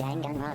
Preamble.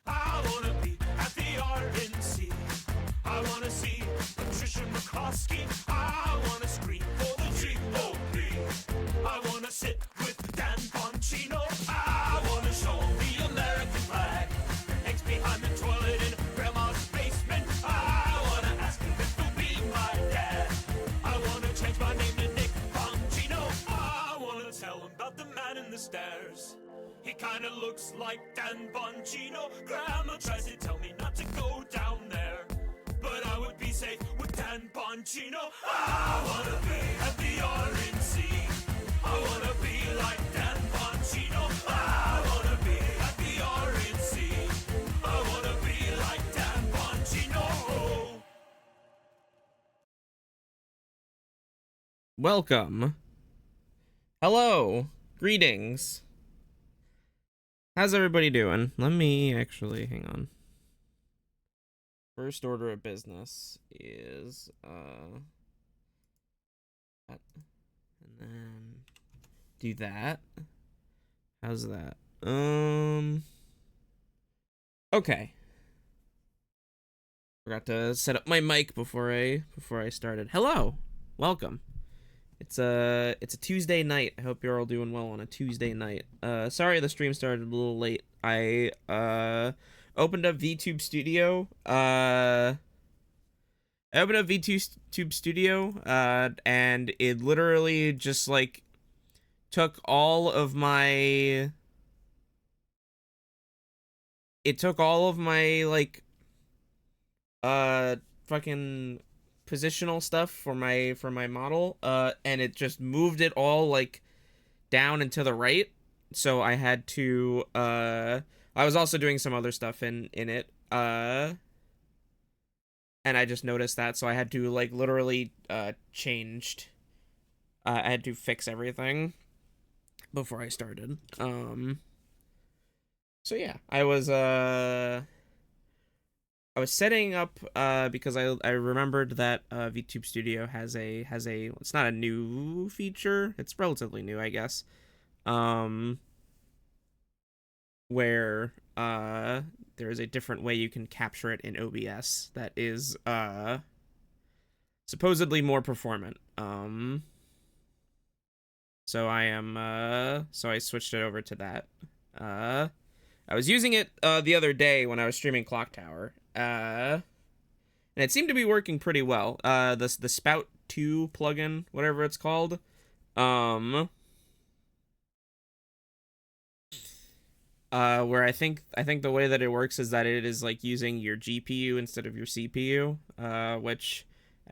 I wanna be at the RNC. I wanna see Patricia McCloskey. I wanna scream for the GOP. I wanna sit with Dan Bongino. I wanna show the American flag. Eggs behind the toilet in grandma's basement. I wanna ask him if he'll be my dad. I wanna change my name to Nick Bongino. I wanna tell him about the man in the stairs. He kinda looks like Dan Bongino. Grandma tries to tell me not to go down there, but I would be safe with Dan Bongino. I wanna be at the RNC. I wanna be like Dan Bongino. I wanna be at the RNC. I wanna be like Dan Bongino. Welcome. Hello. Greetings. How's everybody doing? Let me actually, hang on. First order of business is, that, and then do that. How's that? Okay. Forgot to set up my mic before I started. Hello. Welcome. It's a Tuesday night. I hope you're all doing well on a Tuesday night. Sorry the stream started a little late. I opened up VTube Studio. And it literally just like took all of my it took all of my like uh fucking positional stuff for my model, and it just moved it all like down and to the right. So I had to I was also doing some other stuff in it. And I just noticed that, so I had to like literally changed I had to fix everything before I started. So yeah, I was setting up because I remembered that VTube Studio has a it's not a new feature. It's relatively new, I guess. Um where there is a different way you can capture it in OBS that is supposedly more performant. So I switched it over to that. I was using it the other day when I was streaming Clock Tower. And it seemed to be working pretty well. The Spout 2 plugin, whatever it's called. Where I think the way that it works is that it is like using your GPU instead of your CPU, which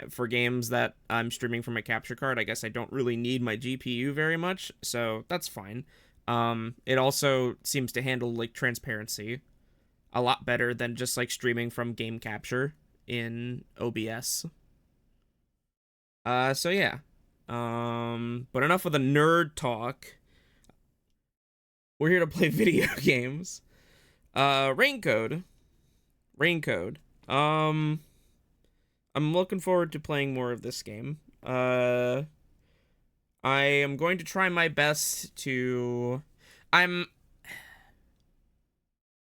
for games that I'm streaming from a capture card, I guess I don't really need my GPU very much, so that's fine. It also seems to handle like transparency a lot better than just like streaming from game capture in OBS. So yeah. But enough of the nerd talk. We're here to play video games. Raincode. Raincode. I'm looking forward to playing more of this game. I am going to try my best to I'm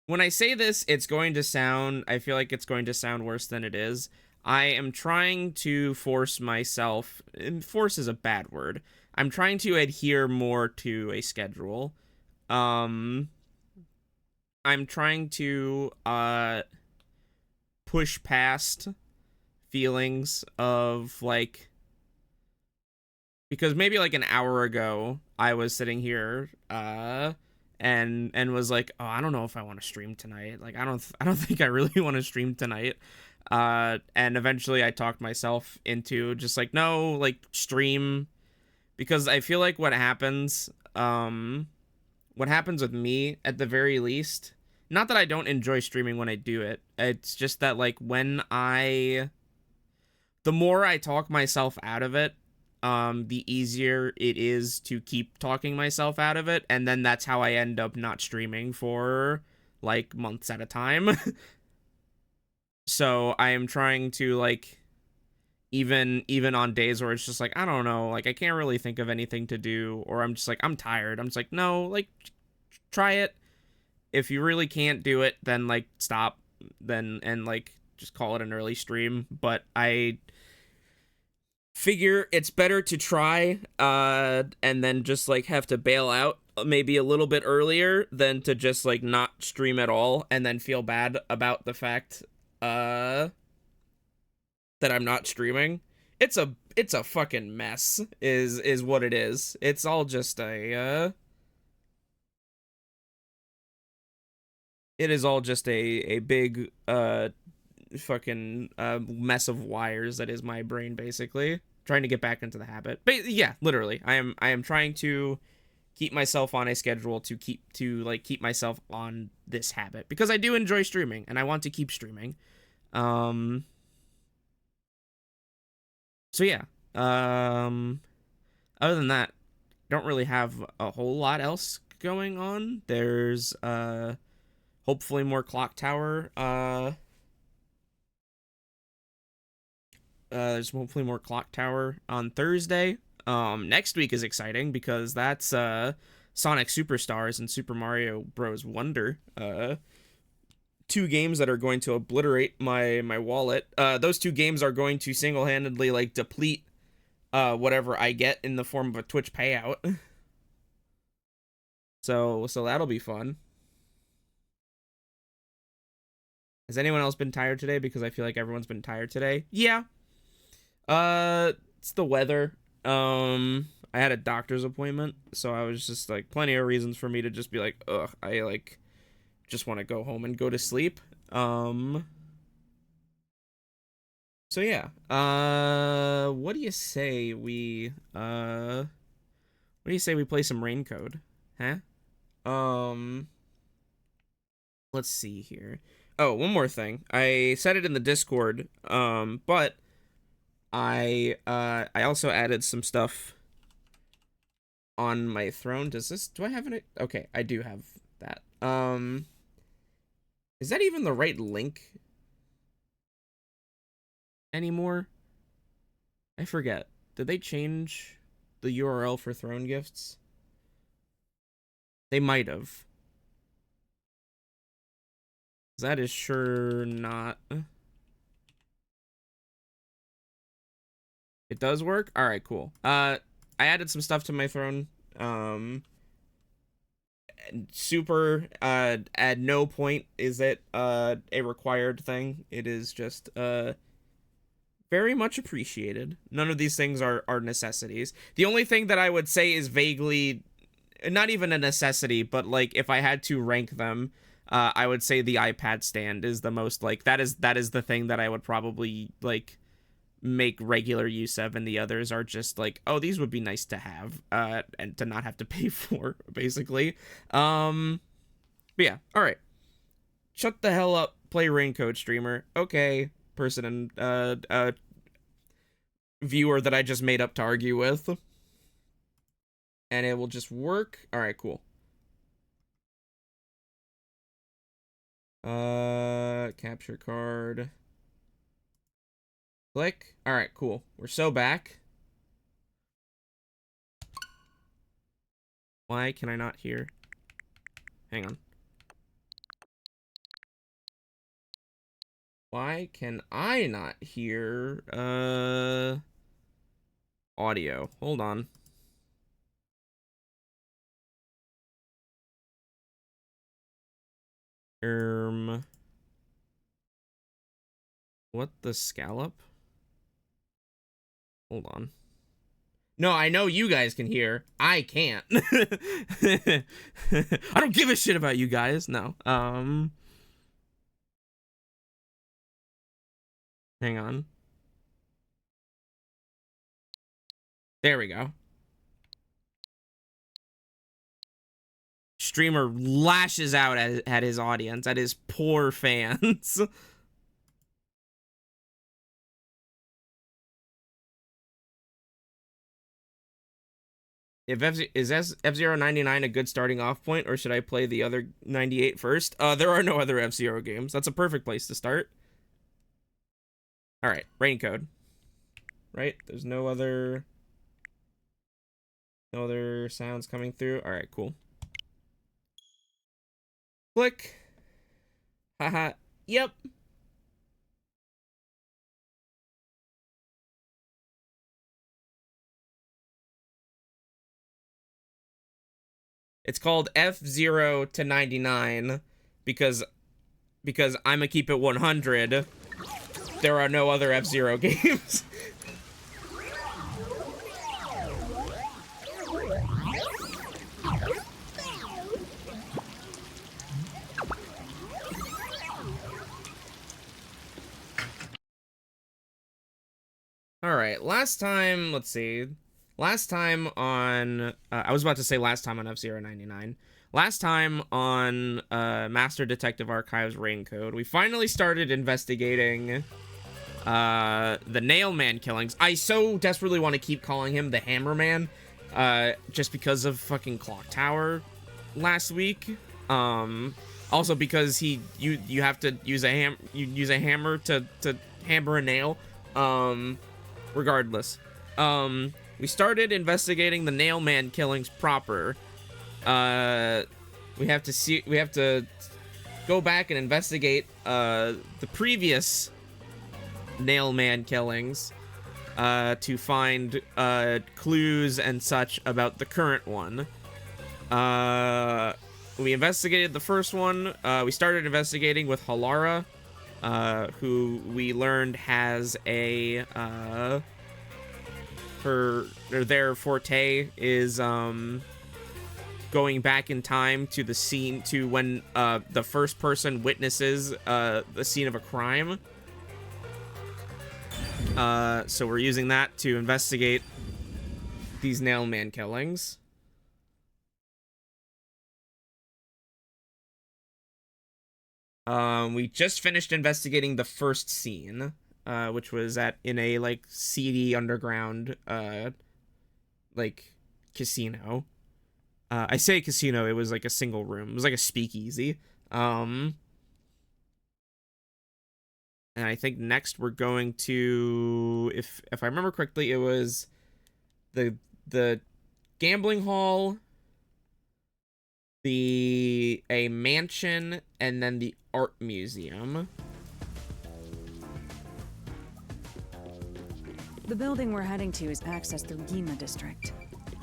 when I say this, it's going to sound, I feel like it's going to sound worse than it is. I am trying to force myself, and force is a bad word. I'm trying to adhere more to a schedule. I'm trying to push past feelings of like, because maybe like an hour ago I was sitting here and was like, oh, I don't know if I want to stream tonight. Like I don't think I really want to stream tonight. And eventually I talked myself into just like, no, like stream, because I feel like what happens with me at the very least, not that I don't enjoy streaming when I do it. It's just that like the more I talk myself out of it, the easier it is to keep talking myself out of it, and then that's how I end up not streaming for like months at a time. So I am trying to like, even on days where it's just like, I don't know, like I can't really think of anything to do, or I'm just like, I'm tired, I'm just like, no, like try it. If you really can't do it, then like stop, then, and like just call it an early stream. But I figure it's better to try and then just like have to bail out maybe a little bit earlier than to just like not stream at all and then feel bad about the fact that I'm not streaming. It's a fucking mess is what it is. It's all just a it is all just a big fucking mess of wires that is my brain, basically trying to get back into the habit. But yeah, literally I am trying to keep myself on a schedule to keep myself on this habit, because I do enjoy streaming and I want to keep streaming. So yeah, other than that, don't really have a whole lot else going on. There's hopefully more Clock Tower there's hopefully more Clock Tower on Thursday. Next week is exciting because that's Sonic Superstars and Super Mario Bros. Wonder. Two games that are going to obliterate my wallet. Those two games are going to single-handedly like deplete whatever I get in the form of a Twitch payout. So that'll be fun. Has anyone else been tired today? Because I feel like everyone's been tired today. Yeah. It's the weather. I had a doctor's appointment, so I was just like, plenty of reasons for me to just be like, ugh, I like just want to go home and go to sleep. So yeah, what do you say we play some Rain Code, huh? Let's see here. Oh, one more thing. I said it in the Discord, but I also added some stuff on my throne. Do I have it? Okay, I do have that. Is that even the right link anymore? I forget. Did they change the URL for throne gifts? They might have. That is sure not. It does work? Alright, cool. I added some stuff to my throne. Super, at no point is it, a required thing. It is just, very much appreciated. None of these things are necessities. The only thing that I would say is vaguely, not even a necessity, but, like, if I had to rank them, I would say the iPad stand is the most, like, that is the thing that I would probably, like, make regular use of, and the others are just like, oh, these would be nice to have, and to not have to pay for, basically. But yeah, alright. Shut the hell up, play Raincoat streamer. Okay, person and, viewer that I just made up to argue with. And it will just work. Alright, cool. Capture card. Click. Alright, cool. We're so back. Why can I not hear? Hang on. Why can I not hear, audio? Hold on. What the scallop? Hold on. No, I know you guys can hear. I can't. I don't give a shit about you guys. No. Hang on. There we go. Streamer lashes out at his audience, at his poor fans. Is F-Zero 99 a good starting off point, or should I play the other 98 first? There are no other F-Zero games. That's a perfect place to start. Alright, Rain Code. Right? There's no other sounds coming through. Alright, cool. Click. Haha. Yep. It's called F-Zero to 99 because I'ma keep it 100. There are no other F-Zero games. Alright, last time, let's see. Last time on, I was about to say last time on F-Zero 99. Last time on Master Detective Archives Rain Code, we finally started investigating the Nailman killings. I so desperately want to keep calling him the Hammerman, just because of fucking Clock Tower last week. Also because you have to use a hammer to hammer a nail. Regardless, we started investigating the Nailman killings proper. We have to go back and investigate the previous Nailman killings to find clues and such about the current one. We investigated the first one. We started investigating with Halara, who we learned has a their forte is going back in time to the scene to when the first person witnesses the scene of a crime. So we're using that to investigate these Nailman killings. We just finished investigating the first scene, which was in a like seedy underground like casino. I say casino, it was like a single room. It was like a speakeasy. And I think next we're going to, if I remember correctly, it was the gambling hall, a mansion, and then the art museum. The building we're heading to is accessed through Gima District.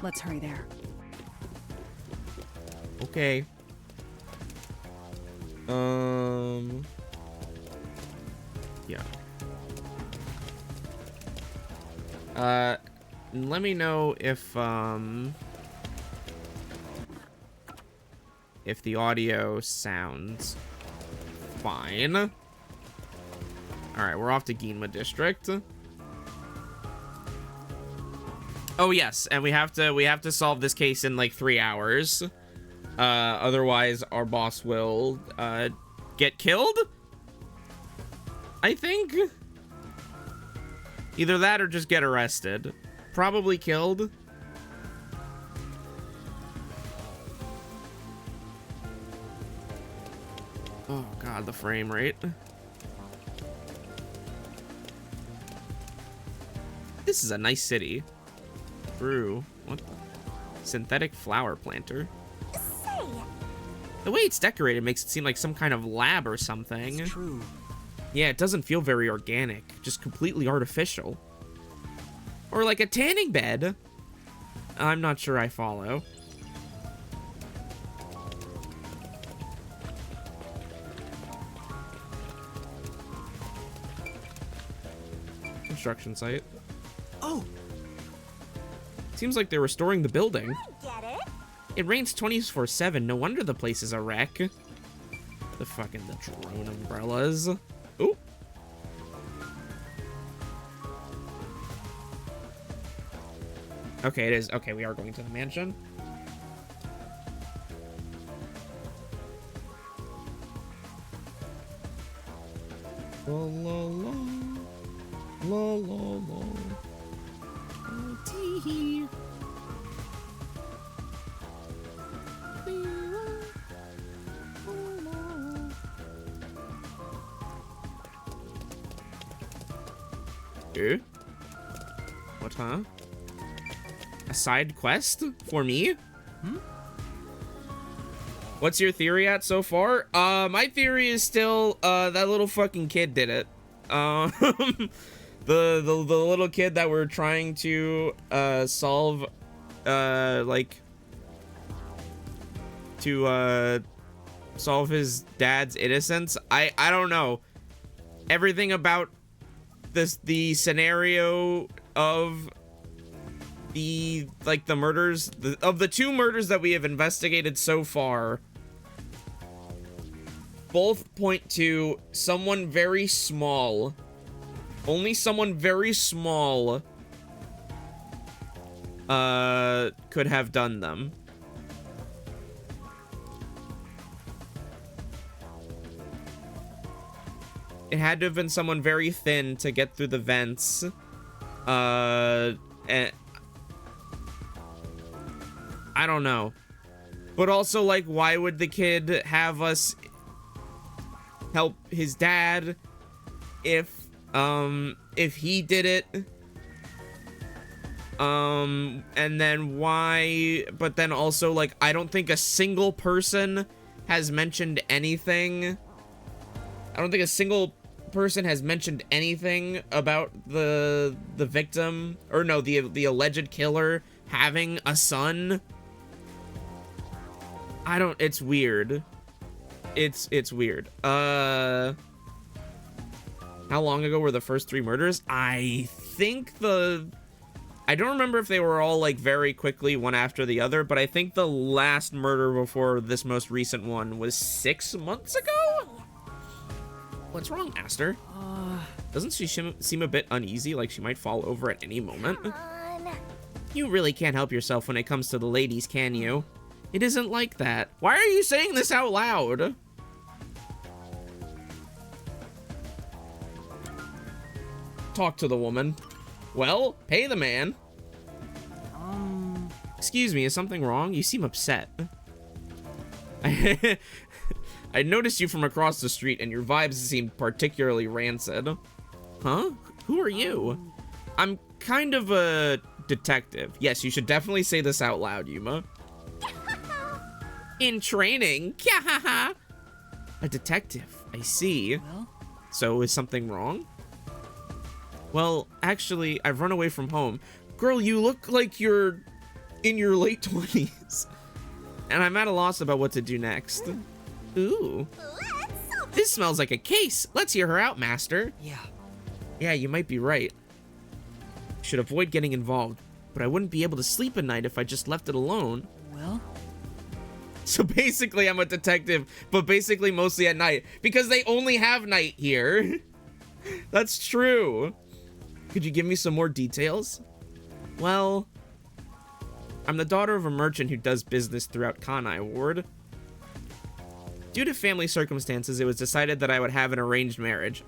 Let's hurry there. Okay. Yeah. Let me know if the audio sounds fine. All right, we're off to Ginma District. Oh yes, and we have to solve this case in like 3 hours. Otherwise our boss will get killed, I think. Either that or just get arrested. Probably killed. Oh god, the frame rate. This is a nice city. True. What? Synthetic flower planter. The way it's decorated makes it seem like some kind of lab or something. It's true. Yeah, it doesn't feel very organic. Just completely artificial. Or like a tanning bed. I'm not sure I follow. Construction site. Oh! Seems like they're restoring the building. Get it? It rains 24/7. No wonder the place is a wreck. The drone umbrellas. Ooh. Okay, it is. Okay, we are going to the mansion. La la la. La la la. Tee. What, huh? A side quest for me? Hmm? What's your theory at so far? My theory is still, that little fucking kid did it. The little kid that we're trying to, solve, solve his dad's innocence. I don't know. Everything about the scenario of the murders, of the 2 murders that we have investigated so far, both point to someone very small. Only someone very small could have done them. It had to have been someone very thin to get through the vents. And I don't know. But also, like, why would the kid have us help his dad if he did it? And then why? But then also, like, I don't think a single person has mentioned anything. I don't think a single person has mentioned anything about the victim, or no, the alleged killer having a son. It's weird. It's weird. How long ago were the first 3 murders? I think the I don't remember if they were all, like, very quickly one after the other, but I think the last murder before this most recent one was 6 months ago? What's wrong, Aster? Doesn't she seem a bit uneasy, like she might fall over at any moment? You really can't help yourself when it comes to the ladies, can you? It isn't like that. Why are you saying this out loud? Talk to the woman. Well, pay the man. Excuse me, is something wrong? You seem upset. I noticed you from across the street and your vibes seem particularly rancid. Huh? Who are you? I'm kind of a detective. Yes, you should definitely say this out loud, Yuma. In training. A detective. I see. Well? So is something wrong? Well, actually, I've run away from home. Girl, you look like you're in your late 20s. And I'm at a loss about what to do next. Ooh. This smells like a case. Let's hear her out, Master. Yeah, you might be right. Should avoid getting involved, but I wouldn't be able to sleep at night if I just left it alone. Well? So basically, I'm a detective, but basically mostly at night, because they only have night here. That's true. Could you give me some more details? Well, I'm the daughter of a merchant who does business throughout Kanai Ward. Due to family circumstances, it was decided that I would have an arranged marriage.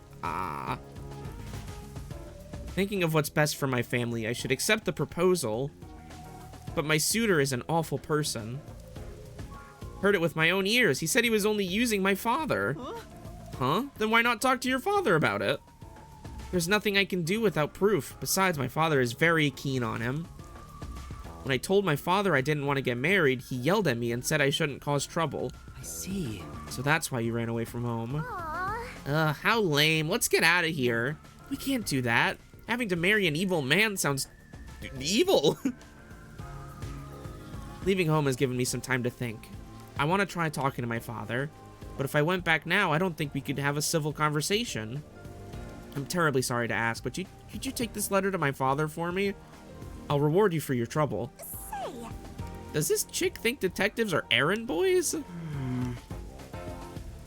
Thinking of what's best for my family, I should accept the proposal, but my suitor is an awful person. Heard it with my own ears. He said he was only using my father. Huh? Then why not talk to your father about it? There's nothing I can do without proof. Besides, my father is very keen on him. When I told my father I didn't want to get married, he yelled at me and said I shouldn't cause trouble. I see. So that's why you ran away from home. Ugh, how lame. Let's get out of here. We can't do that. Having to marry an evil man sounds evil. Leaving home has given me some time to think. I want to try talking to my father, but if I went back now, I don't think we could have a civil conversation. I'm terribly sorry to ask, but could you take this letter to my father for me? I'll reward you for your trouble. Does this chick think detectives are errand boys?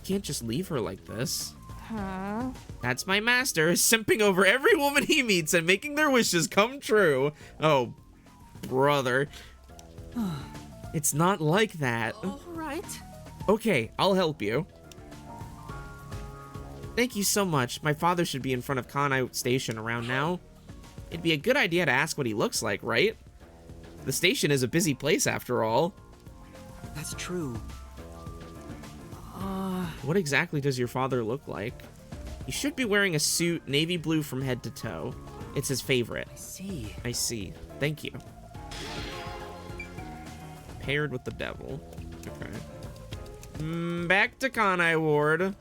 Can't just leave her like this. Huh? That's my master, simping over every woman he meets and making their wishes come true. Oh, brother. It's not like that. All right. Okay, I'll help you. Thank you so much. My father should be in front of Kanai Station around now. It'd be a good idea to ask what he looks like, right? The station is a busy place after all. That's true. What exactly does your father look like? He should be wearing a suit, navy blue from head to toe. It's his favorite. See. I see. Thank you. Paired with the devil. Okay. Back to Kanai Ward. Is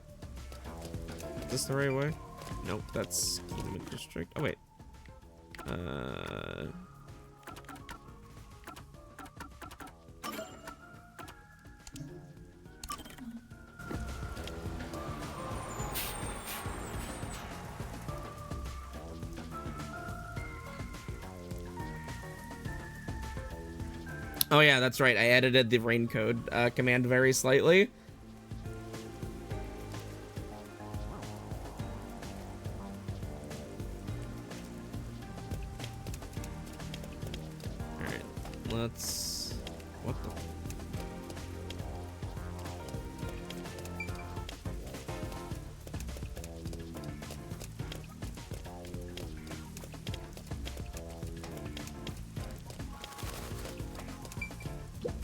this the right way? Nope, that's Kingdom District. Oh, wait. Oh yeah, that's right. I edited the rain code command very slightly. Alright, let's... What the...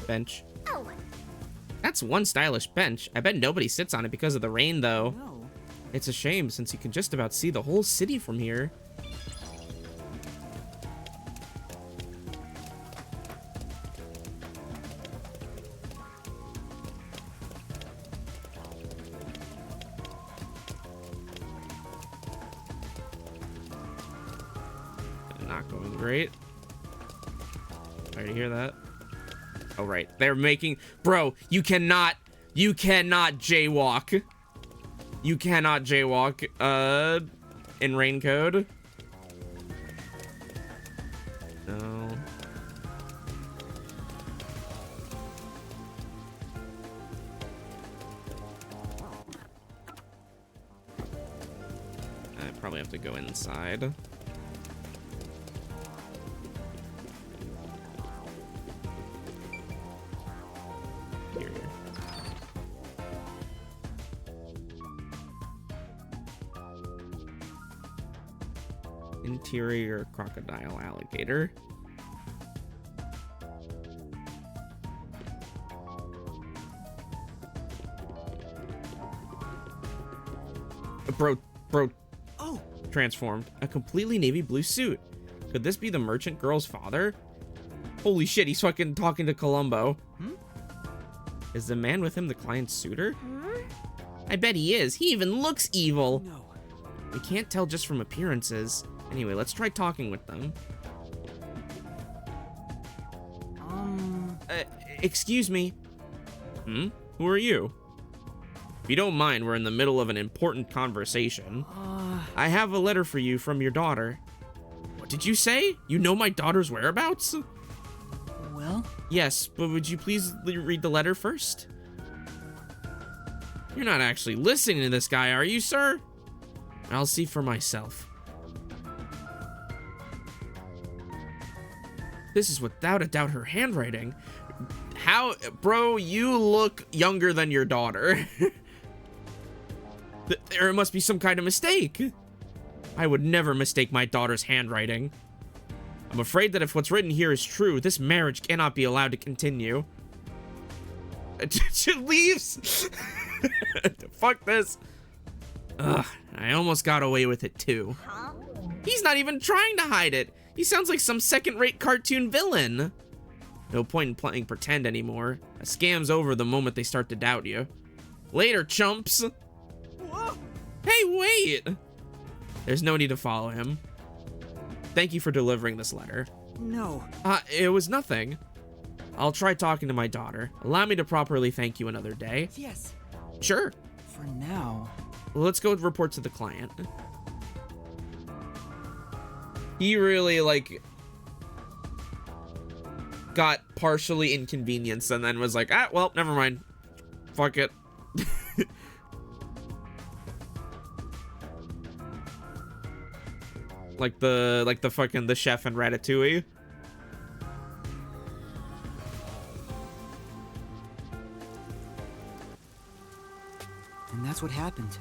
Bench. Oh. That's one stylish bench. I bet nobody sits on it because of the rain, though. No. It's a shame, since you can just about see the whole city from here. Not going great. Already hear that? Oh, right. They're making... Bro, you cannot jaywalk. You cannot jaywalk, in rain code. No. Probably have to go inside. Here. Interior crocodile alligator. Bro, Oh, transformed. A completely navy blue suit. Could this be the merchant girl's father? Holy shit, he's fucking talking to Columbo. Is the man with him the client's suitor? I bet he is. He even looks evil. no. We can't tell just from appearances. Anyway, let's try talking with them. Excuse me. Who are you? If you don't mind, we're in the middle of an important conversation. I have a letter for you from your daughter. What did you say? You know my daughter's whereabouts? Well, Yes, but would you please read the letter first? You're not actually listening to this guy, are you, sir? I'll see for myself. This is without a doubt her handwriting. How, bro, you look younger than your daughter. There must be some kind of mistake. I would never mistake my daughter's handwriting. I'm afraid that if what's written here is true, this marriage cannot be allowed to continue. She leaves. Fuck this. Ugh, I almost got away with it too. He's not even trying to hide it. He sounds like some second-rate cartoon villain. No point in playing pretend anymore. A scam's over the moment they start to doubt you. Later, chumps. whoa. Hey, wait! There's no need to follow him. Thank you for delivering this letter. No. It was nothing. I'll try talking to my daughter. Allow me to properly thank you another day. Yes. Sure. For now. Let's go report to the client. He really, like, got partially inconvenienced and then was like, well, never mind. Fuck it. like the fucking the chef in Ratatouille. And that's what happened.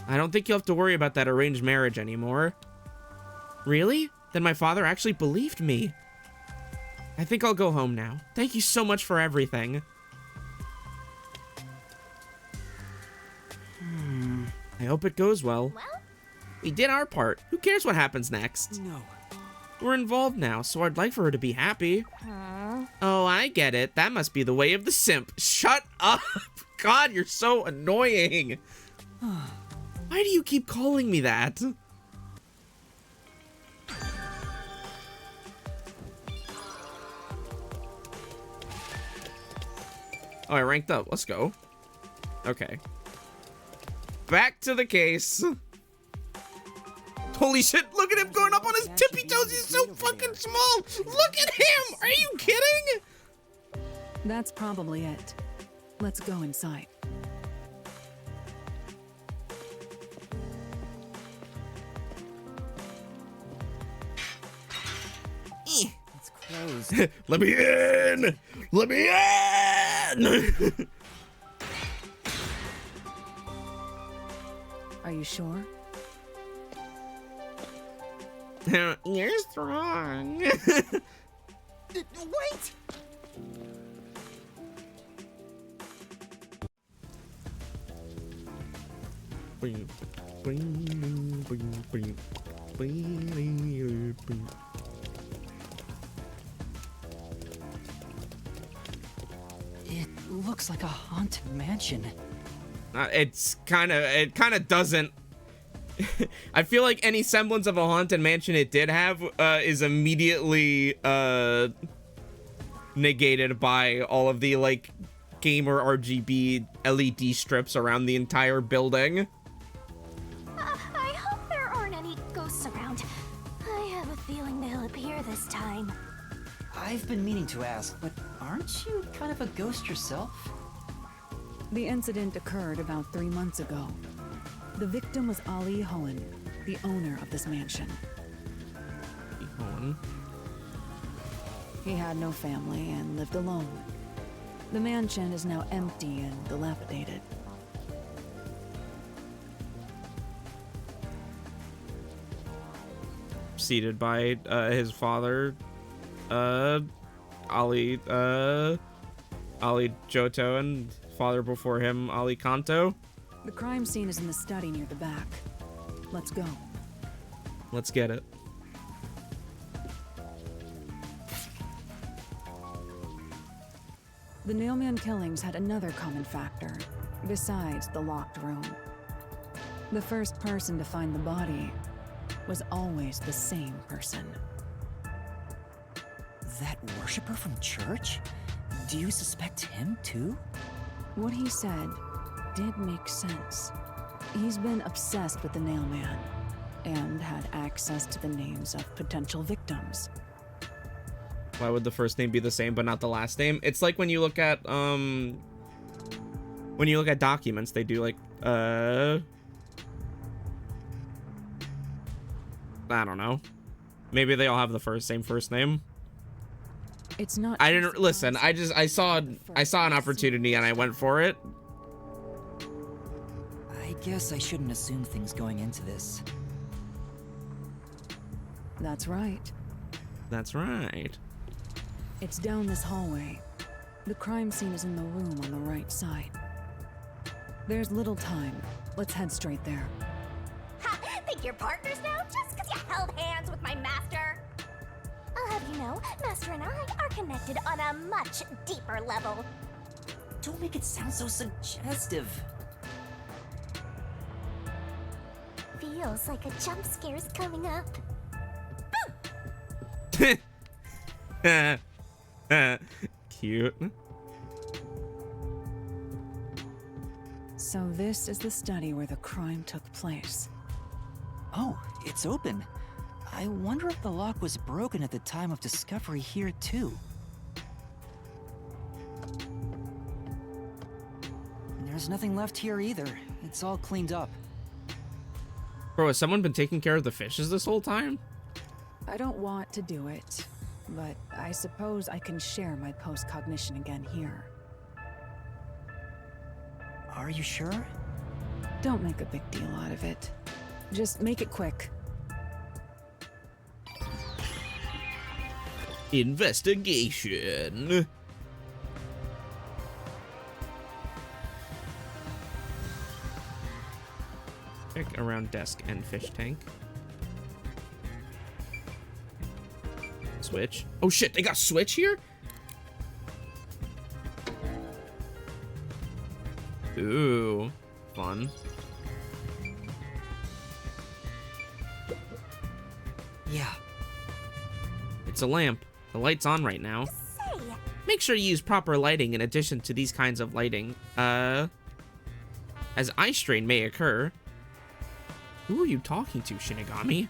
I don't think you'll have to worry about that arranged marriage anymore. Really? Then my father actually believed me. I think I'll go home now. Thank you so much for everything. I hope it goes well. We did our part. Who cares what happens next? No. We're involved now, so I'd like for her to be happy. Oh, I get it. That must be the way of the simp. Shut up! God, you're so annoying. Why do you keep calling me that? Oh, I ranked up. Let's go. Okay. Back to the case. Holy shit, look at him going up on his tippy toes. He's so fucking small. Look at him. Are you kidding? That's probably it. Let's go inside. It's closed. Let me in. Let me in. Are you sure? You're strong. Wait! It looks like a haunted mansion. It kind of doesn't. I feel like any semblance of a haunted mansion it did have is immediately negated by all of the like gamer RGB LED strips around the entire building. I hope there aren't any ghosts around. I have a feeling they'll appear this time. I've been meaning to ask, but aren't you kind of a ghost yourself? The incident occurred about 3 months ago. The victim was Ali Hohen, the owner of this mansion. Owen. He had no family and lived alone. The mansion is now empty and dilapidated. Preceded by his father, Ali Johto, and father before him, Ali Kanto. The crime scene is in the study near the back. Let's go. Let's get it. The Nailman killings had another common factor, besides the locked room. The first person to find the body was always the same person. That worshiper from church? Do you suspect him too? What he said did make sense. He's been obsessed with the Nailman and had access to the names of potential victims. Why would the first name be the same but not the last name? It's like when you look at documents, they do like I don't know. Maybe they all have the same first name. It's not. I didn't listen. I saw an opportunity and I went for it. I guess I shouldn't assume things going into this. That's right. That's right. It's down this hallway. The crime scene is in the room on the right side. There's little time. Let's head straight there. Ha! Think you're partners now just because you held hands with my master? I'll have you know, Master and I are connected on a much deeper level. Don't make it sound so suggestive. Feels like a jump scare's coming up. Cute. So this is the study where the crime took place. Oh, it's open. I wonder if the lock was broken at the time of discovery here too. There's nothing left here either. It's all cleaned up. Bro, has someone been taking care of the fishes this whole time? I don't want to do it, but I suppose I can share my post-cognition again here. Are you sure? Don't make a big deal out of it. Just make it quick. Investigation. Check around desk and fish tank. Switch. Oh shit, they got switch here? Ooh, fun. Yeah. It's a lamp. The light's on right now. Say, Make sure you use proper lighting in addition to these kinds of lighting, as eye strain may occur. Who are you talking to, Shinigami?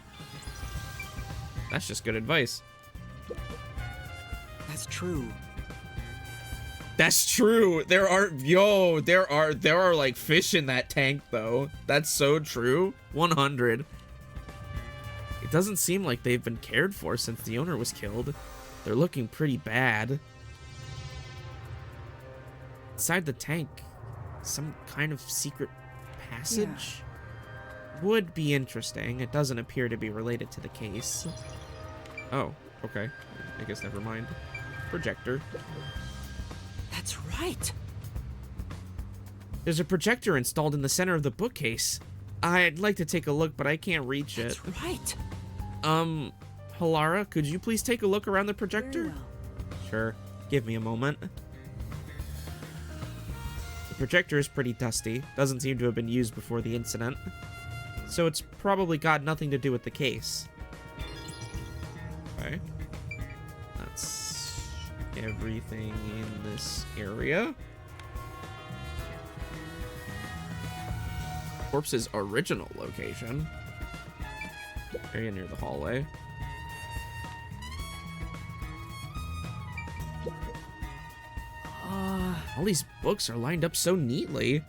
That's just good advice. That's true. That's true. There are like fish in that tank though. That's so true. 100. It doesn't seem like they've been cared for since the owner was killed. They're looking pretty bad. Inside the tank, some kind of secret passage? Would be interesting. It doesn't appear to be related to the case. Oh, okay. I guess never mind. Projector. That's right. There's a projector installed in the center of the bookcase. I'd like to take a look, but I can't reach it. That's right. Halara, could you please take a look around the projector? Very well. Sure. Give me a moment. The projector is pretty dusty. Doesn't seem to have been used before the incident. So it's probably got nothing to do with the case. Okay. That's everything in this area. Corpse's original location. Area near the hallway. All these books are lined up so neatly.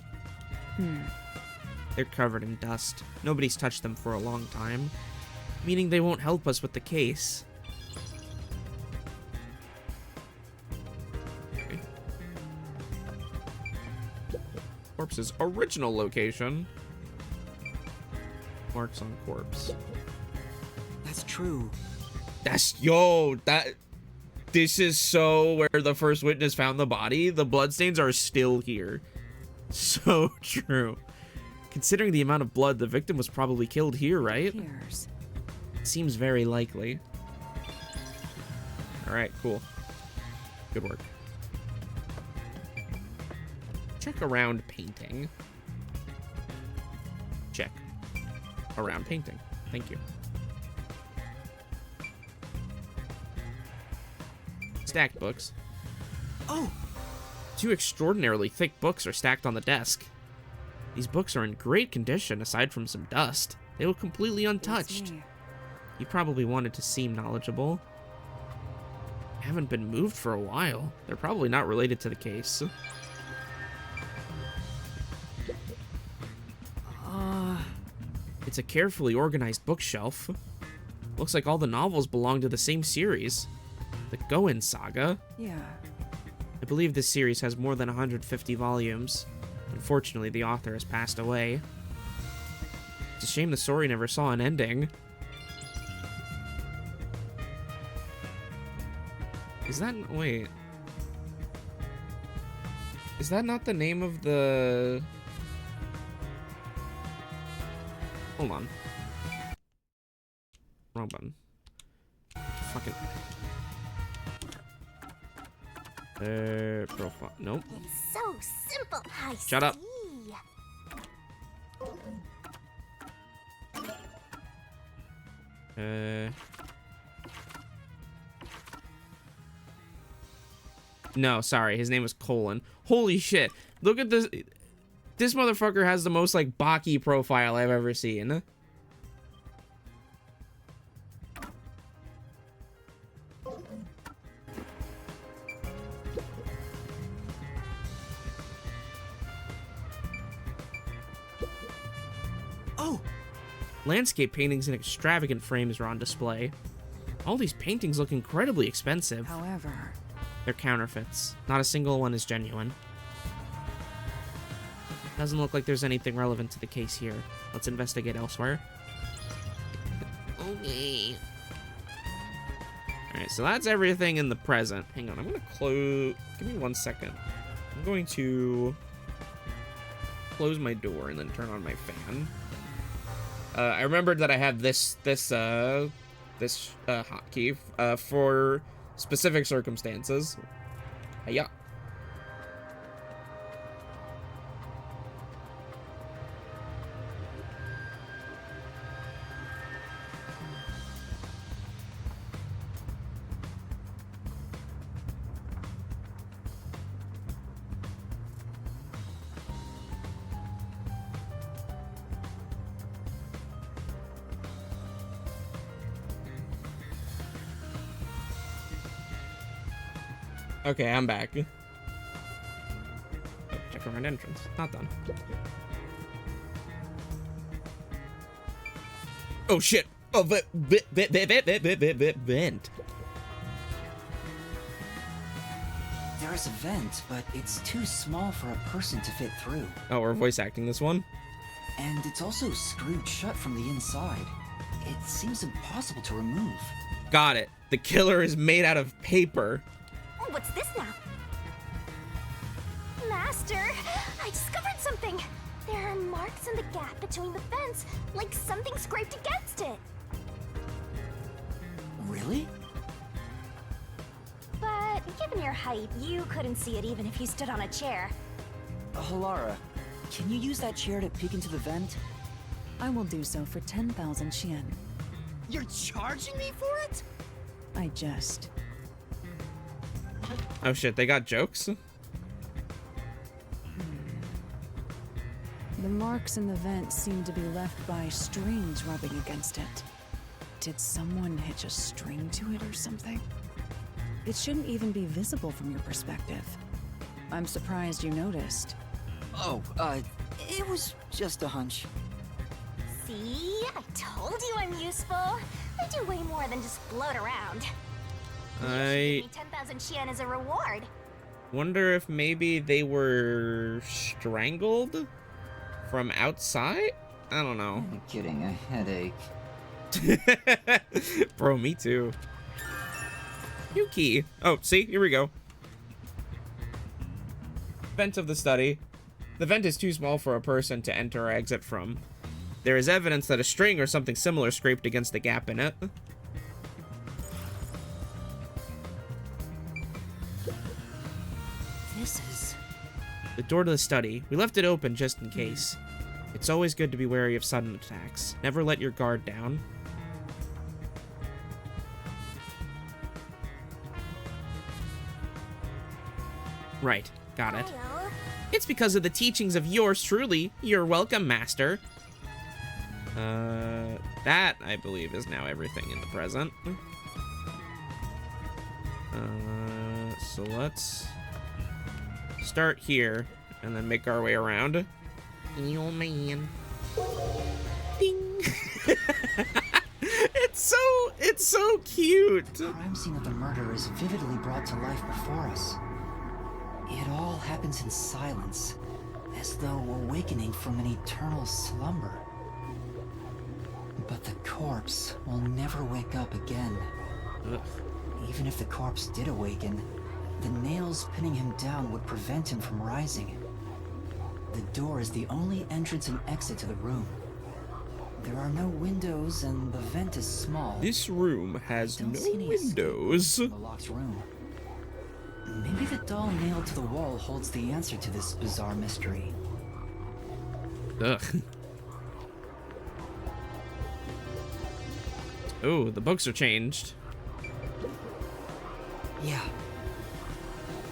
They're covered in dust. Nobody's touched them for a long time, meaning they won't help us with the case. Okay. Corpse's original location. Marks on corpse. That's true. This is so where the first witness found the body. The bloodstains are still here. So true. Considering the amount of blood, the victim was probably killed here, right? Here's. Seems very likely. Alright, cool. Good work. Check around painting. Check. Around painting. Thank you. Stacked books. Oh! 2 extraordinarily thick books are stacked on the desk. These books are in great condition aside from some dust. They look completely untouched. You probably wanted to seem knowledgeable. Haven't been moved for a while. They're probably not related to the case. It's a carefully organized bookshelf. Looks like all the novels belong to the same series. The Goen Saga. Yeah. I believe this series has more than 150 volumes. Unfortunately, the author has passed away. It's a shame the story never saw an ending. Is that... wait. Is that not the name of the... Hold on. Wrong button. Fucking... profile. Nope. It's so simple, I Shut up. No, sorry. His name was Colin. Holy shit. Look at this. This motherfucker has the most, like, Baki profile I've ever seen. Oh! Landscape paintings in extravagant frames are on display. All these paintings look incredibly expensive. However, They're counterfeits. Not a single one is genuine. Doesn't look like there's anything relevant to the case here. Let's investigate elsewhere. Okay. Alright, so that's everything in the present. Hang on, I'm gonna close... Give me 1 second. I'm going to close my door and then turn on my fan. I remembered that I have this hotkey for specific circumstances. Yeah. Okay, I'm back. Oh, check around entrance. Not done. Oh shit! Oh, vent. There is a vent, but it's too small for a person to fit through. Oh, we're voice acting this one? And it's also screwed shut from the inside. It seems impossible to remove. Got it. The killer is made out of paper. Oh, what's this now? Master, I discovered something. There are marks in the gap between the fence, like something scraped against it. Really? But given your height, you couldn't see it even if you stood on a chair. Halara, can you use that chair to peek into the vent? I will do so for 10,000 Xian. You're charging me for it? I jest. Oh shit, they got jokes? The marks in the vent seem to be left by strings rubbing against it. Did someone hitch a string to it or something? It shouldn't even be visible from your perspective. I'm surprised you noticed. Oh, It was just a hunch. See? I told you I'm useful. I do way more than just float around. You should give me 10,000 Xian as a reward. Wonder if maybe they were strangled from outside? I don't know. I'm kidding, a headache. Bro, me too. Yuki. Oh, see? Here we go. Vent of the study. The vent is too small for a person to enter or exit from. There is evidence that a string or something similar scraped against the gap in it. This is... The door to the study. We left it open just in case. It's always good to be wary of sudden attacks. Never let your guard down. Right. Got it. Hello. It's because of the teachings of yours truly. You're welcome, Master. That, I believe, is now everything in the present. So let's start here and then make our way around. Yo, man. Ding. It's so cute. The crime scene of the murder is vividly brought to life before us. It all happens in silence, as though awakening from an eternal slumber. But the corpse will never wake up again. Ugh. Even if the corpse did awaken, the nails pinning him down would prevent him from rising. The door is the only entrance and exit to the room. There are no windows, and the vent is small. This room has Don't no see any escape windows. from the locked room. Maybe the doll nailed to the wall holds the answer to this bizarre mystery. Ugh. Oh, the books are changed. Yeah,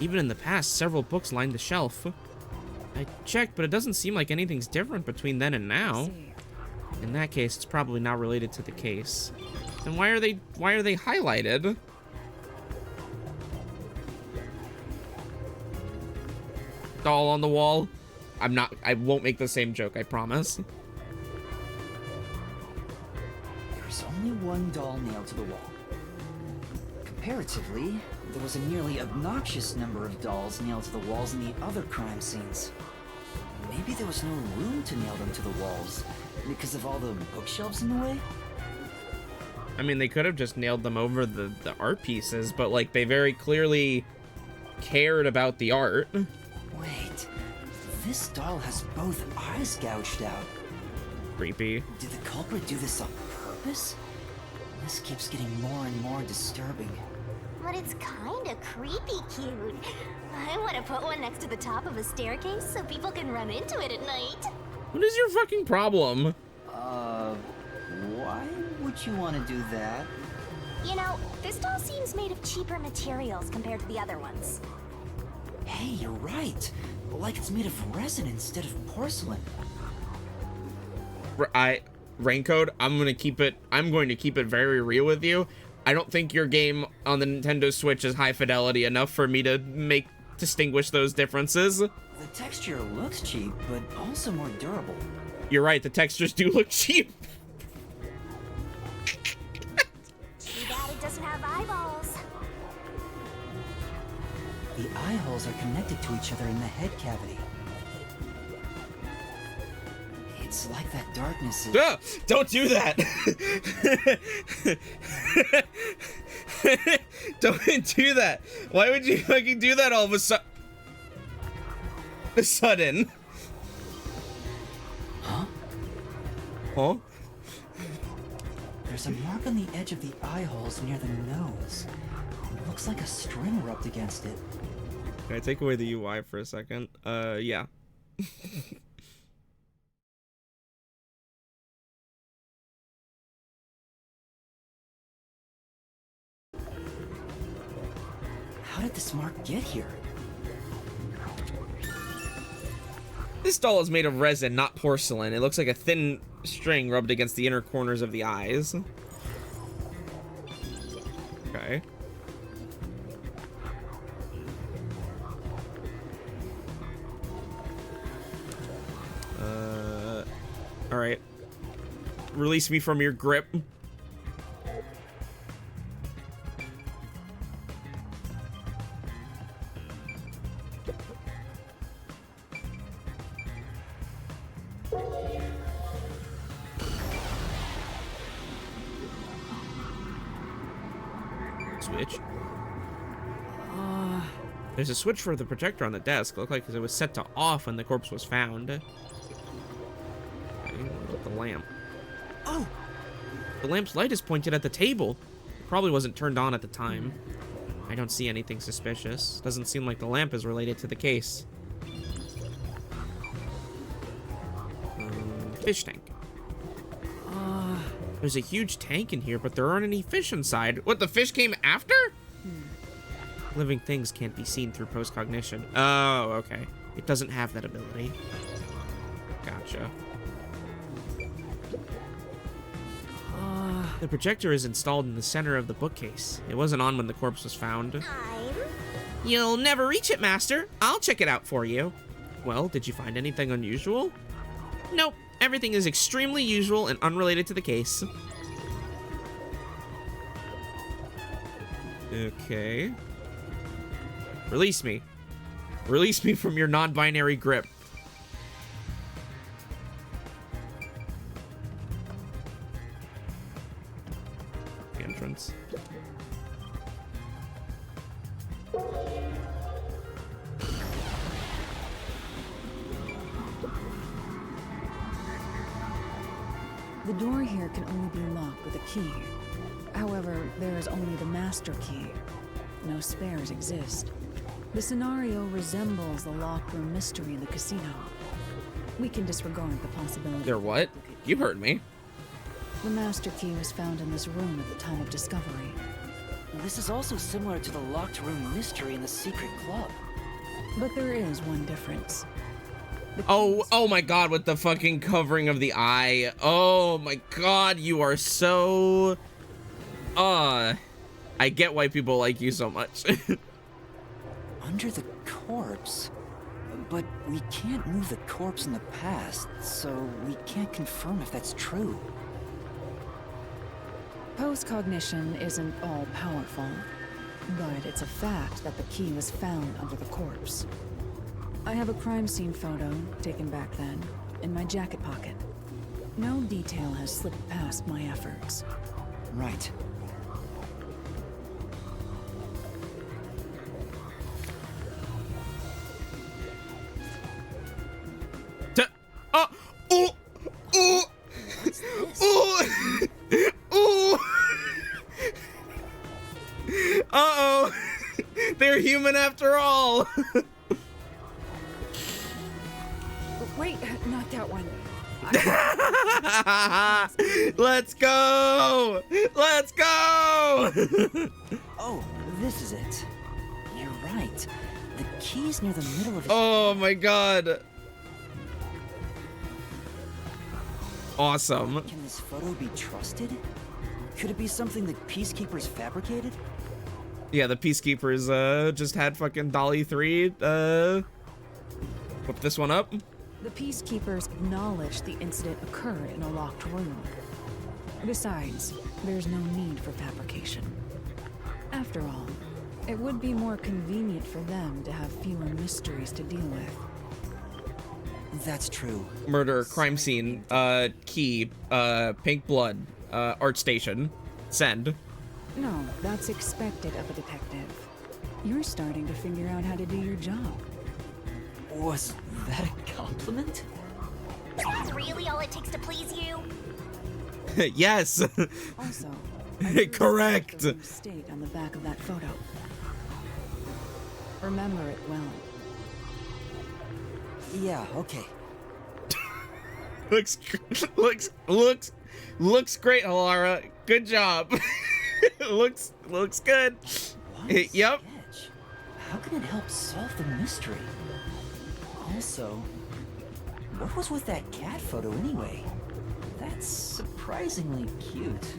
Even in the past, several books lined the shelf. I checked, but it doesn't seem like anything's different between then and now. See. In that case, it's probably not related to the case. Then why are they highlighted? Doll on the wall. I won't make the same joke, I promise. there's only one doll nailed to the wall. Comparatively, there was a nearly obnoxious number of dolls nailed to the walls in the other crime scenes. Maybe there was no room to nail them to the walls because of all the bookshelves in the way? I mean, they could have just nailed them over the art pieces, but like they very clearly cared about the art. Wait, this doll has both eyes gouged out. Creepy. Did the culprit do this on purpose? This keeps getting more and more disturbing. But it's kinda creepy cute. I wanna put one next to the top of a staircase so people can run into it at night. What is your fucking problem? Why would you want to do that? You know, this doll seems made of cheaper materials compared to the other ones. Hey, you're right. Like it's made of resin instead of porcelain. Raincode, I'm going to keep it very real with you. I don't think your game on the Nintendo Switch is high fidelity enough for me to distinguish those differences. The texture looks cheap, but also more durable. You're right, the textures do look cheap. Too bad it doesn't have eyeballs. The eye holes are connected to each other in the head cavity. It's like that darkness is... Ah, don't do that. Don't do that. Why would you fucking do that all of a sudden? Huh? Huh? There's a mark on the edge of the eye holes near the nose. It looks like a string rubbed against it. Can I take away the UI for a second? Yeah. How did this mark get here? This doll is made of resin, not porcelain. It looks like a thin string rubbed against the inner corners of the eyes. Okay. Alright. Release me from your grip. Switch. There's a switch for the projector on the desk. Looked like it was set to off when the corpse was found. Okay, what about the lamp? Oh! The lamp's light is pointed at the table. It probably wasn't turned on at the time. I don't see anything suspicious. Doesn't seem like the lamp is related to the case. Fish tank. There's a huge tank in here, but there aren't any fish inside. What, the fish came after? Living things can't be seen through post-cognition. Oh, okay. It doesn't have that ability. Gotcha. The projector is installed in the center of the bookcase. It wasn't on when the corpse was found. You'll never reach it, Master. I'll check it out for you. Well, did you find anything unusual? Nope. Everything is extremely usual and unrelated to the case. Okay. Release me. Release me from your non-binary grip. The entrance. The door here can only be locked with a key. However, there is only the master key. No spares exist. The scenario resembles the locked room mystery in the casino. We can disregard the possibility. They're what? You heard me. The master key was found in this room at the time of discovery. This is also similar to the locked room mystery in the secret club. But there is one difference. Oh my god, with the fucking covering of the eye. Oh my god, you are so... I get why people like you so much. Under the corpse? But we can't move the corpse in the past, so we can't confirm if that's true. Post-cognition isn't all-powerful, but it's a fact that the key was found under the corpse. I have a crime scene photo, taken back then, in my jacket pocket. No detail has slipped past my efforts. Right. Uh-oh. They're human after all. Wait, not that one. Let's go. Let's go. Oh, this is it. You're right. The key's near the middle of it. Oh my god. Awesome. Can this photo be trusted? Could it be something the Peacekeepers fabricated? Yeah, the Peacekeepers just had fucking Dolly 3 whip this one up. The Peacekeepers acknowledged the incident occurred in a locked room. Besides, there's no need for fabrication. After all, it would be more convenient for them to have fewer mysteries to deal with. That's true. Murder, crime scene, key, pink blood, art station, send. No, that's expected of a detective. You're starting to figure out how to do your job. Was that a compliment? Is that really all it takes to please you? Yes. Also, I Correct. the room state on the back of that photo. Remember it well. Yeah, okay. looks great, Halara. Good job. looks good. One Yep. sketch. How can it help solve the mystery? Also, what was with that cat photo anyway? That's surprisingly cute.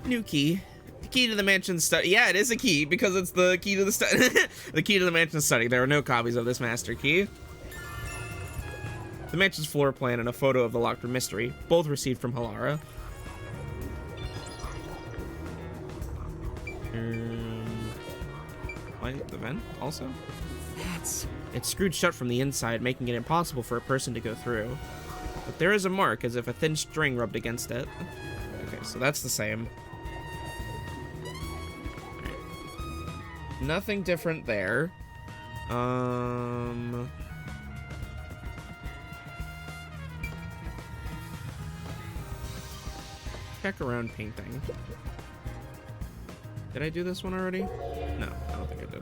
New key. The key to the mansion study. Yeah, it is a key because it's the key to the study. The key to the mansion study. There are no copies of this master key. the mansion's floor plan and a photo of the locked room mystery, both received from Halara. Why the vent also? It's screwed shut from the inside, making it impossible for a person to go through. But there is a mark, as if a thin string rubbed against it. Okay, so that's the same. Right. Nothing different there. Check around painting. Did I do this one already? No, I don't think I did.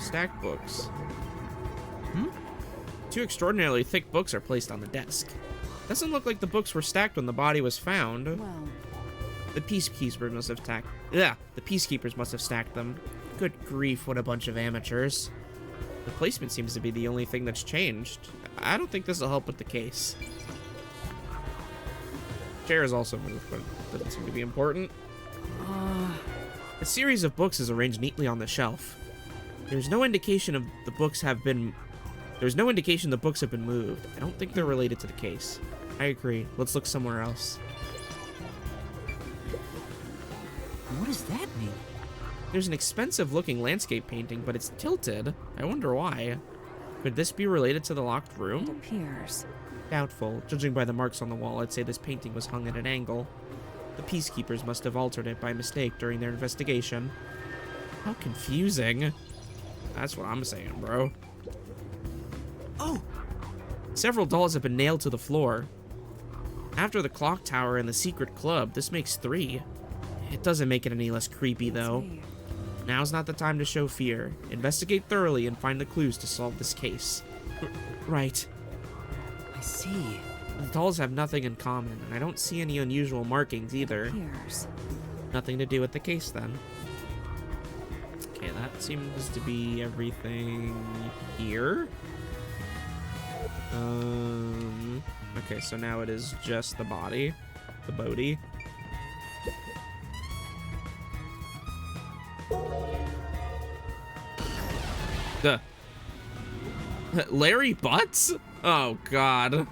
Stacked books. Two extraordinarily thick books are placed on the desk. Doesn't look like the books were stacked when the body was found. Well, The peacekeepers must have the peacekeepers must have stacked them. Good grief, what a bunch of amateurs. The placement seems to be the only thing that's changed. I don't think this will help with the case. Chair is also moved, but it doesn't seem to be important. A series of books is arranged neatly on the shelf. There's no indication the books have been moved. I don't think they're related to the case. I agree. Let's look somewhere else. What does that mean? There's an expensive-looking landscape painting, but it's tilted. I wonder why. Could this be related to the locked it room? appears. Doubtful. Judging by the marks on the wall, I'd say this painting was hung at an angle. The peacekeepers must have altered it by mistake during their investigation. How confusing. That's what I'm saying, bro. Oh! Several dolls have been nailed to the floor. After the clock tower and the secret club, this makes 3. It doesn't make it any less creepy, though. See. Now's not the time to show fear. Investigate thoroughly and find the clues to solve this case. Right. I see. The dolls have nothing in common, and I don't see any unusual markings either. Appears. Nothing to do with the case, then. Okay, that seems to be everything here. Okay, so now it is just the body. The Bodhi. Duh. Larry Butts? Oh, God.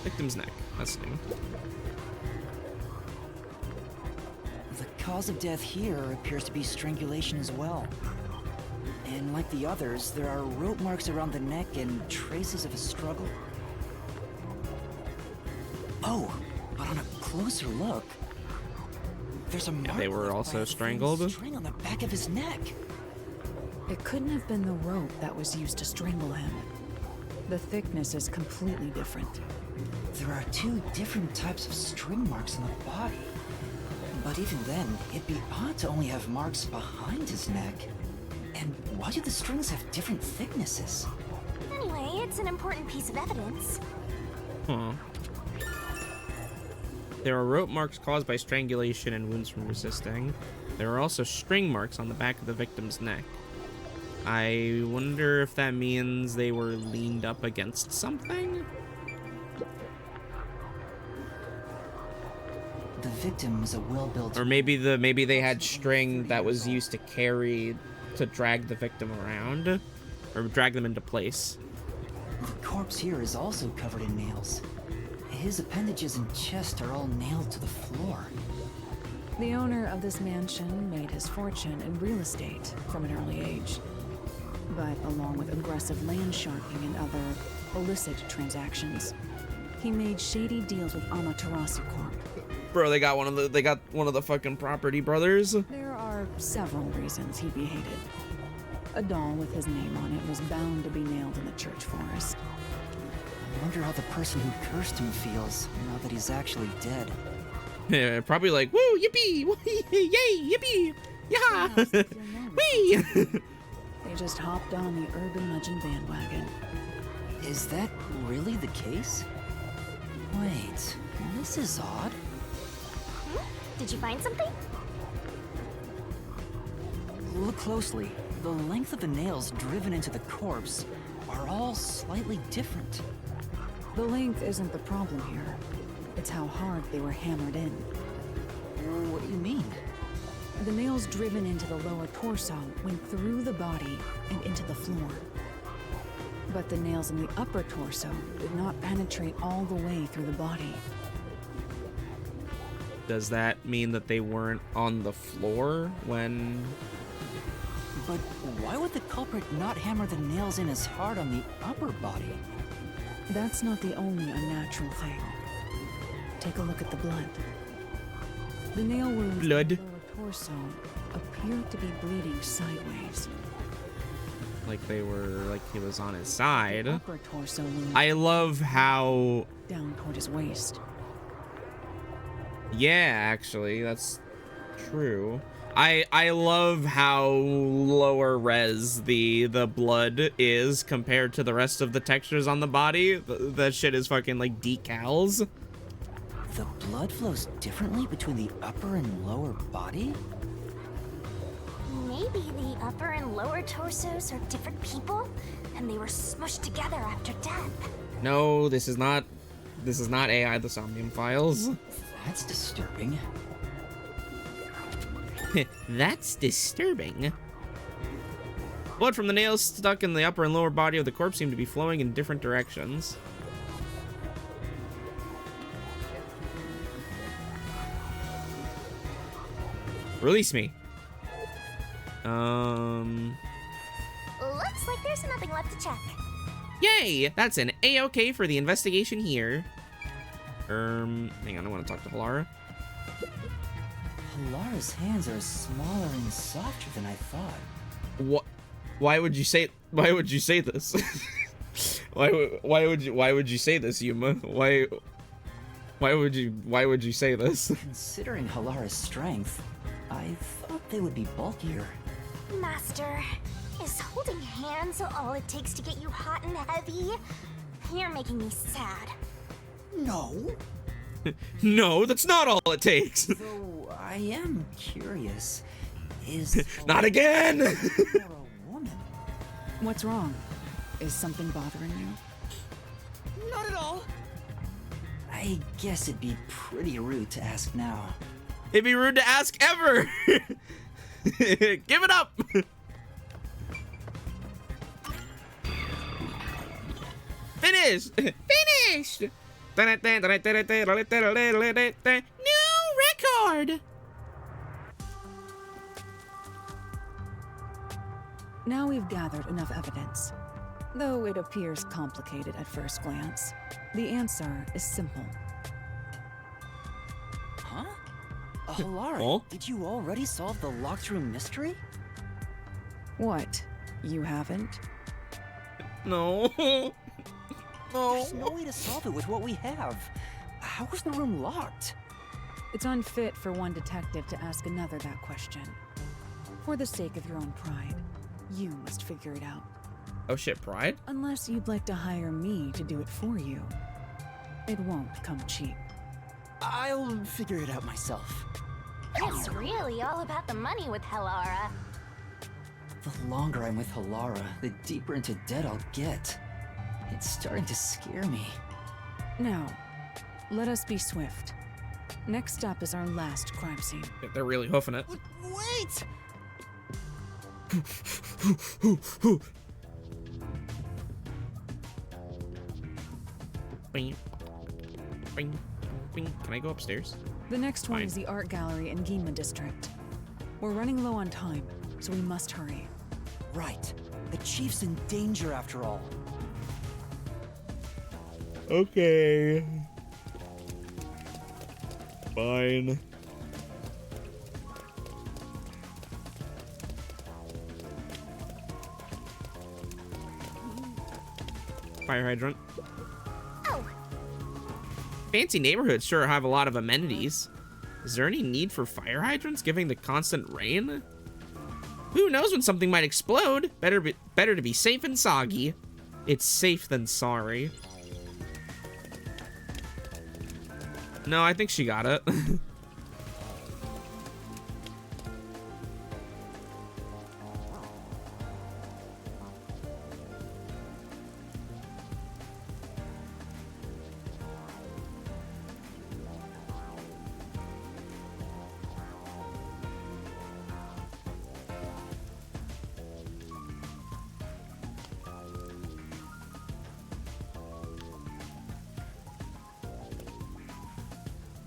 Victim's neck. That's new. The cause of death here appears to be strangulation as well. And like the others, there are rope marks around the neck and traces of a struggle. Oh, but on a closer look, there's a mark they were left by also a thin strangled? string on the back of his neck. It couldn't have been the rope that was used to strangle him. The thickness is completely different. There are 2 different types of string marks on the body. But even then, it'd be odd to only have marks behind his neck. And why do the strings have different thicknesses? Anyway, it's an important piece of evidence. Huh. There are rope marks caused by strangulation and wounds from resisting. There are also string marks on the back of the victim's neck. I wonder if that means they were leaned up against something? The victim was a well-built... Or maybe they had string that was used to drag the victim around, or drag them into place. The corpse here is also covered in nails. His appendages and chest are all nailed to the floor. The owner of this mansion made his fortune in real estate from an early age. But along with aggressive land sharking and other illicit transactions, he made shady deals with Amaterasu Corp. Bro, they got one of the fucking property brothers. There are several reasons he'd be hated. A doll with his name on it was bound to be nailed in the church forest. I wonder how the person who cursed him feels now that he's actually dead. Yeah, probably like, woo, yippee, yay, yippee, yeah, wee. They just hopped on the urban legend bandwagon. Is that really the case? Wait, this is odd. Did you find something? Look closely. The length of the nails driven into the corpse are all slightly different. The length isn't the problem here. It's how hard they were hammered in. What do you mean? The nails driven into the lower torso went through the body and into the floor. But the nails in the upper torso did not penetrate all the way through the body. Does that mean that they weren't on the floor when... But why would the culprit not hammer the nails in as hard on the upper body? That's not the only unnatural thing. Take a look at the blood. The nail wounds Blood. in the lower torso appear to be bleeding sideways. Like they were, like he was on his side. Upper torso wound I love how... down toward his waist. Yeah, actually, that's true. I love how lower res the blood is compared to the rest of the textures on the body. That shit is fucking like decals. The blood flows differently between the upper and lower body? Maybe the upper and lower torsos are different people, and they were smushed together after death. No, this is not AI the Somnium Files. That's disturbing. That's disturbing. Blood from the nails stuck in the upper and lower body of the corpse seem to be flowing in different directions. Release me. Looks like there's nothing left to check. Yay! That's an A-OK for the investigation here. Hang on, I want to talk to Halara. Halara's hands are smaller and softer than I thought. What? Why would you say this? why would you say this, Yuma? Why would you say this? Considering Halara's strength, I thought they would be bulkier. Master, is holding hands all it takes to get you hot and heavy? You're making me sad. No. No, that's not all it takes. Though I am curious, is Not again. Halara a woman? What's wrong? Is something bothering you? Not at all. I guess it'd be pretty rude to ask now. It'd be rude to ask ever. Give it up. Finished. Finished. New record. Now we've gathered enough evidence. Though it appears complicated at first glance, the answer is simple. Huh? Halara, Huh? did you already solve the locked room mystery? What? You haven't? No. No. There's no way to solve it with what we have. How was the room locked? It's unfit for one detective to ask another that question. For the sake of your own pride, you must figure it out. Oh shit, pride? Unless you'd like to hire me to do it for you. It won't come cheap. I'll figure it out myself. It's really all about the money with Halara. The longer I'm with Halara, the deeper into debt I'll get. It's starting to scare me. Now, let us be swift. Next up is our last crime scene. They're really hoofing it. Wait! Bing. Bing. Bing. Can I go upstairs? The next one Fine. is the art gallery in Ginma district. We're running low on time, so we must hurry. Right. The chief's in danger after all. Okay. Fine. Fire hydrant. Oh, Fancy neighborhoods sure have a lot of amenities. Is there any need for fire hydrants given the constant rain? Who knows when something might explode? Better to be safe and soggy. It's safe than sorry. No, I think she got it.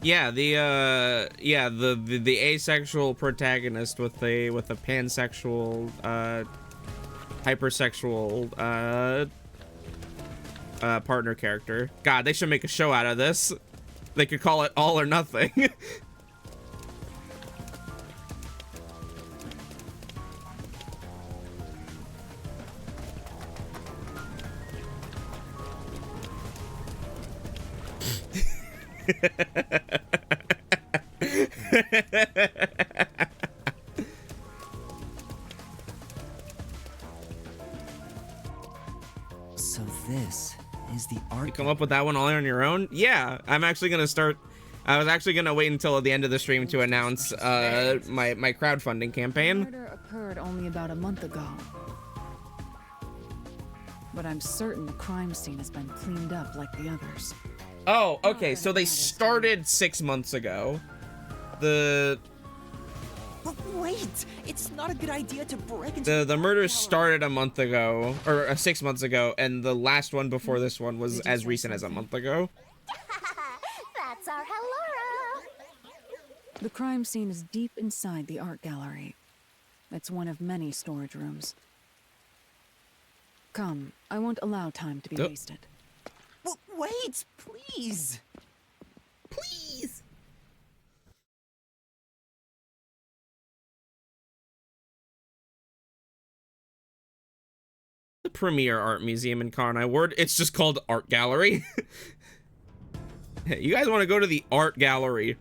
Yeah, the asexual protagonist with a pansexual, hypersexual, partner character. God, they should make a show out of this. They could call it All or Nothing. So this is the art. You come up with that one all on your own? Yeah, I'm actually gonna start. I was actually gonna wait until the end of the stream to announce my crowdfunding The campaign. murder occurred only about a month ago. But I'm certain the crime scene has been cleaned up like the others. Oh, okay. So they started 6 months ago. But wait, it's not a good idea to break into The murders started a month ago, or 6 months ago, and the last one before this one was as recent as a month ago. That's our Hellora. The crime scene is deep inside the art gallery. It's one of many storage rooms. Come, I won't allow time to be Oh. wasted. Wait, please. Please. The premier art museum in Karnai Ward. It's just called Art Gallery. Hey, you guys want to go to the art gallery?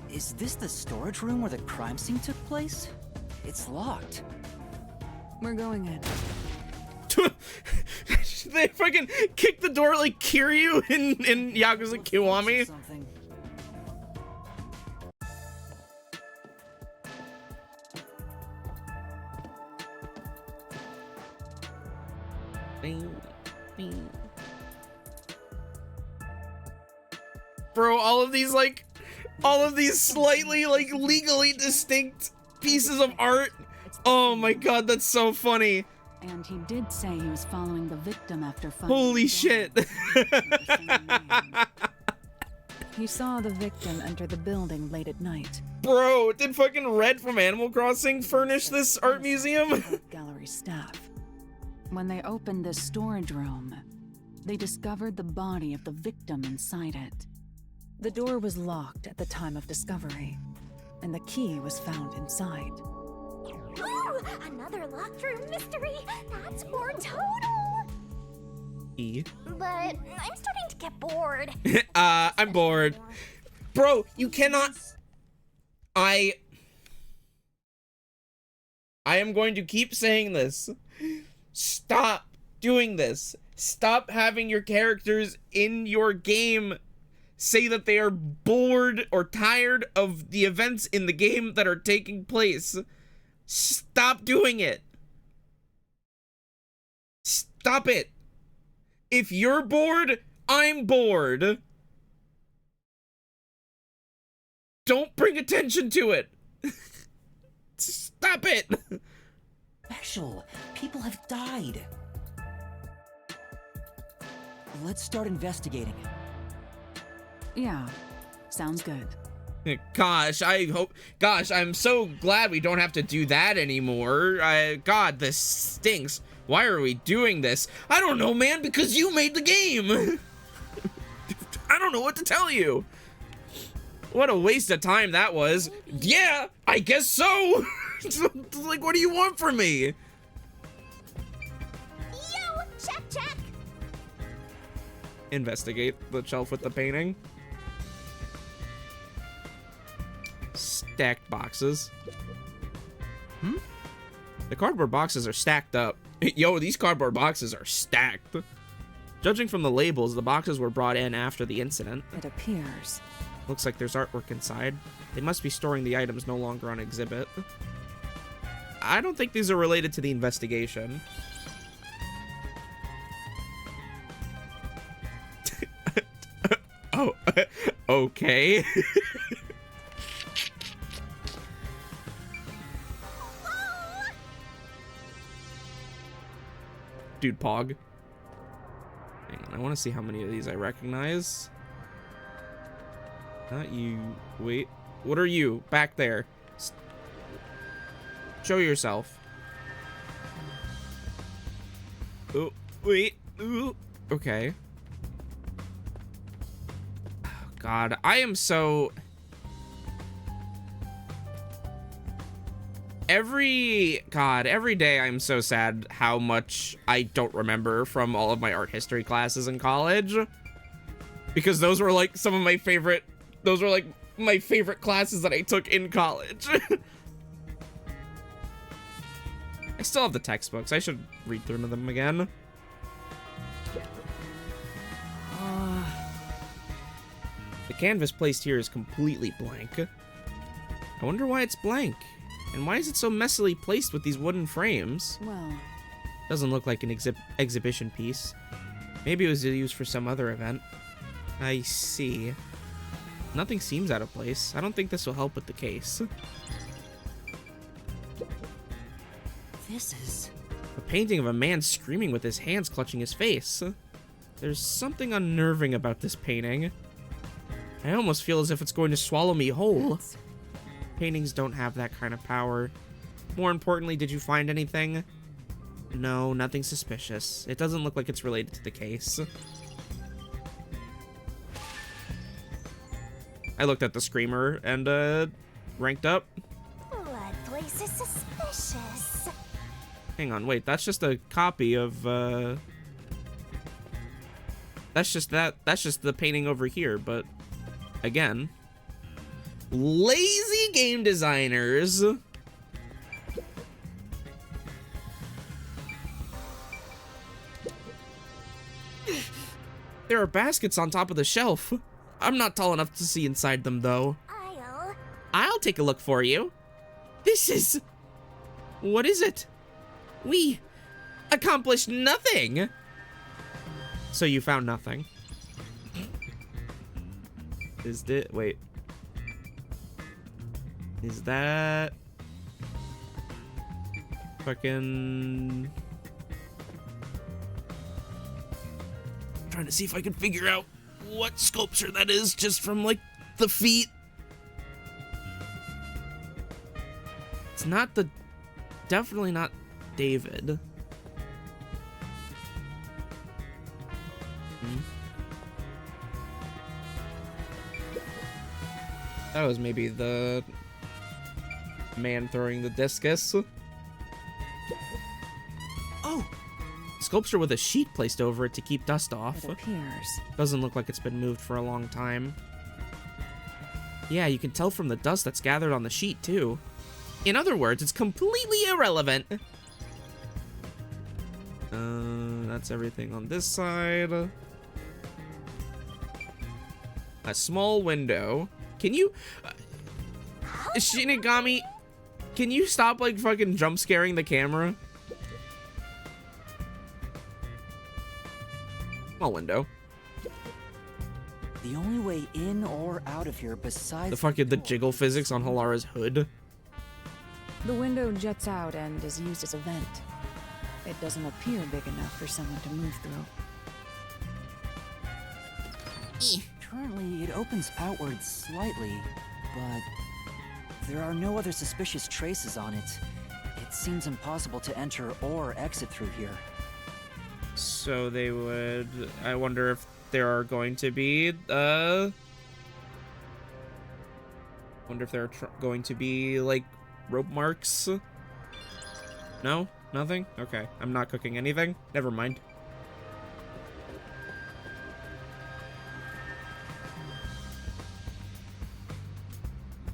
Is this the storage room where the crime scene took place? It's locked. We're going in. They fucking kick the door like Kiryu in Yakuza Kiwami. Something. Bro, all of these slightly like legally distinct pieces of art. Oh my god, that's so funny. And he did say he was following the victim after finding Holy the shit. body with the same name. He saw the victim enter the building late at night. Bro, did fucking Red from Animal Crossing furnish this art museum? Art gallery staff. When they opened this storage room, they discovered the body of the victim inside it. The door was locked at the time of discovery, and the key was found inside. Ooh, another locked room mystery. That's more total. E. But I'm starting to get bored. I'm bored. Bro, you cannot... I am going to keep saying this. Stop doing this. Stop having your characters in your game say that they are bored or tired of the events in the game that are taking place. Stop doing it. Stop it. If you're bored, I'm bored. Don't bring attention to it. Stop it. Special. People have died. Let's start investigating. Yeah, sounds good. Gosh, I'm so glad we don't have to do that anymore. God, this stinks. Why are we doing this? I don't know, man, because you made the game. I don't know what to tell you. What a waste of time that was. Yeah, I guess so. Like, what do you want from me? Yo, check. Investigate the shelf with the painting. Stacked boxes. The cardboard boxes are stacked up. Yo, these cardboard boxes are stacked. Judging from the labels, the boxes were brought in after the incident. It appears. Looks like there's artwork inside. They must be storing the items no longer on exhibit. I don't think these are related to the investigation. Oh, okay. Dude, Pog. Hang on, I want to see how many of these I recognize. Not you. Wait. What are you? Back there. Show yourself. Oh, wait. Ooh. Okay. Oh, God, I am so... Every day I'm so sad how much I don't remember from all of my art history classes in college. Because those were like some of my favorite, those were like my favorite classes that I took in college. I still have the textbooks. I should read through them again. The canvas placed here is completely blank. I wonder why it's blank. And why is it so messily placed with these wooden frames? Well, Doesn't look like an exhibition piece. Maybe it was used for some other event. I see. Nothing seems out of place. I don't think this will help with the case. This is... A painting of a man screaming with his hands clutching his face. There's something unnerving about this painting. I almost feel as if it's going to swallow me whole. Paintings don't have that kind of power. More importantly, did you find anything? No, nothing suspicious. It doesn't look like it's related to the case. I looked at the screamer and, ranked up. Blood place is suspicious. Hang on, wait, that's just a copy of, That's just the painting over here, but, again... Lazy game designers. There are baskets on top of the shelf. I'm not tall enough to see inside them, though. I'll take a look for you. This is... What is it? We accomplished nothing. So you found nothing. Is it... Wait. Is that... Fucking... Trying to see if I can figure out what sculpture that is just from, like, the feet. It's not the... Definitely not David. That was maybe the man throwing the discus. Oh! Sculpture with a sheet placed over it to keep dust off. it appears. Doesn't look like it's been moved for a long time. Yeah, you can tell from the dust that's gathered on the sheet, too. In other words, it's completely irrelevant. That's everything on this side. A small window. Can you... Shinigami, can you stop, like, fucking jump scaring the camera? Small window. The only way in or out of here besides... The fucking the jiggle physics on Halara's hood. The window juts out and is used as a vent. It doesn't appear big enough for someone to move through. Currently, it opens outward slightly, but there are no other suspicious traces on it. It seems impossible to enter or exit through here. So they would... I wonder if there are going to be, wonder if there are going to be, like, rope marks? No? Nothing? Okay. I'm not cooking anything? Never mind.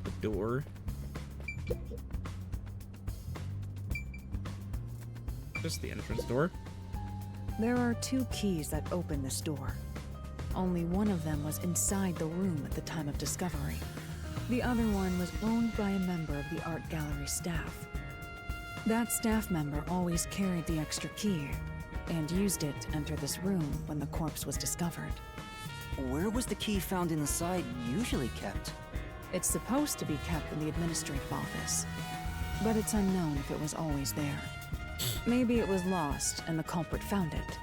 The door. Just the entrance door. There are 2 keys that open this door. Only one of them was inside the room at the time of discovery. The other one was owned by a member of the art gallery staff. That staff member always carried the extra key and used it to enter this room when the corpse was discovered. Where was the key found inside usually kept? It's supposed to be kept in the administrative office, but it's unknown if it was always there. Maybe it was lost and the culprit found it.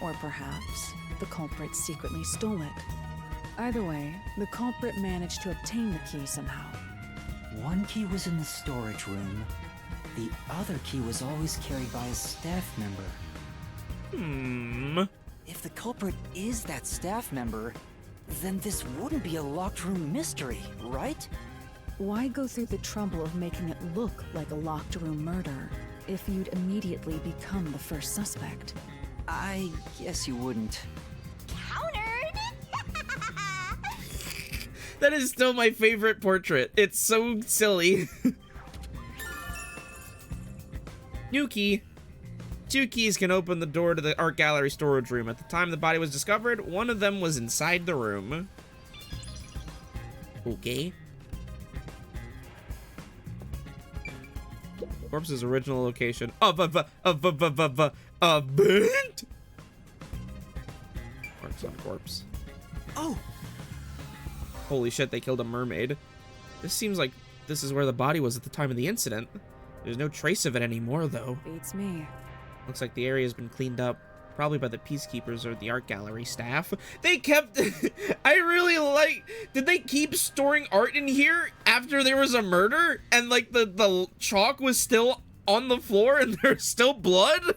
Or perhaps the culprit secretly stole it. Either way, the culprit managed to obtain the key somehow. One key was in the storage room. The other key was always carried by a staff member. If the culprit is that staff member, then this wouldn't be a locked room mystery, right? Why go through the trouble of making it look like a locked room murder if you'd immediately become the first suspect? I guess you wouldn't. Countered! That is still my favorite portrait. It's so silly. New key. 2 keys can open the door to the art gallery storage room. At the time the body was discovered, one of them was inside the room. Okay. Corpse's original location. Event. Marks on corpse. Oh, Holy shit, they killed a mermaid. This seems like this is where the body was at the time of the incident. There's no trace of it anymore, though. Beats me. Looks like the area's been cleaned up, probably by the peacekeepers or the art gallery staff. They kept... I really like... Did they keep storing art in here after there was a murder? And, like, the chalk was still on the floor and there's still blood?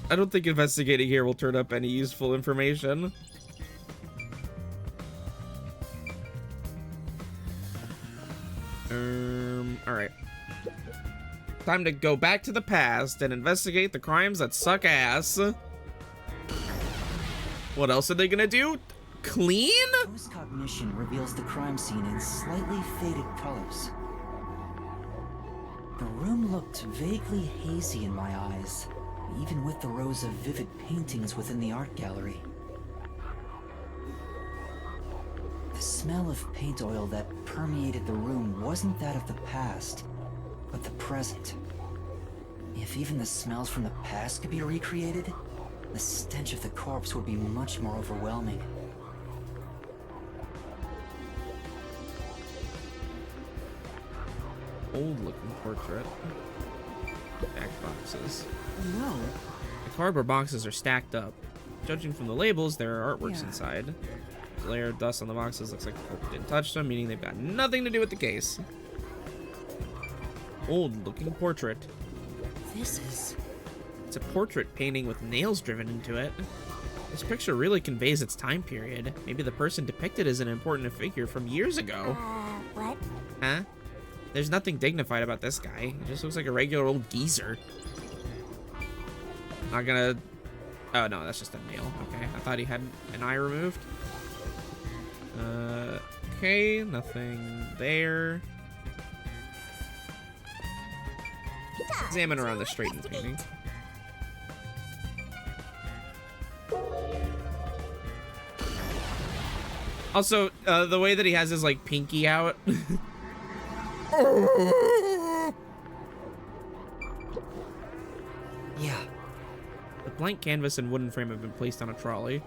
I don't think investigating here will turn up any useful information. Alright. Time to go back to the past and investigate the crimes that suck ass. What else are they gonna do? Clean? Post-cognition reveals the crime scene in slightly faded colors. The room looked vaguely hazy in my eyes, even with the rows of vivid paintings within the art gallery. The smell of paint oil that permeated the room wasn't that of the past, but the present. If even the smells from the past could be recreated, the stench of the corpse would be much more overwhelming. Old looking portrait. Back boxes. No. The cardboard boxes are stacked up. Judging from the labels, there are artworks Yeah. inside. The layer of dust on the boxes looks like the culprit didn't touch them, meaning they've got nothing to do with the case. Old looking portrait. This is... It's a portrait painting with nails driven into it. This picture really conveys its time period. Maybe the person depicted is an important figure from years ago. What? Huh? There's nothing dignified about this guy. He just looks like a regular old geezer. Not gonna... Oh, no, that's just a nail. Okay, I thought he had an eye removed. Okay, nothing there. Examine around the straightened painting. Also, the way that he has his, like, pinky out. yeah. The blank canvas and wooden frame have been placed on a trolley.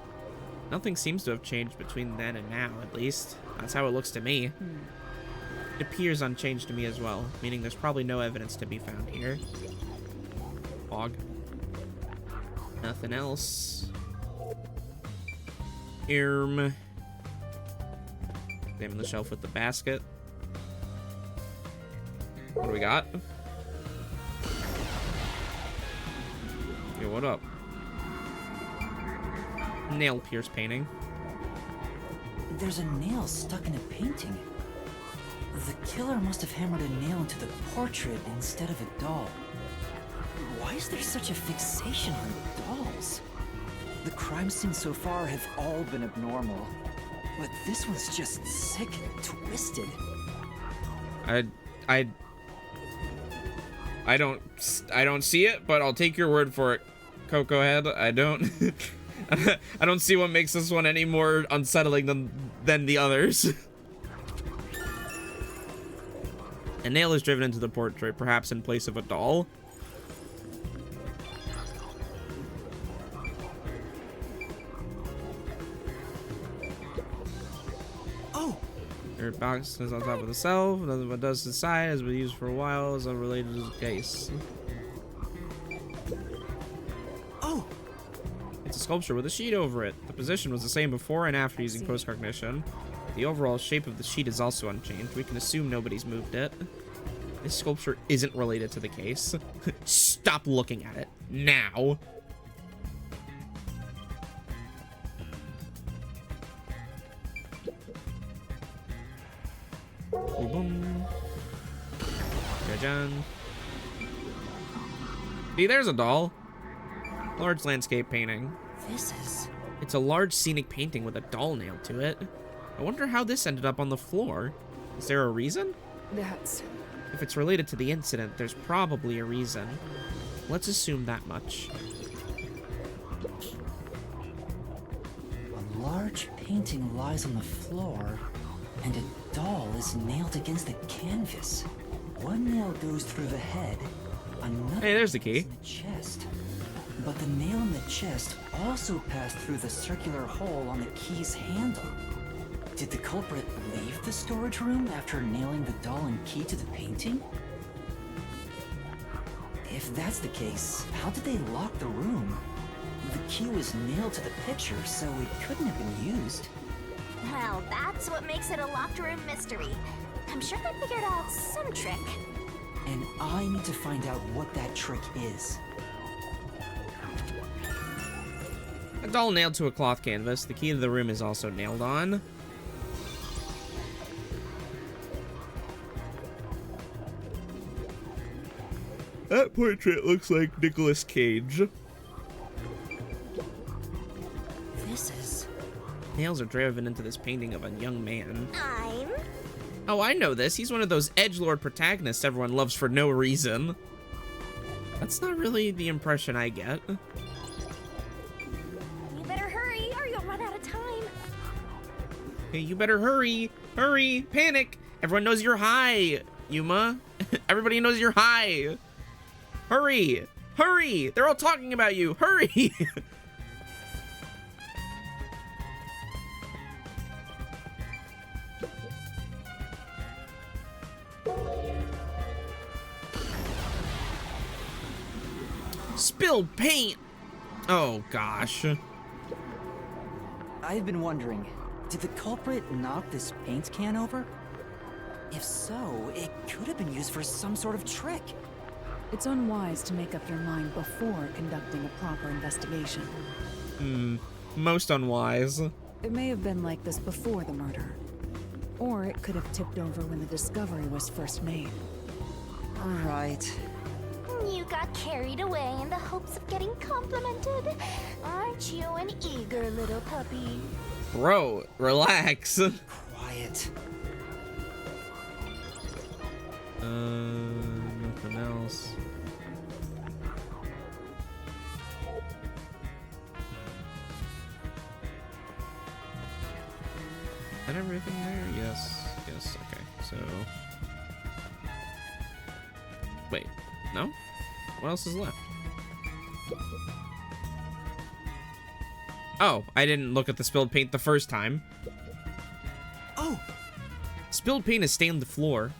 Nothing seems to have changed between then and now, at least. That's how it looks to me. It appears unchanged to me as well, meaning there's probably no evidence to be found here. Log. Nothing else. Examine the shelf with the basket. What do we got? Yo, what up? Nail pierce painting. There's a nail stuck in a painting. The killer must have hammered a nail into the portrait instead of a doll. Why is there such a fixation on dolls? The crime scenes so far have all been abnormal, but this one's just sick and twisted. I don't see it, but I'll take your word for it, Coco Head. I don't I don't see what makes this one any more unsettling than the others. A nail is driven into the portrait, perhaps in place of a doll. oh, Her box is on top of the shelf. Nothing but dust inside. Has been used for a while. Is unrelated to the case. Oh, It's a sculpture with a sheet over it. The position was the same before and after using post-cognition. The overall shape of the sheet is also unchanged. We can assume nobody's moved it. This sculpture isn't related to the case. Stop looking at it. Now. Boom. Jajan. See, there's a doll. Large landscape painting. This is... It's a large scenic painting with a doll nailed to it. I wonder how this ended up on the floor. Is there a reason? That's... If it's related to the incident, there's probably a reason. Let's assume that much. A large painting lies on the floor, and a doll is nailed against the canvas. One nail goes through the head, another Hey, there's the key. in the chest. But the nail in the chest also passed through the circular hole on the key's handle. Did the culprit leave the storage room after nailing the doll and key to the painting? If that's the case, how did they lock the room? The key was nailed to the picture, so it couldn't have been used. Well, that's what makes it a locked room mystery. I'm sure they figured out some trick. And I need to find out what that trick is. A doll nailed to a cloth canvas. The key to the room is also nailed on. That portrait looks like Nicolas Cage. This is... Nails are driven into this painting of a young man. I'm... Oh, I know this. He's one of those edgelord protagonists everyone loves for no reason. That's not really the impression I get. You better hurry or you'll run out of time. Hey, you better hurry. Hurry. Panic. Everyone knows you're high, Yuma. Everybody knows you're high. Hurry. Hurry. They're all talking about you. Hurry. Spilled paint. Oh, gosh. I've been wondering, did the culprit knock this paint can over? If so, it could have been used for some sort of trick. It's unwise to make up your mind before conducting a proper investigation. Most unwise. It may have been like this before the murder. Or it could have tipped over when the discovery was first made. Right. You got carried away in the hopes of getting complimented. Aren't you an eager little puppy? Bro, relax. Quiet. Nothing else. Is that everything there? Yes. Yes, okay. So... Wait, no? What else is left? Oh, I didn't look at the spilled paint the first time. oh, Spilled paint has stained the floor.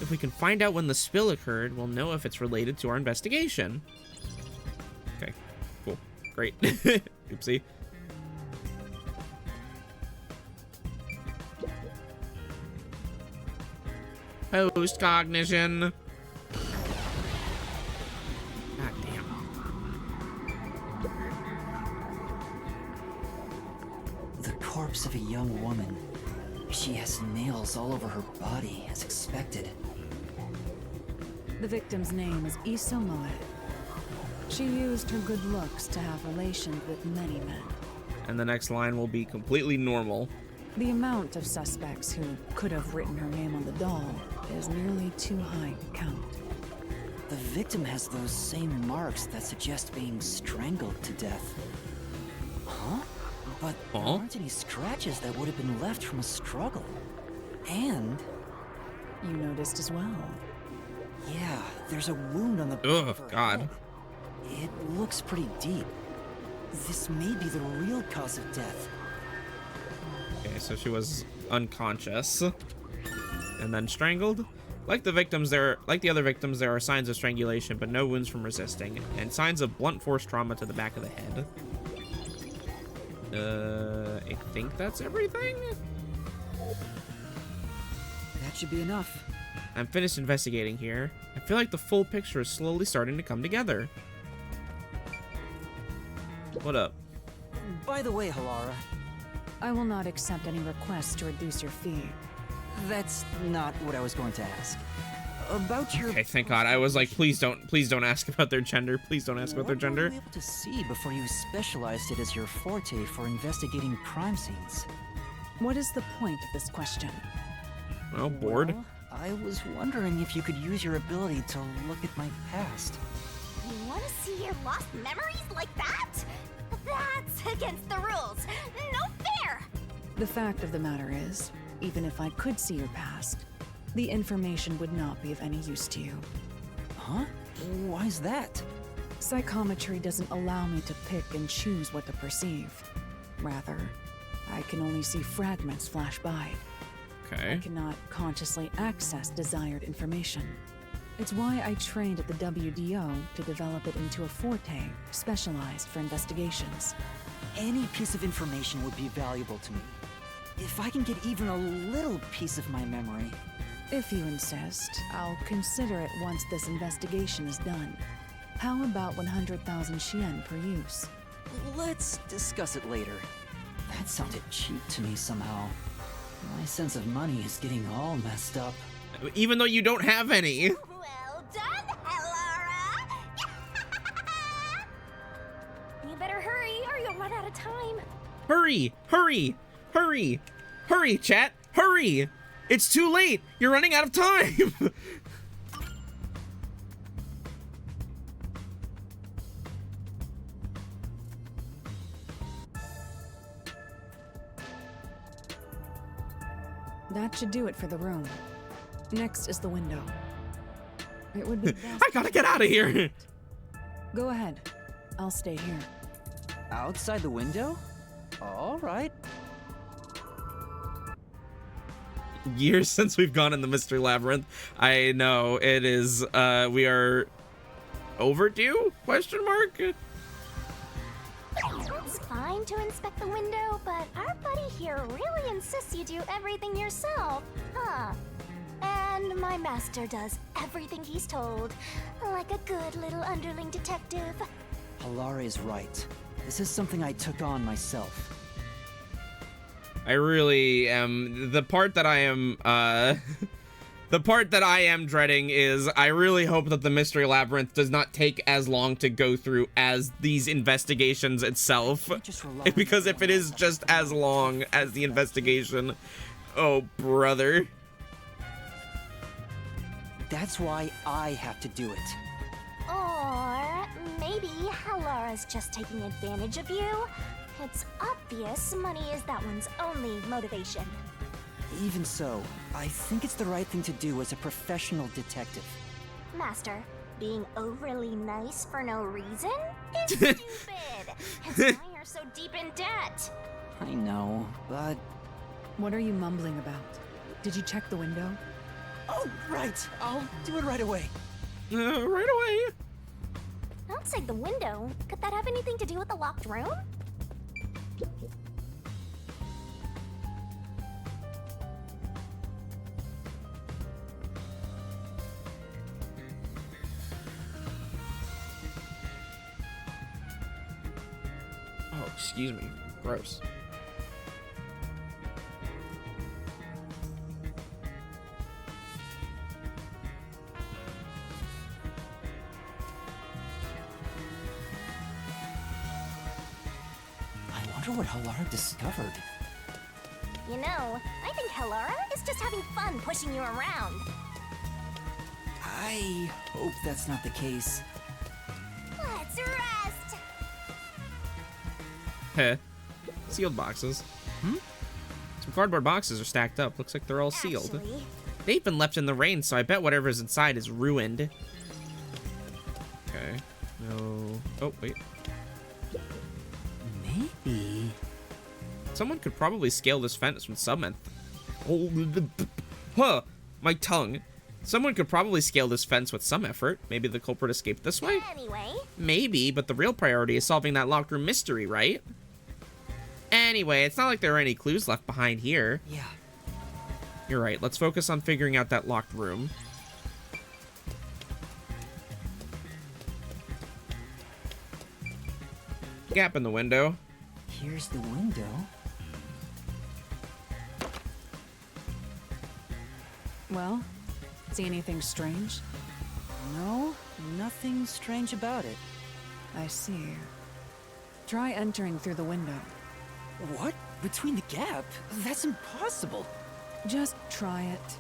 If we can find out when the spill occurred, we'll know if it's related to our investigation. Okay, cool. Great. Oopsie. Post-cognition. God damn. The corpse of a young woman. She has nails all over her body, as expected. The victim's name is Issa Moet. She used her good looks to have relations with many men. And the next line will be completely normal. The amount of suspects who could have written her name on the doll is nearly too high to count. The victim has those same marks that suggest being strangled to death. Huh? But there Huh? aren't any scratches that would have been left from a struggle. And, You noticed as well. yeah, there's a wound on the back Ugh, of her God. head. It looks pretty deep. This may be the real cause of death. Okay, so she was unconscious and then strangled. Like the other victims, there are signs of strangulation, but no wounds from resisting, and signs of blunt force trauma to the back of the head. I think that's everything. That should be enough. I'm finished investigating here. I feel like the full picture is slowly starting to come together. What up? By the way, Halara, I will not accept any requests to reduce your fee. that's not what I was going to ask. About your... Okay, thank God. I was like, please don't ask about their gender. Please don't ask about their What gender. were you able to see before you specialized it as your forte for investigating crime scenes? What is the point of this question? Well, bored. Well, I was wondering if you could use your ability to look at my past. You want to see your lost memories like that? That's against the rules. No fair! The fact of the matter is, even if I could see your past, the information would not be of any use to you. Huh? Why's that? Psychometry doesn't allow me to pick and choose what to perceive. Rather, I can only see fragments flash by. I Okay. cannot consciously access desired information. It's why I trained at the WDO to develop it into a forte specialized for investigations. Any piece of information would be valuable to me. If I can get even a little piece of my memory... If you insist, I'll consider it once this investigation is done. How about 100,000 Shien per use? Let's discuss it later. That sounded cheap to me somehow. My sense of money is getting all messed up. Even though you don't have any. Well done, Halara! You better hurry or you'll run out of time. Hurry! Hurry! Hurry! Hurry, chat! Hurry! It's too late! You're running out of time! That should do it for the room. Next is the window. It would be best. I gotta get out of here! Go ahead. I'll stay here. Outside the window? All right. Years since we've gone in the Mystery Labyrinth. I know, it is, we are overdue? Question mark? It's fine to inspect the window, but our buddy here really insists you do everything yourself, huh? And my master does everything he's told, like a good little underling detective. Halara is right. This is something I took on myself. I really am. The part that I am, the part that I am dreading is I really hope that the Mystery Labyrinth does not take as long to go through as these investigations itself. Because if it is just as long as the investigation, oh brother. That's why I have to do it. Or maybe Halara's just taking advantage of you. It's obvious money is that one's only motivation. Even so, I think it's the right thing to do as a professional detective. Master, being overly nice for no reason is stupid. It's why you're so deep in debt. I know, but... What are you mumbling about? Did you check the window? Oh, right! I'll do it right away. Right away. Outside the window? Could that have anything to do with the locked room? Oh, excuse me. Gross. I wonder what Halara discovered. You know, I think Halara is just having fun pushing you around. I hope that's not the case. Let's rest. Heh. Sealed boxes. Some cardboard boxes are stacked up. Looks like they're all sealed. Actually, They've been left in the rain, so I bet whatever's inside is ruined. Okay. No. Oh, wait. Maybe... Someone could probably scale this fence with cement. Huh, my tongue. Someone could probably scale this fence with some effort. Maybe the culprit escaped this way? Anyway, Maybe, but the real priority is solving that locked room mystery, right? Anyway, it's not like there are any clues left behind here. Yeah. You're right, let's focus on figuring out that locked room. Gap in the window. Here's the window. Well, see anything strange? No, nothing strange about it. I see. Try entering through the window. What? Between the gap? That's impossible. Just try it.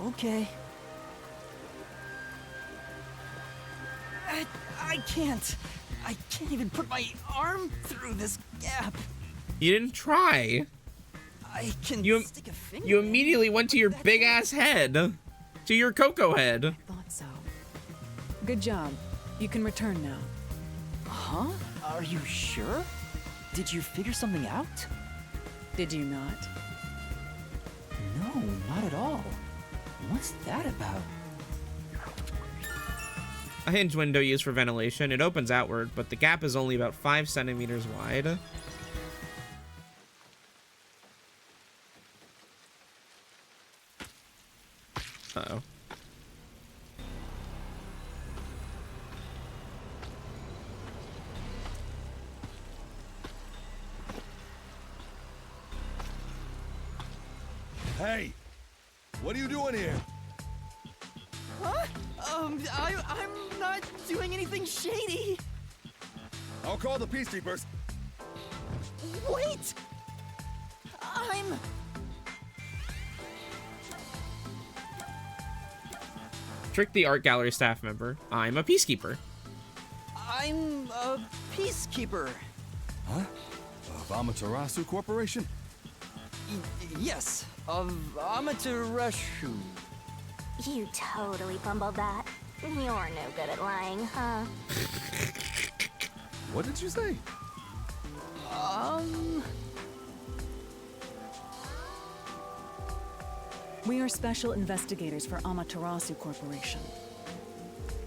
Okay. I can't. I can't even put my arm through this gap. You didn't try. I can You- stick a finger. You in. immediately went to your That's big it. ass head. To your Coco head. Thought so. Good job. You can return now. Huh? Are you sure? Did you figure something out? Did you not? No, not at all. What's that about? A hinge window used for ventilation. It opens outward, but the gap is only about 5 centimeters wide. Uh-oh. Hey, what are you doing here? Huh? I'm not doing anything shady. I'll call the peacekeepers. Wait! I'm... Trick the art gallery staff member. I'm a peacekeeper. I'm a peacekeeper. Huh? Of Amaterasu Corporation? Yes, of Amaterasu. you totally fumbled that. You're no good at lying, huh? What did you say? We are special investigators for Amaterasu Corporation.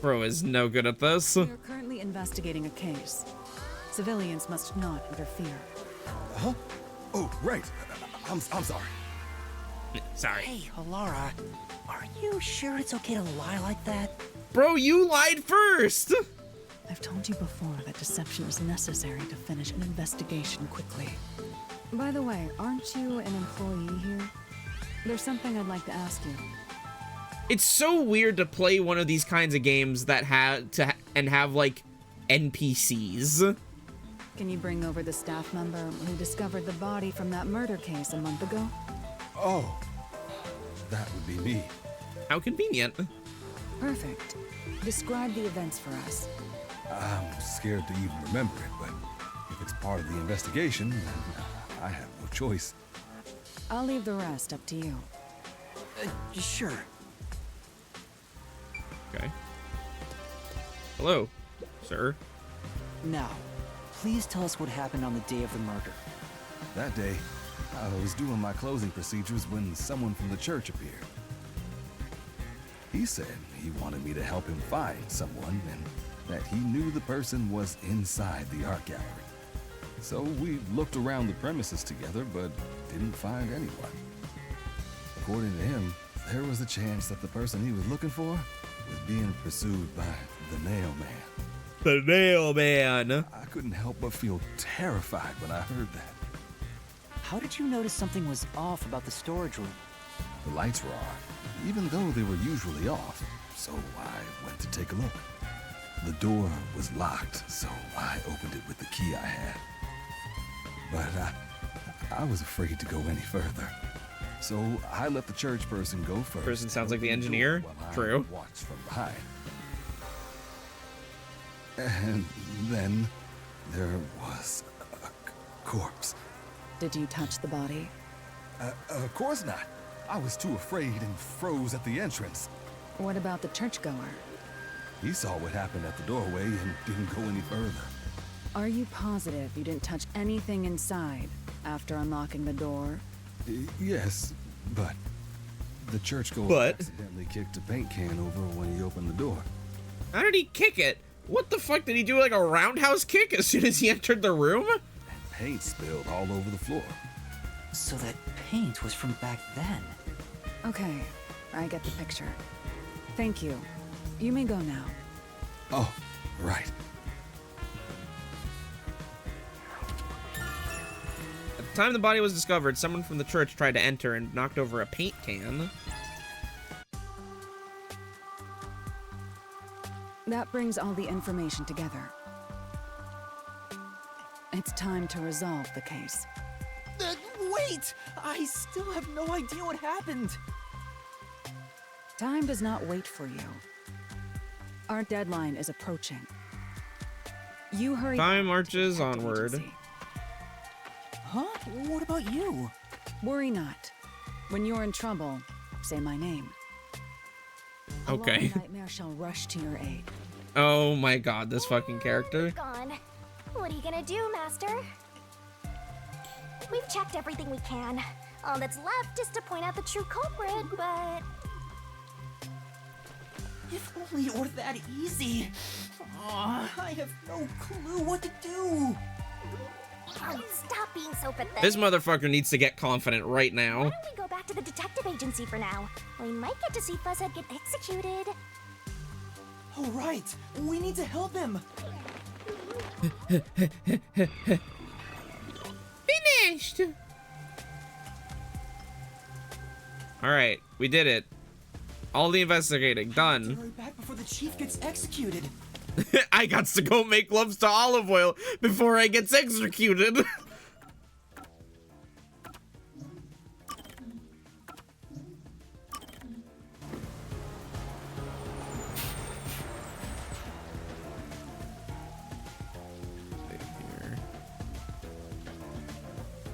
Bro is no good at this. We are currently investigating a case. Civilians must not interfere. Huh? Oh, right. I'm sorry. Sorry. Hey, Alara, are you sure it's okay to lie like that? Bro, you lied first! I've told you before that deception is necessary to finish an investigation quickly. By the way, aren't you an employee here? There's something I'd like to ask you. It's so weird to play one of these kinds of games that have like NPCs. Can you bring over the staff member who discovered the body from that murder case a month ago? Oh, that would be me. How convenient. Perfect. Describe the events for us. I'm scared to even remember it, but if it's part of the investigation, then I have no choice. I'll leave the rest up to you. Sure. Okay. Hello, sir. Now, please tell us what happened on the day of the murder. That day, I was doing my closing procedures when someone from the church appeared. He said he wanted me to help him find someone and that he knew the person was inside the art gallery. So we looked around the premises together, but didn't find anyone. According to him, there was a chance that the person he was looking for was being pursued by the Nail Man. The Nail Man. I couldn't help but feel terrified when I heard that. How did you notice something was off about the storage room? The lights were on, even though they were usually off, so I went to take a look. The door was locked, so I opened it with the key I had. But I was afraid to go any further. So I let the church person go first. Person sounds like the and opened engineer. door while I True. watched from behind. And then there was a corpse. Did you touch the body? Of course not. I was too afraid and froze at the entrance. What about the churchgoer? He saw what happened at the doorway and didn't go any further. Are you positive you didn't touch anything inside after unlocking the door? Yes, But the churchgoer But- accidentally kicked a paint can over when he opened the door. How did he kick it? What the fuck? Did he do like a roundhouse kick as soon as he entered the room? Paint spilled all over the floor. So that paint was from back then. Okay, I get the picture. Thank you. You may go now. Oh, right. At the time the body was discovered, someone from the church tried to enter and knocked over a paint can. That brings all the information together. It's time to resolve the case. Wait! I still have no idea what happened. Time does not wait for you. Our deadline is approaching. You hurry. Time back to the marches detective onward. agency. Huh? What about you? Worry not. When you're in trouble, say my name. A Okay. long nightmare shall rush to your aid. Oh my god, this fucking character. Gone. What are you gonna do, Master? We've checked everything we can. All that's left is to point out the true culprit, but If only it were that easy. Aw, I have no clue what to do. stop being so pathetic. This motherfucker needs to get confident right Why now. don't we go back to the detective agency for now? We might get to see Fuzzhead get executed. Oh, right. We need to help him. Finished! Alright, we did it. All the investigating, done. Hurry back before the chief gets executed. I got to go make loves to olive oil before I gets executed. Here.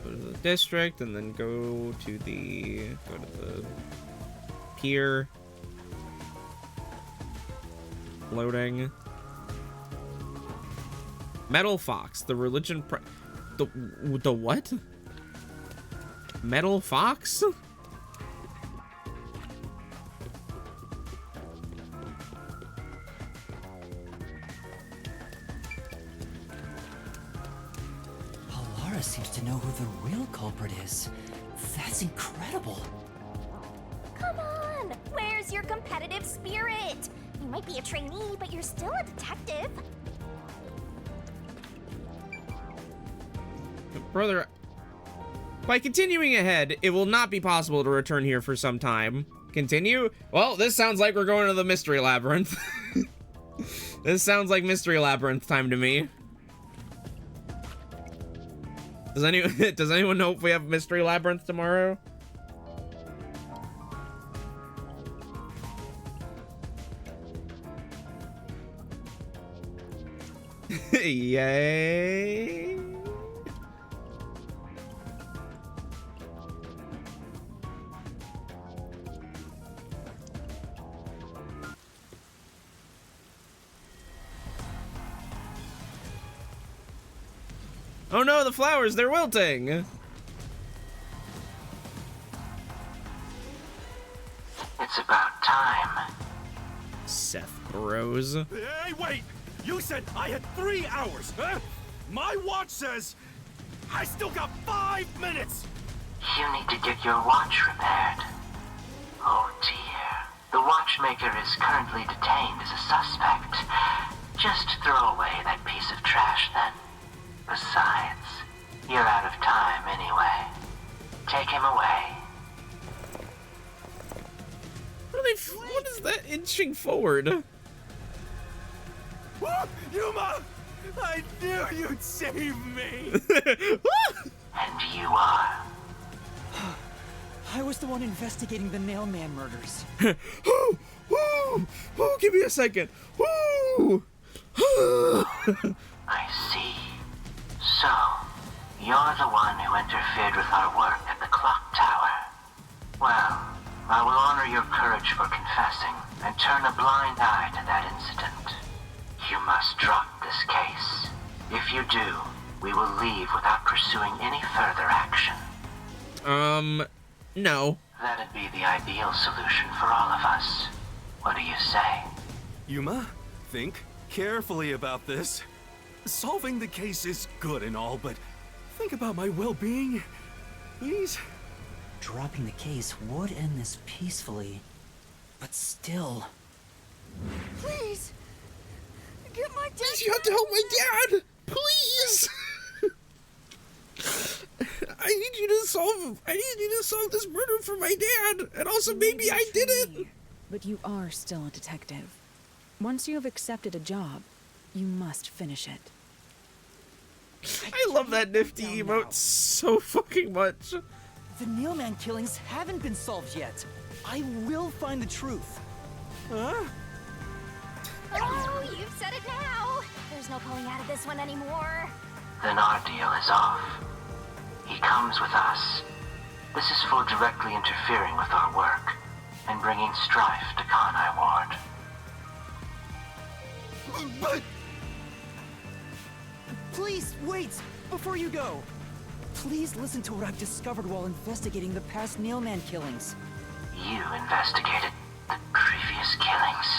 Go to the district and then go to the pier. Loading. Metal Fox, the religion the what? Metal Fox? Alara seems to know who the real culprit is. That's incredible. Come on! Where's your competitive spirit? You might be a trainee, but you're still a detective. Brother, by continuing ahead, it will not be possible to return here for some time. Continue? Well, this sounds like we're going to the Mystery Labyrinth. This sounds like Mystery Labyrinth time to me. Does anyone know if we have Mystery Labyrinth tomorrow? Yay! Oh no, the flowers, they're wilting! It's about time. Seth Bros. Hey, wait! You said I had 3 hours, huh? My watch says I still got 5 minutes! You need to get your watch repaired. Oh dear. The watchmaker is currently detained as a suspect. Just throw away that piece of trash then. Besides, you're out of time anyway. Take him away. What is that inching forward? Oh, Yuma! I knew you'd save me! And you are. I was the one investigating the Nailman murders. Ooh, ooh, ooh, give me a second. Ooh. I see. So, you're the one who interfered with our work at the clock tower. Well, I will honor your courage for confessing and turn a blind eye to that incident. You must drop this case. If you do, we will leave without pursuing any further action. No. That'd be the ideal solution for all of us. What do you say? Yuma, think carefully about this. Solving the case is good and all, but think about my well-being, please. Dropping the case would end this peacefully, but still. Please! Get my dad! You have to help my dad! Please! I need you to solve this murder for my dad! And also maybe I did it! But you are still a detective. Once you have accepted a job, you must finish it. I love that nifty emote so fucking much. The Nailman killings haven't been solved yet. I will find the truth. Huh? Oh, you've said it now. There's no pulling out of this one anymore. Then our deal is off. He comes with us. This is for directly interfering with our work and bringing strife to Kanai Ward. But... Please, wait! Before you go! Please listen to what I've discovered while investigating the past Nailman killings. You investigated the previous killings.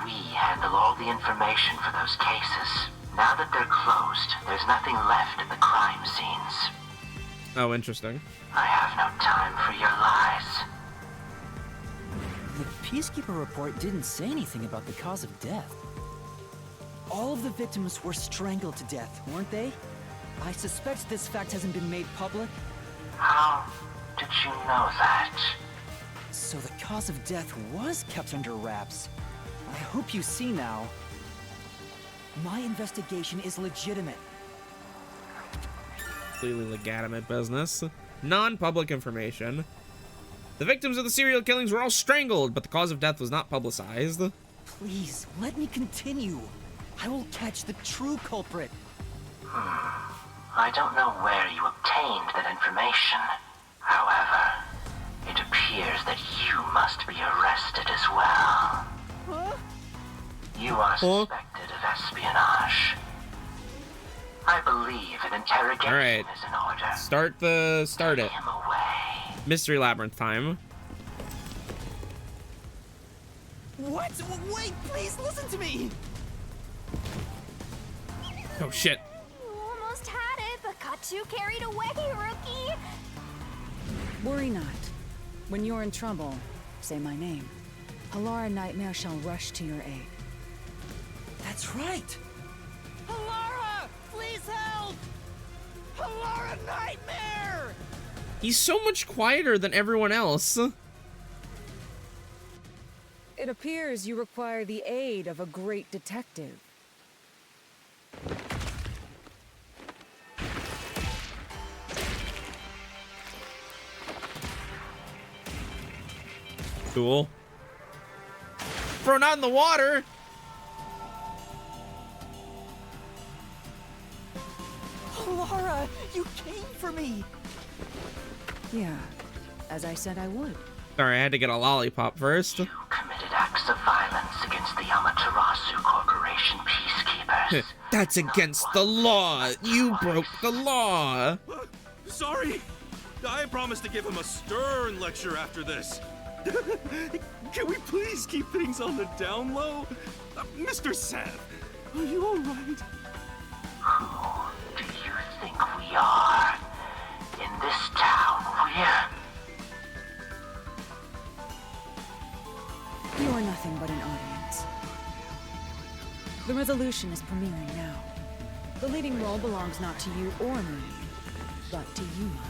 We handle all the information for those cases. Now that they're closed, there's nothing left at the crime scenes. Oh, interesting. I have no time for your lies. The Peacekeeper report didn't say anything about the cause of death. All of the victims were strangled to death, weren't they? I suspect this fact hasn't been made public. How did you know that? So the cause of death was kept under wraps. I hope you see now. My investigation is legitimate. Completely legitimate business. Non-public information. The victims of the serial killings were all strangled, but the cause of death was not publicized. Please, let me continue. I will catch the true culprit. I don't know where you obtained that information. However, it appears that you must be arrested as well. Huh? You are suspected of espionage. I believe an interrogation Alright. is in order. Start it. Take him away. Mystery Labyrinth time. What? Wait, please listen to me! Oh shit. You almost had it, but got too carried away, rookie. Worry not. When you're in trouble, say my name. Halara Nightmare shall rush to your aid. That's right! Halara! Please help! Halara Nightmare! He's so much quieter than everyone else. It appears you require the aid of a great detective. Cool. Bro, not in the water! Halara, you came for me! Yeah, as I said I would. Sorry, I had to get a lollipop first. You committed acts of violence against the Amaterasu Corporation peacekeepers. That's against the law! You broke the law! Sorry. I promised to give him a stern lecture after this. Can we please keep things on the down low? Mr. Seth, are you all right? Who do you think we are? In this town, You are nothing but an audience. The resolution is premiering now. The leading role belongs not to you or me, but to Yuma.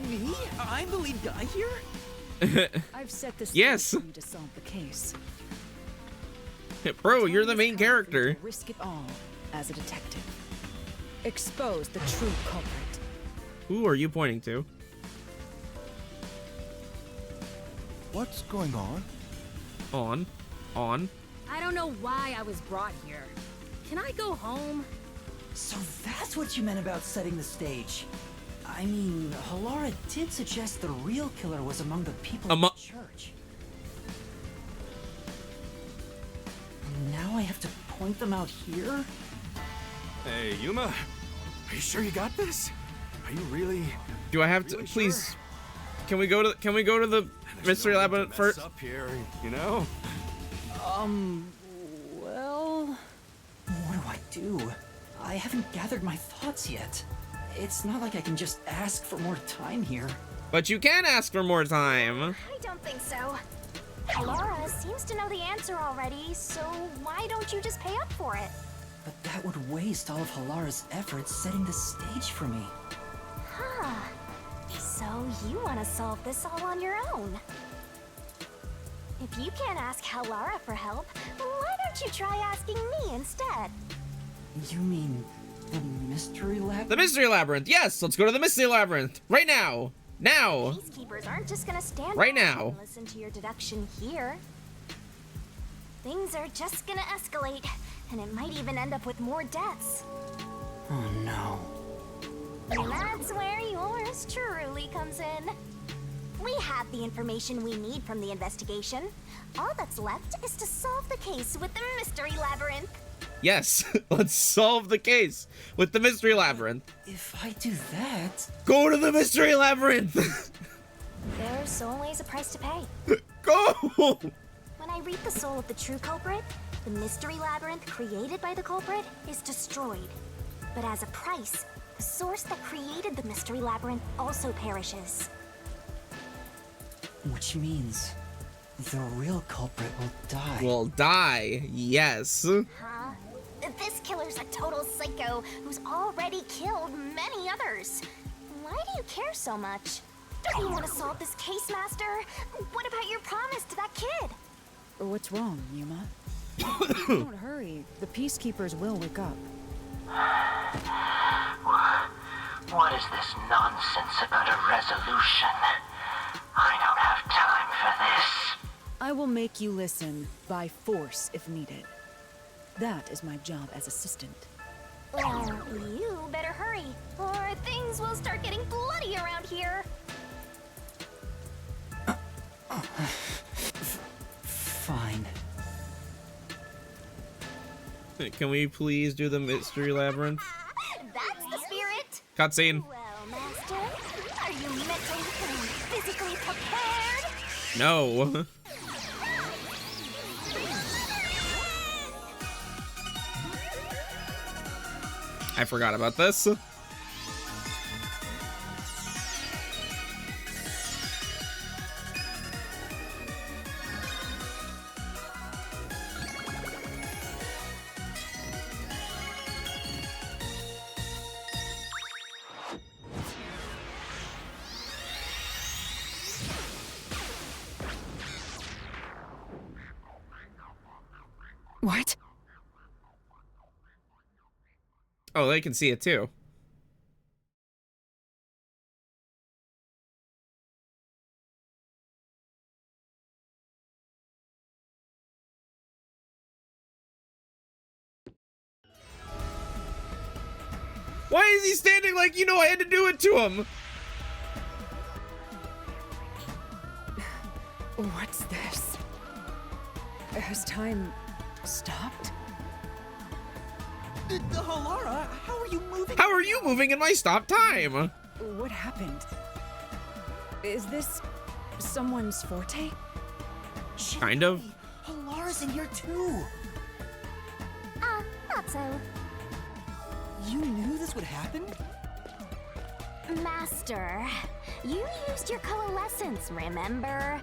Me? I'm the lead guy here? I've set the stage Yes. for you to solve the case. Bro, you're the Time main has come for you character. to risk it all as a detective. Expose the true culprit. Who are you pointing to? What's going on? On. I don't know why I was brought here. Can I go home? So that's what you meant about setting the stage. I mean, Halara did suggest the real killer was among the people in Amo- the church. Now I have to point them out here? Hey, Yuma, are you sure you got this? Are you really? Do I have to? Really Please. sure? Can we go to the mystery labyrinth first? Up here, you know? Well... What do? I haven't gathered my thoughts yet. It's not like I can just ask for more time here. But you can ask for more time. I don't think so. Laura seems to know the answer already, so why don't you just pay up for it? But that would waste all of Halara's efforts setting the stage for me. Huh. So you want to solve this all on your own? If you can't ask Halara for help, why don't you try asking me instead? You mean the mystery lab? The mystery labyrinth. Yes, let's go to the mystery labyrinth right now. Now. Peacekeepers aren't just gonna stand right back now and listen to your deduction here. Things are just gonna escalate, and it might even end up with more deaths. Oh no. And that's where yours truly comes in. We have the information we need from the investigation. All that's left is to solve the case with the mystery labyrinth. Yes, let's solve the case with the mystery labyrinth. If I do that... Go to the mystery labyrinth! There's always a price to pay. Go! When I read the soul of the true culprit, the mystery labyrinth created by the culprit is destroyed. But as a price, the source that created the mystery labyrinth also perishes. Which means the real culprit will die. Will die, yes. Huh? This killer's a total psycho who's already killed many others. Why do you care so much? Don't you want to solve this case, Master? What about your promise to that kid? What's wrong, Yuma? Don't hurry. The peacekeepers will wake up. What is this nonsense about a resolution? I don't have time for this. I will make you listen, by force if needed. That is my job as assistant. Well, you better hurry, or things will start getting bloody around here. Fine. Can we please do the mystery labyrinth? That's the spirit. Cutscene. Well, Master, are you mentally and physically prepared? No. I forgot about this. What? Oh, they can see it too. Why is he standing like, you know, I had to do it to him? What's this? Has time stopped? Halara, how are you moving? How are you moving in my stop time? What happened? Is this someone's forte? Kind of. Halara's in here too. Not so. You knew this would happen? Master, you used your coalescence, remember?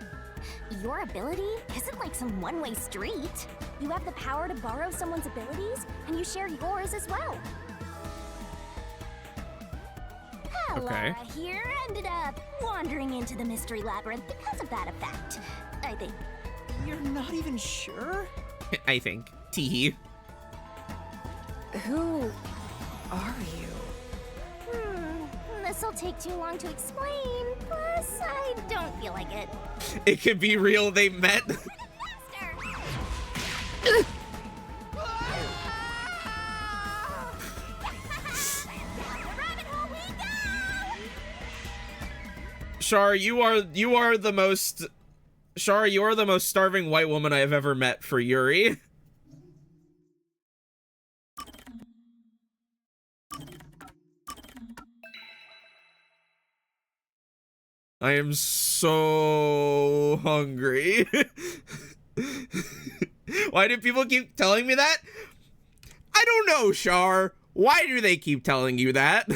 Your ability isn't like some one-way street. You have the power to borrow someone's abilities, and you share yours as well. Okay. Laura here ended up wandering into the mystery labyrinth because of that effect, I think. You're not even sure? I think. Teehee. Who are you? This'll take too long to explain, plus I don't feel like it. It could be real they met. Master! Shar, you are the most Shar, you are the most starving white woman I have ever met for Yuri. I am so hungry. Why do people keep telling me that? I don't know, Char. Why do they keep telling you that?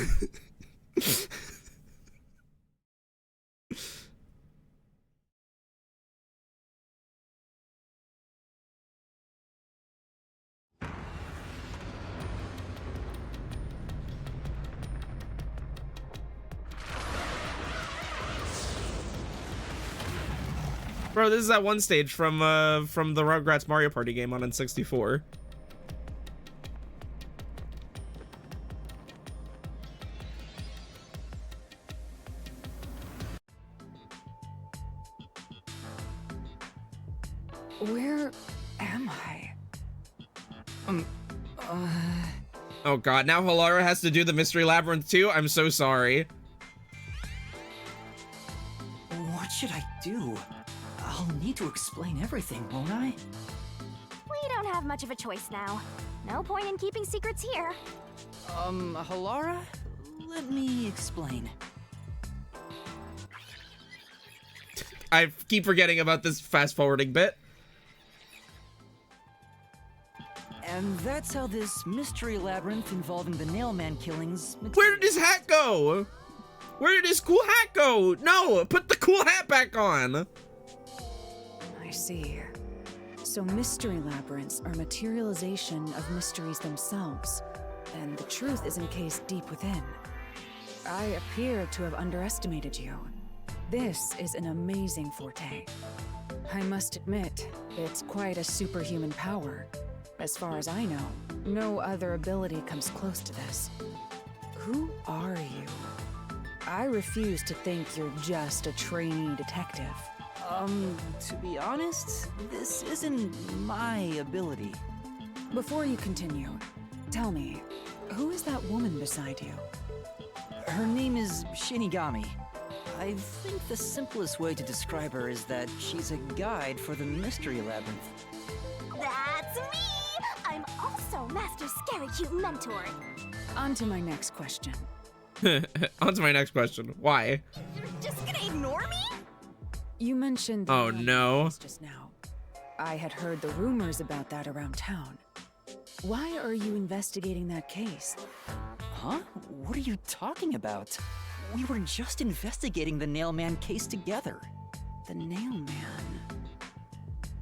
Bro, this is that one stage from the Rugrats Mario Party game on N64. Where am I? Oh god, now Halara has to do the Mystery Labyrinth too? I'm so sorry. What should I do? I'll need to explain everything, won't I? We don't have much of a choice now. No point in keeping secrets here. Halara? Let me explain. I keep forgetting about this fast-forwarding bit. And that's how this mystery labyrinth involving the Nailman killings... Where did his hat go? Where did his cool hat go? No, put the cool hat back on. I see. So mystery labyrinths are materialization of mysteries themselves, and the truth is encased deep within. I appear to have underestimated you. This is an amazing forte. I must admit, it's quite a superhuman power. As far as I know, no other ability comes close to this. Who are you? I refuse to think you're just a trainee detective. To be honest, this isn't my ability. Before you continue, tell me, who is that woman beside you? Her name is Shinigami. I think the simplest way to describe her is that she's a guide for the Mystery Labyrinth. That's me! I'm also Master Scary Cute Mentor. On to my next question. On to my next question. Why? You're just gonna ignore me? You mentioned... Oh, no. ...just now. I had heard the rumors about that around town. Why are you investigating that case? Huh? What are you talking about? We were just investigating the Nailman case together. The Nailman.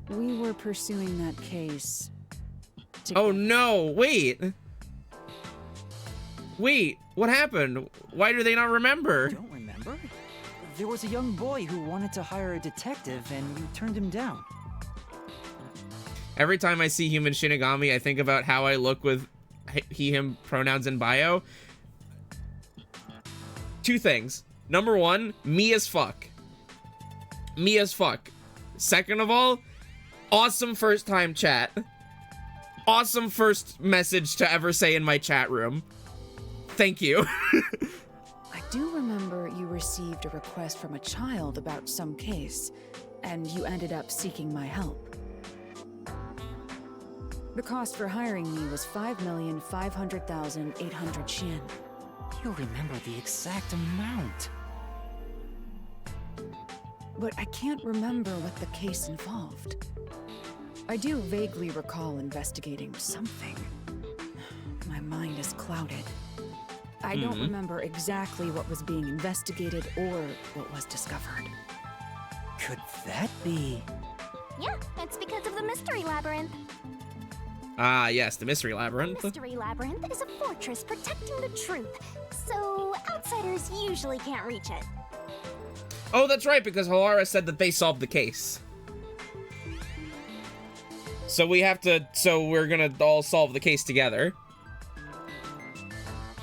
We were pursuing that case Oh together. no, wait. Wait, what happened? Why do they not remember? Don't remember? There was a young boy who wanted to hire a detective and you turned him down. Every time I see human Shinigami, I think about how I look with he, him pronouns in bio. Two things. Number one, me as fuck. Me as fuck. Second of all, awesome first time chat. Awesome first message to ever say in my chat room. Thank you. I do remember you received a request from a child about some case, and you ended up seeking my help. The cost for hiring me was 5,500,800 Shin. You remember the exact amount. But I can't remember what the case involved. I do vaguely recall investigating something. My mind is clouded. I don't remember exactly what was being investigated or what was discovered. Could that be? Yeah, it's because of the Mystery Labyrinth. Ah, yes, the Mystery Labyrinth. Mystery Labyrinth is a fortress protecting the truth, so outsiders usually can't reach it. Oh, that's right, because Halara said that they solved the case. So we have to, so we're gonna all solve the case together.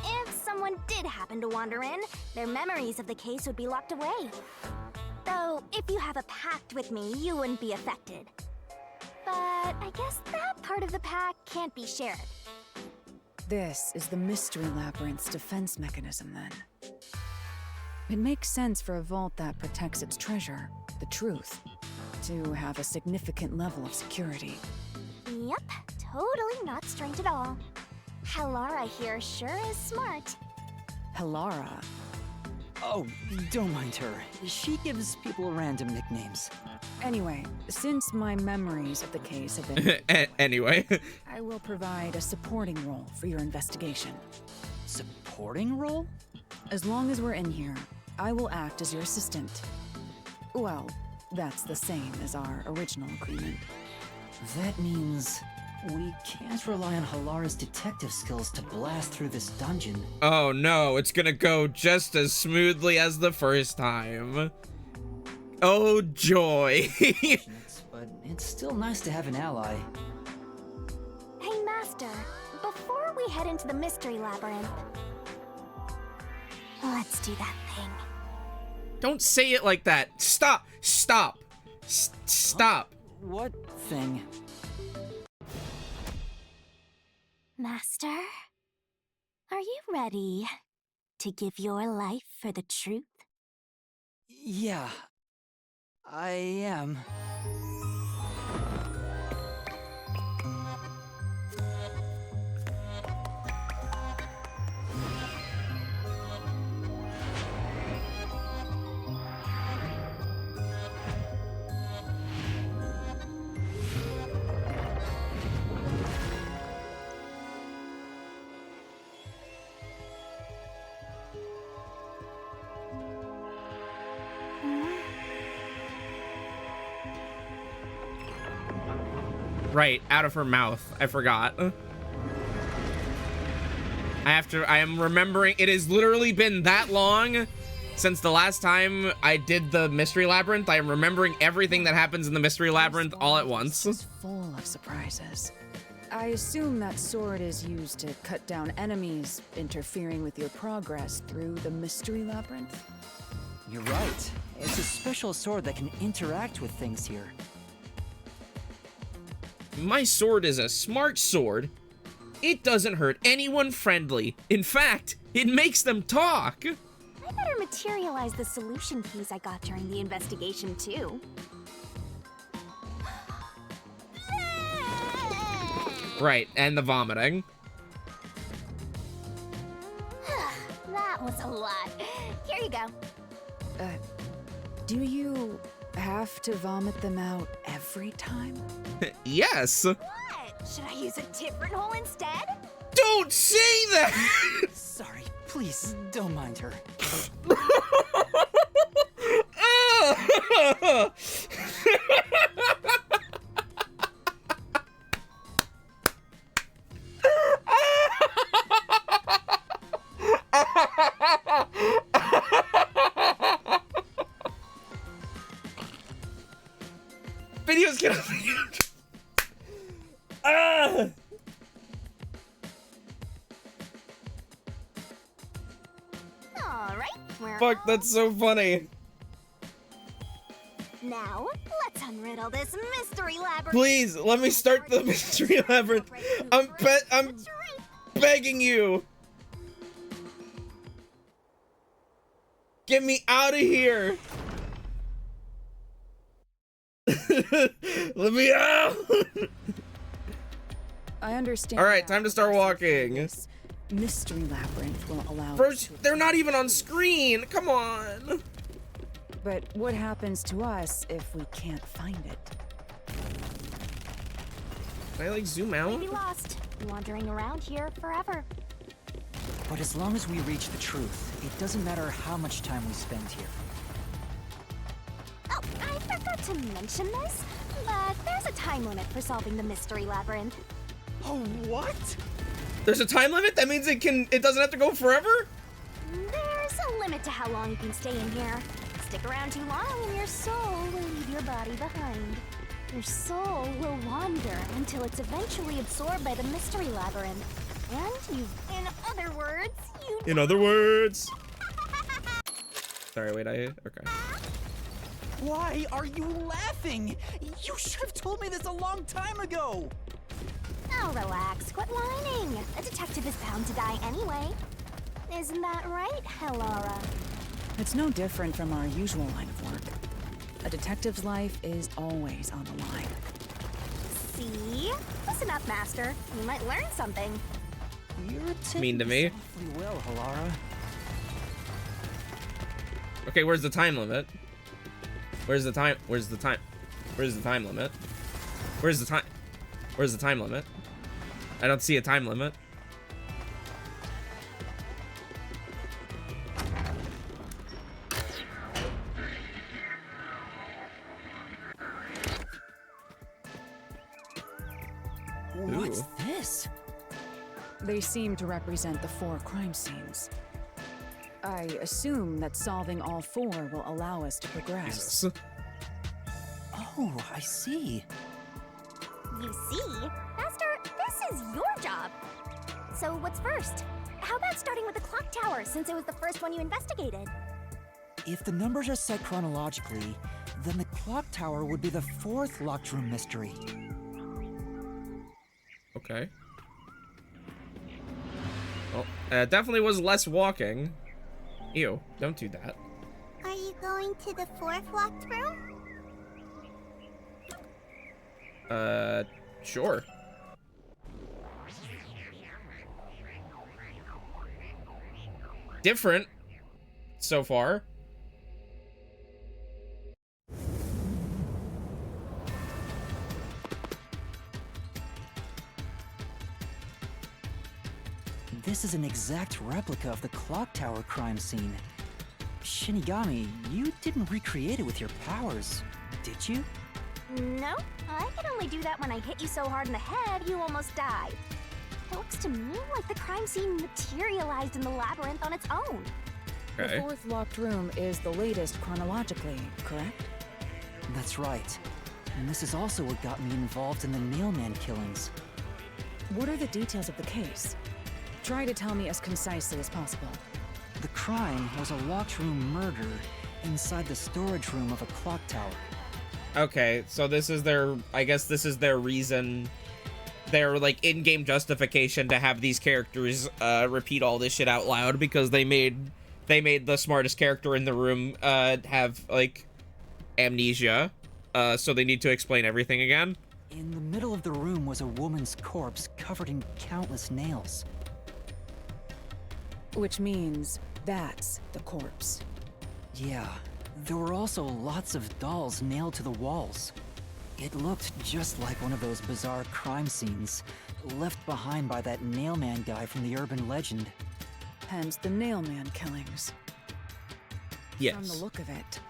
If someone did happen to wander in, their memories of the case would be locked away. Though, if you have a pact with me, you wouldn't be affected. But I guess that part of the pact can't be shared. This is the Mystery Labyrinth's defense mechanism, then. It makes sense for a vault that protects its treasure, the truth, to have a significant level of security. Yep, totally not strange at all. Halara here sure is smart. Halara. Oh, don't mind her. She gives people random nicknames. Anyway, since my memories of the case have been... Anyway. I will provide a supporting role for your investigation. Supporting role? As long as we're in here, I will act as your assistant. Well, that's the same as our original agreement. That means we can't rely on Halara's detective skills to blast through this dungeon. Oh no, it's gonna go just as smoothly as the first time. Oh joy. But it's still nice to have an ally. Hey, Master, before we head into the mystery labyrinth, let's do that thing. Don't say it like that. Stop. Stop. Stop. What thing? Master, are you ready to give your life for the truth? Yeah, I am. Right, out of her mouth. I forgot. I am remembering, it has literally been that long since the last time I did the Mystery Labyrinth. I am remembering everything that happens in the Mystery Labyrinth all at once. It's full of surprises. I assume that sword is used to cut down enemies interfering with your progress through the Mystery Labyrinth. You're right. It's a special sword that can interact with things here. My sword is a smart sword. It doesn't hurt anyone friendly. In fact, it makes them talk. I better materialize the solution keys I got during the investigation, too. Right, and the vomiting. That was a lot. Here you go. Do you have to vomit them out every time? Yes. What? Should I use a different hole instead? Don't say that! Sorry, please, don't mind her. Video's gonna Alright, we're Fuck, that's so funny. Now, let's unriddle this mystery labyrinth. Please, let me start the Mystery Labyrinth. I'm begging you. Get me out of here. Let me out. I understand. All right, now time to start walking. this Mystery Labyrinth will allow us First, to they're not even on screen. Come on. But what happens to us if we can't find it? Can I like zoom out? Maybe lost, wandering around here forever. But as long as we reach the truth, it doesn't matter how much time we spend here. Oh, I forgot to mention this, but there's a time limit for solving the mystery labyrinth. Oh, what? There's a time limit? That means it doesn't have to go forever? There's a limit to how long you can stay in here. Stick around too long and your soul will leave your body behind. Your soul will wander until it's eventually absorbed by the mystery labyrinth. And in other words, In other words. Sorry, wait, okay. Why are you laughing? You should have told me this a long time ago! Oh, relax, quit whining. A detective is bound to die anyway. Isn't that right, Hallara? It's no different from our usual line of work. A detective's life is always on the line. See? Listen up, Master. You might learn something. You're taking Mean to me. this awfully well, Hallara. Okay, where's the time limit? Where's the time? Where's the time? Where's the time limit? Where's the time? Where's the time limit? I don't see a time limit. What's Ooh. this? They seem to represent the 4 crime scenes. I assume that solving all 4 will allow us to progress. Jesus. Oh, I see. You see? Master, this is your job. So what's first? How about starting with the clock tower, since it was the first one you investigated? If the numbers are set chronologically, then the clock tower would be the 4th locked room mystery. Okay. Well, definitely was less walking. Ew, don't do that. Are you going to the 4th locked room? Sure. Different so far. This is an exact replica of the clock tower crime scene. Shinigami, you didn't recreate it with your powers, did you? No, I can only do that when I hit you so hard in the head you almost died. It looks to me like the crime scene materialized in the labyrinth on its own. Okay. The 4th locked room is the latest chronologically, correct? That's right. And this is also what got me involved in the Nailman killings. What are the details of the case? Try to tell me as concisely as possible. The crime was a locked room murder inside the storage room of a clock tower. Okay, so this is their, I guess this is their reason, their, like, in-game justification to have these characters, repeat all this shit out loud, because they made the smartest character in the room, have, like, amnesia, so they need to explain everything again. In the middle of the room was a woman's corpse covered in countless nails. Which means that's the corpse. Yeah, there were also lots of dolls nailed to the walls. It looked just like one of those bizarre crime scenes left behind by that Nailman guy from the urban legend. Hence the Nailman killings. Yes. From the look of it,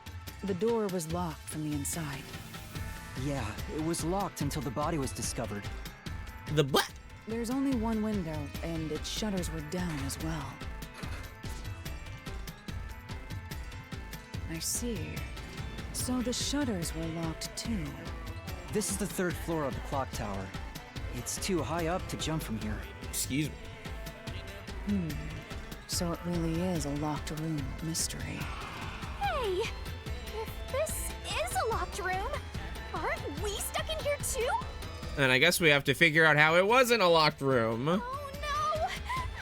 the door was locked from the inside. Yeah, it was locked until the body was discovered. The what? There's only one window, and its shutters were down as well. I see. So the shutters were locked too. This is the 3rd floor of the clock tower. It's too high up to jump from here. Excuse me. So it really is a locked room mystery. Hey! If this is a locked room, aren't we stuck in here too? And I guess we have to figure out how it wasn't a locked room. Oh no!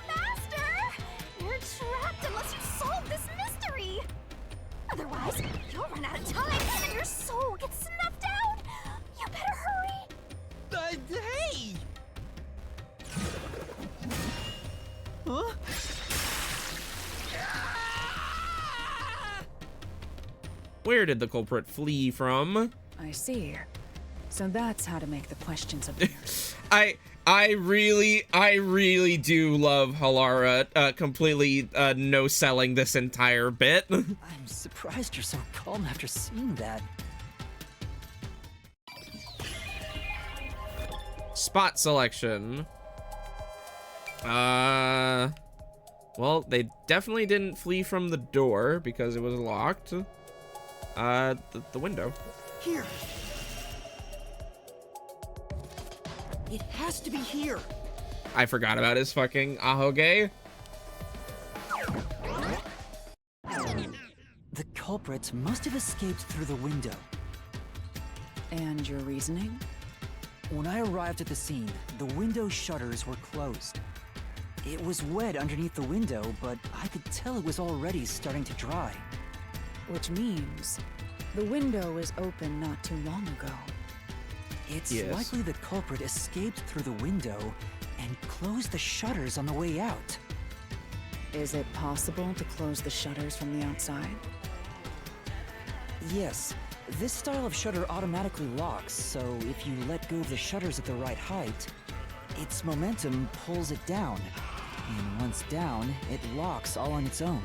Master! You're trapped unless you solve this mystery! Otherwise, you'll run out of time and your soul gets snuffed out! You better hurry! Hey! Huh? Where did the culprit flee from? I see. So that's how to make the questions appear. I really do love Halara completely no selling this entire bit. I'm surprised you're so calm after seeing that. Spot selection. Well, they definitely didn't flee from the door because it was locked. The window. Here. It has to be here. I forgot about his fucking ahoge. The culprit must have escaped through the window. And your reasoning? When I arrived at the scene, the window shutters were closed. It was wet underneath the window, but I could tell it was already starting to dry. Which means the window was open not too long ago. It's Yes. likely the culprit escaped through the window and closed the shutters on the way out. Is it possible to close the shutters from the outside? Yes. This style of shutter automatically locks, so if you let go of the shutters at the right height, its momentum pulls it down. And once down, it locks all on its own.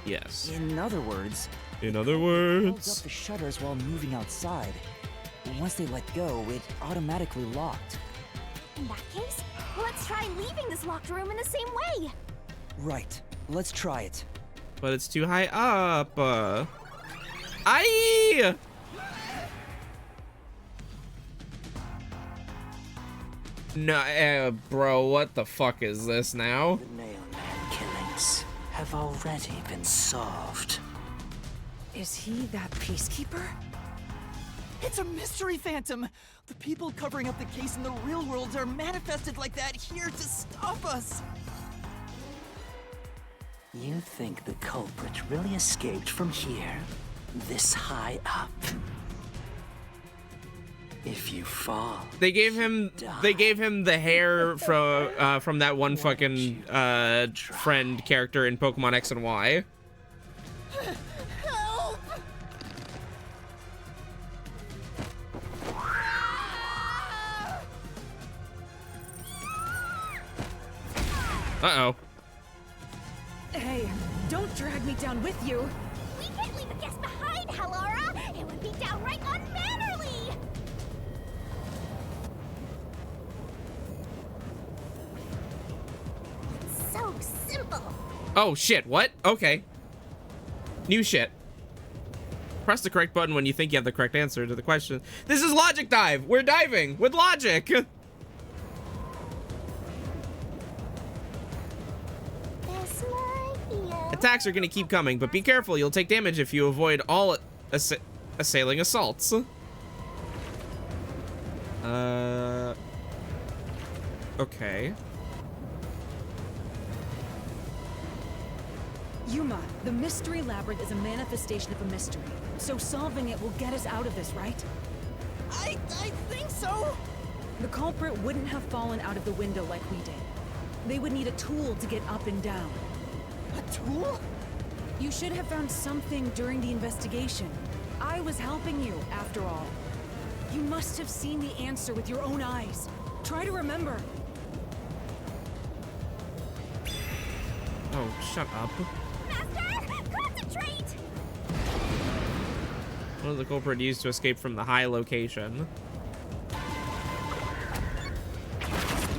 Yes. In other words, In other holds up words. the shutters while moving outside. Once they let go, it automatically locked. In that case, let's try leaving this locked room in the same way. Right. Let's try it. But it's too high up. Aye! No, bro, what the fuck is this now? The Nailman killings have already been solved. Is he that peacekeeper? It's a mystery phantom! The people covering up the case in the real world are manifested like that here to stop us! You think the culprit really escaped from here? This high up? If you fall, They gave him the hair from that one fucking friend character in Pokemon X and Y. Help! Uh-oh. Hey, don't drag me down with you. We can't leave a guest behind, Hallara. It would be downright unmannerly. It's so simple. Oh shit, what? Okay. New shit. Press the correct button when you think you have the correct answer to the question. This is Logic Dive! We're diving with logic! This might be it. Attacks are gonna keep coming, but be careful, you'll take damage if you avoid all assailing assaults. Okay. Yuma, the mystery labyrinth is a manifestation of a mystery. So solving it will get us out of this, right? I think so! The culprit wouldn't have fallen out of the window like we did. They would need a tool to get up and down. A tool? You should have found something during the investigation. I was helping you, after all. You must have seen the answer with your own eyes. Try to remember. Oh, shut up. Master, concentrate! What did the culprit use to escape from the high location?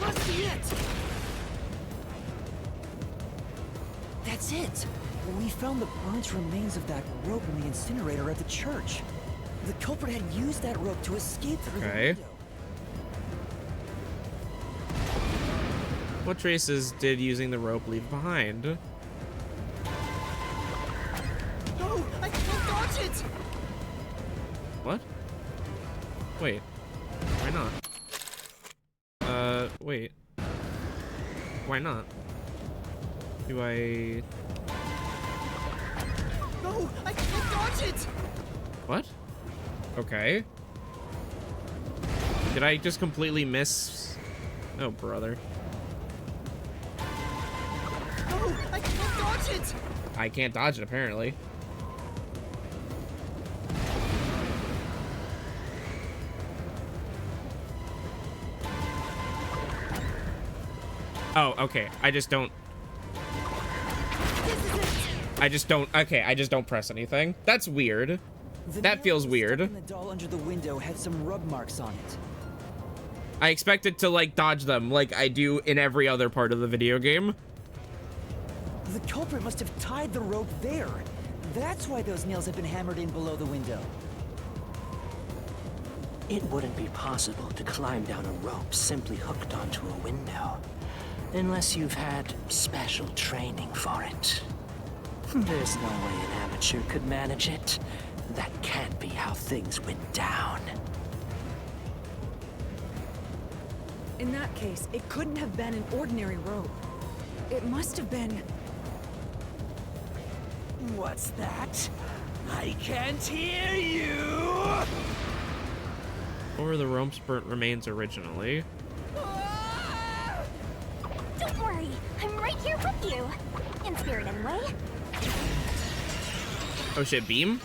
Must be it! That's it! We found the burnt remains of that rope in the incinerator at the church. The culprit had used that rope to escape through Okay. the window. What traces did using the rope leave behind? No! I can't dodge it! What? Wait. Why not? Wait. Why not? Do I... No! I can't dodge it! What? Okay. Did I just completely miss... Oh, brother. No! I can't dodge it! I can't dodge it, apparently. Oh, okay. I just don't... Okay, I just don't press anything. That's weird. The That nail feels stuck weird. in the doll under the window had some rub marks on it. I expected to, like, dodge them like I do in every other part of the video game. The culprit must have tied the rope there. That's why those nails have been hammered in below the window. it wouldn't be possible to climb down a rope simply hooked onto a window. Unless you've had special training for it. There's no way an amateur could manage it. That can't be how things went down. In that case, it couldn't have been an ordinary rope. It must have been... What's that? I can't hear you! What were the rope's burnt remains originally? Don't worry, I'm right here with you. In spirit, anyway. Oh shit, beam?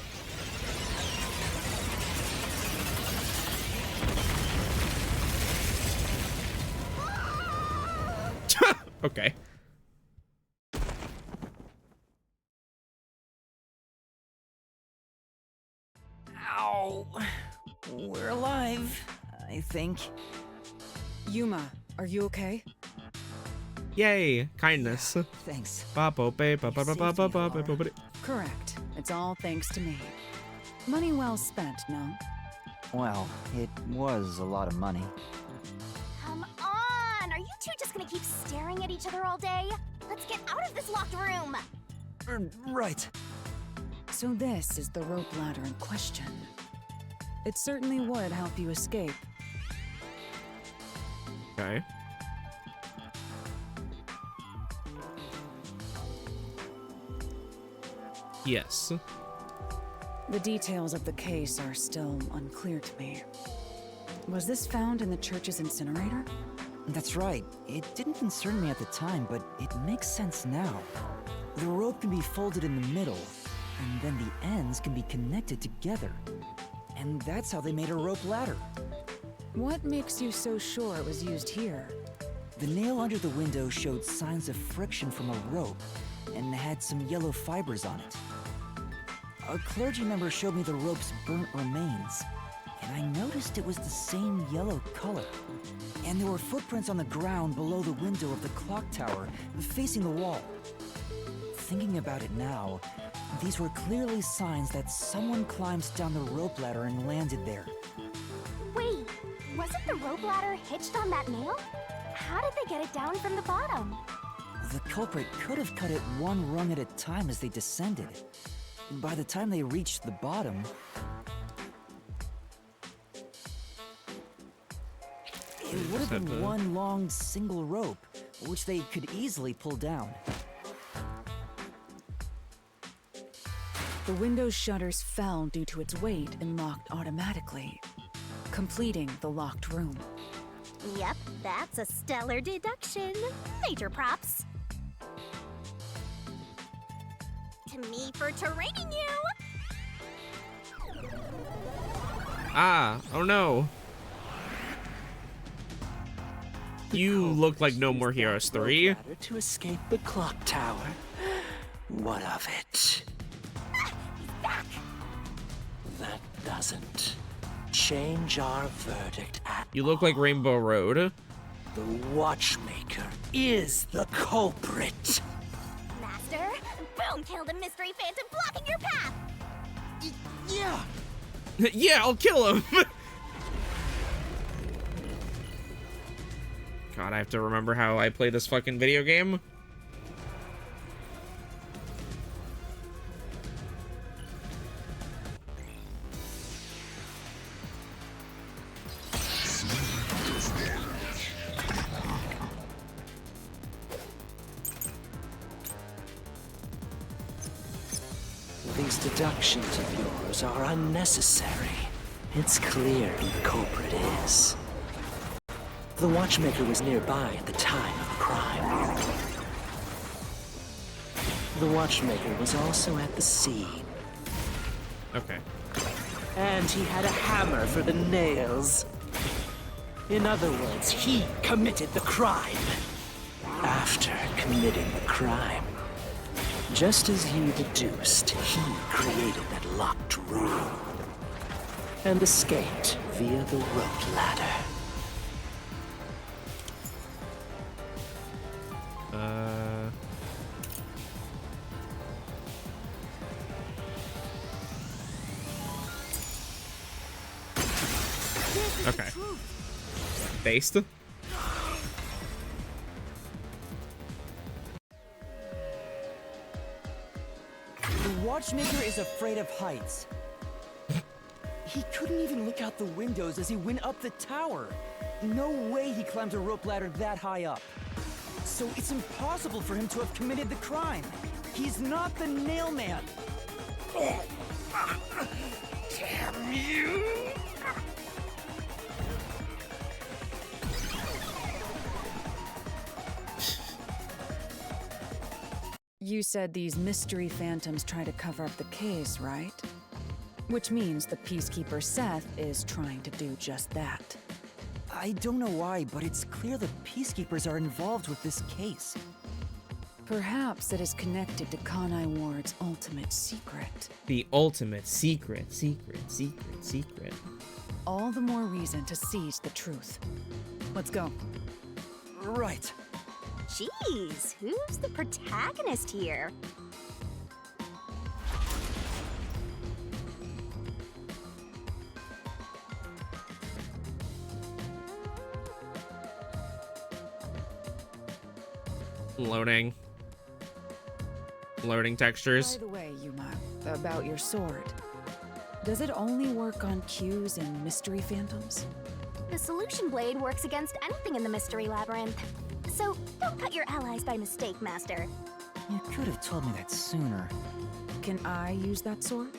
Okay. Ow. We're alive, I think. Yuma, are you okay? Yay, kindness. Thanks. Correct. It's all thanks to me. Money well spent, no? Well, it was a lot of money. Come on! Are you two just gonna keep staring at each other all day? Let's get out of this locked room! Right. So this is the rope ladder in question. It certainly would help you escape. Okay. Yes. The details of the case are still unclear to me. Was this found in the church's incinerator? That's right. It didn't concern me at the time, but it makes sense now. The rope can be folded in the middle, and then the ends can be connected together. And that's how they made a rope ladder. What makes you so sure it was used here? The nail under the window showed signs of friction from a rope, and had some yellow fibers on it. A clergy member showed me the rope's burnt remains, and I noticed it was the same yellow color. And there were footprints on the ground below the window of the clock tower, facing the wall. Thinking about it now, these were clearly signs that someone climbed down the rope ladder and landed there. Wait, wasn't the rope ladder hitched on that nail? How did they get it down from the bottom? The culprit could have cut it one rung at a time as they descended. By the time they reached the bottom, it would have been one long single rope, which they could easily pull down. The window's shutters fell due to its weight and locked automatically, completing the locked room. Yep, that's a stellar deduction. Major props. To me for training you! Ah, oh no. You look like No More Heroes 3. To escape the clock tower. What of it? He's back! That doesn't change our verdict at You look like Rainbow Road. The Watchmaker is the culprit. Master, boom killed a mystery phantom blocking your path! Yeah. Yeah, I'll kill him. God, I have to remember how I play this fucking video game. These deductions of yours are unnecessary. It's clear who the culprit is. The Watchmaker was nearby at the time of the crime. The Watchmaker was also at the scene. Okay. And he had a hammer for the nails. In other words, he committed the crime. After committing the crime, just as you deduced, he created that locked room and escaped via the rope ladder. Okay. Based? The Watchmaker is afraid of heights. He couldn't even look out the windows as he went up the tower. No way he climbed a rope ladder that high up. So it's impossible for him to have committed the crime. He's not the nail man. Damn you! You said these mystery phantoms try to cover up the case, right? Which means the Peacekeeper Seth is trying to do just that. I don't know why, but it's clear the Peacekeepers are involved with this case. Perhaps it is connected to Kanai Ward's ultimate secret. The ultimate secret. All the more reason to seize the truth. Let's go. Right. Jeez, who's the protagonist here? Loading textures. By the way, Yuma, about your sword. Does it only work on cues and mystery phantoms? The solution blade works against anything in the mystery labyrinth. So don't cut your allies by mistake, Master. You could have told me that sooner. Can I use that sword?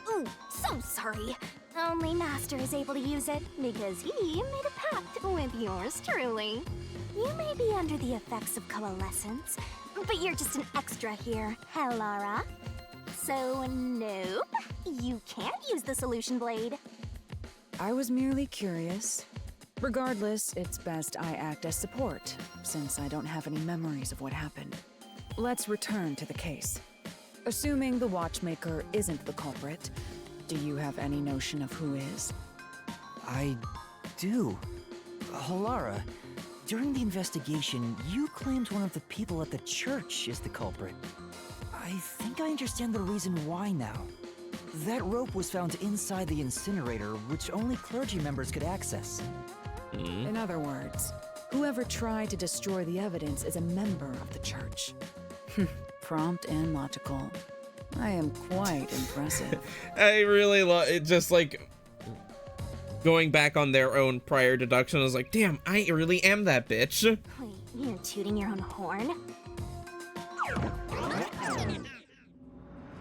Ooh, so sorry. Only Master is able to use it because he made a pact with yours truly. You may be under the effects of coalescence, but you're just an extra here, Hellara. So nope, you can't use the solution blade. I was merely curious. Regardless, it's best I act as support, since I don't have any memories of what happened. Let's return to the case. Assuming the watchmaker isn't the culprit, do you have any notion of who is? I do. Halara, during the investigation, you claimed one of the people at the church is the culprit. I think I understand the reason why now. That rope was found inside the incinerator, which only clergy members could access. In other words, whoever tried to destroy the evidence is a member of the church. Prompt and logical. I am quite impressive. I really love it. Just like going back on their own prior deduction, I was like, damn, I really am that bitch. Wait, you're tooting your own horn?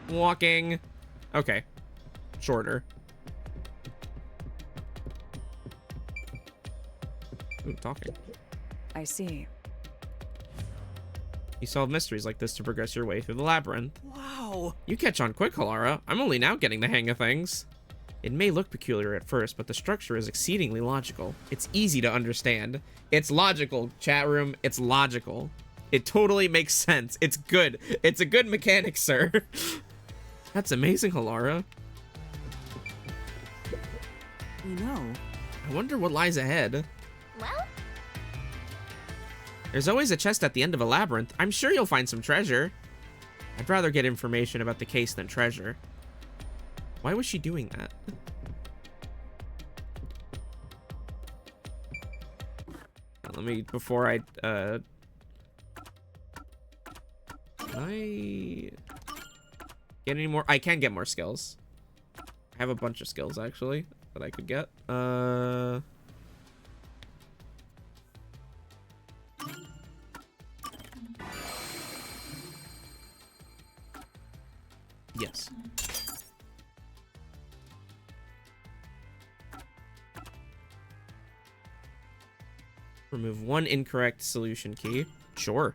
Walking. Okay. Shorter. Ooh, talking. I see. You solve mysteries like this to progress your way through the labyrinth. Wow! You catch on quick, Halara. I'm only now getting the hang of things. It may look peculiar at first, but the structure is exceedingly logical. It's easy to understand. It's logical, chat room. It's logical. It totally makes sense. It's good. It's a good mechanic, sir. That's amazing, Halara. You know, I wonder what lies ahead. Well, There's always a chest at the end of a labyrinth. I'm sure you'll find some treasure. I'd rather get information about the case than treasure. Why was she doing that? Let me, before I, can I get any more? I can get more skills. I have a bunch of skills, actually, that I could get. Yes. Remove one incorrect solution key. Sure.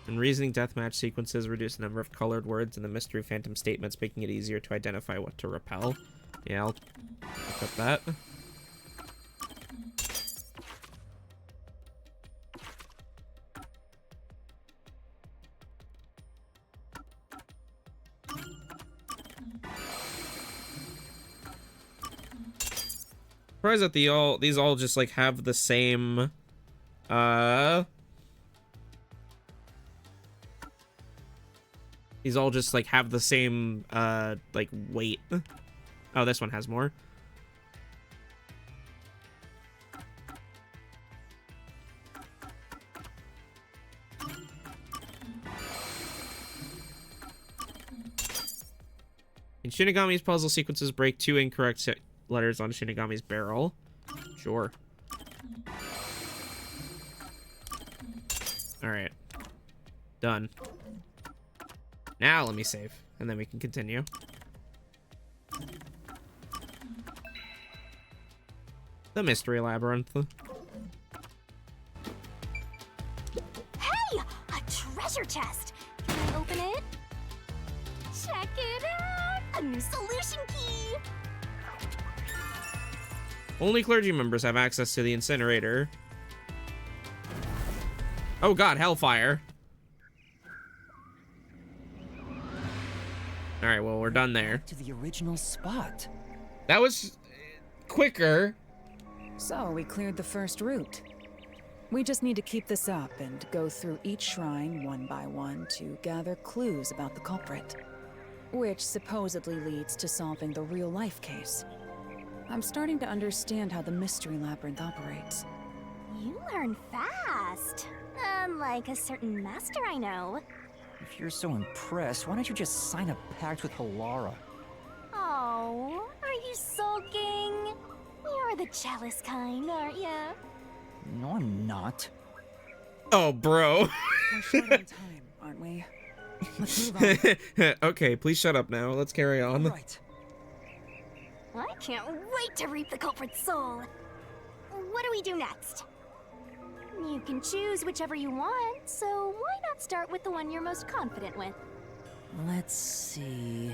And reasoning deathmatch sequences reduce the number of colored words in the mystery phantom statements, making it easier to identify what to repel. Yeah, I'll put that. Surprised that these all just like have the same these all just like have the same like weight. Oh, this one has more. In Shinigami's puzzle sequences, break 2 incorrect letters on Shinigami's barrel. Sure. Alright. Done. Now let me save, and then we can continue. The Mystery Labyrinth. Hey! A treasure chest! Can I open it? Check it out! A new solution key! Only clergy members have access to the incinerator. Oh god, hellfire. Alright, well, we're done there. To the original spot. That was quicker. So we cleared the first route. We just need to keep this up and go through each shrine one by one to gather clues about the culprit, which supposedly leads to solving the real-life case. I'm starting to understand how the Mystery Labyrinth operates. You learn fast. Unlike a certain master I know. If you're so impressed, why don't you just sign a pact with Halara? Oh, are you sulking? You're the jealous kind, aren't ya? No, I'm not. Oh, bro. We're short on time, aren't we? Let's move on. Okay, please shut up now. Let's carry on. Right. I can't wait to reap the culprit's soul. What do we do next? You can choose whichever you want, so why not start with the one you're most confident with? Let's see.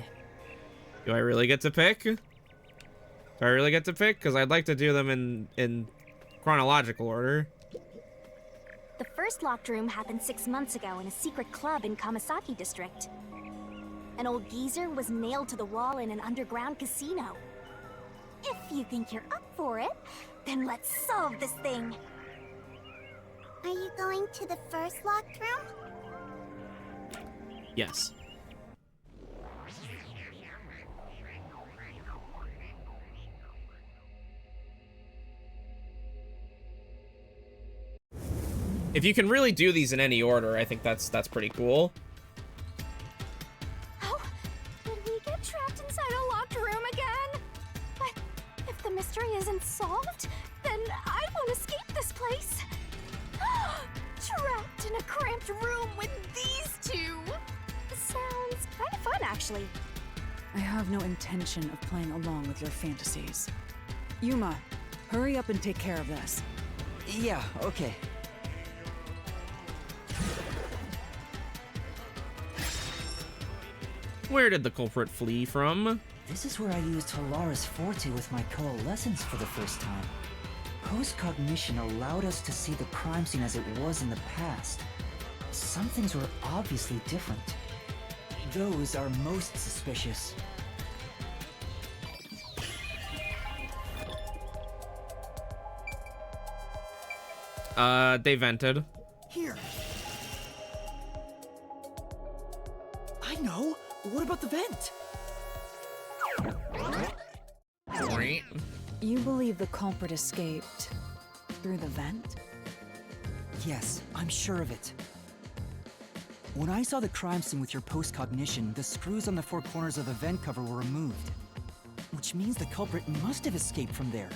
Do I really get to pick? Do I really get to pick? Because I'd like to do them in chronological order. The first locked room happened 6 months ago in a secret club in Kamasaki district. An old geezer was nailed to the wall in an underground casino. If you think you're up for it, then let's solve this thing. Are you going to the first locked room? Yes. If you can really do these in any order, I think that's pretty cool. Oh, did we get trapped inside a locked room again? But if the mystery isn't solved, then I won't escape this place. Trapped in a cramped room with these two. Sounds kind of fun, actually. I have no intention of playing along with your fantasies. Yuma, hurry up and take care of this. Yeah, okay. Where did the culprit flee from? This is where I used Halara's forte with my coalescence for the first time. Post-cognition allowed us to see the crime scene as it was in the past. Some things were obviously different. Those are most suspicious. They vented. Here. I know. What about the vent? You believe the culprit escaped through the vent? Yes, I'm sure of it. When I saw the crime scene with your post-cognition, the screws on the four corners of the vent cover were removed. Which means the culprit must have escaped from there.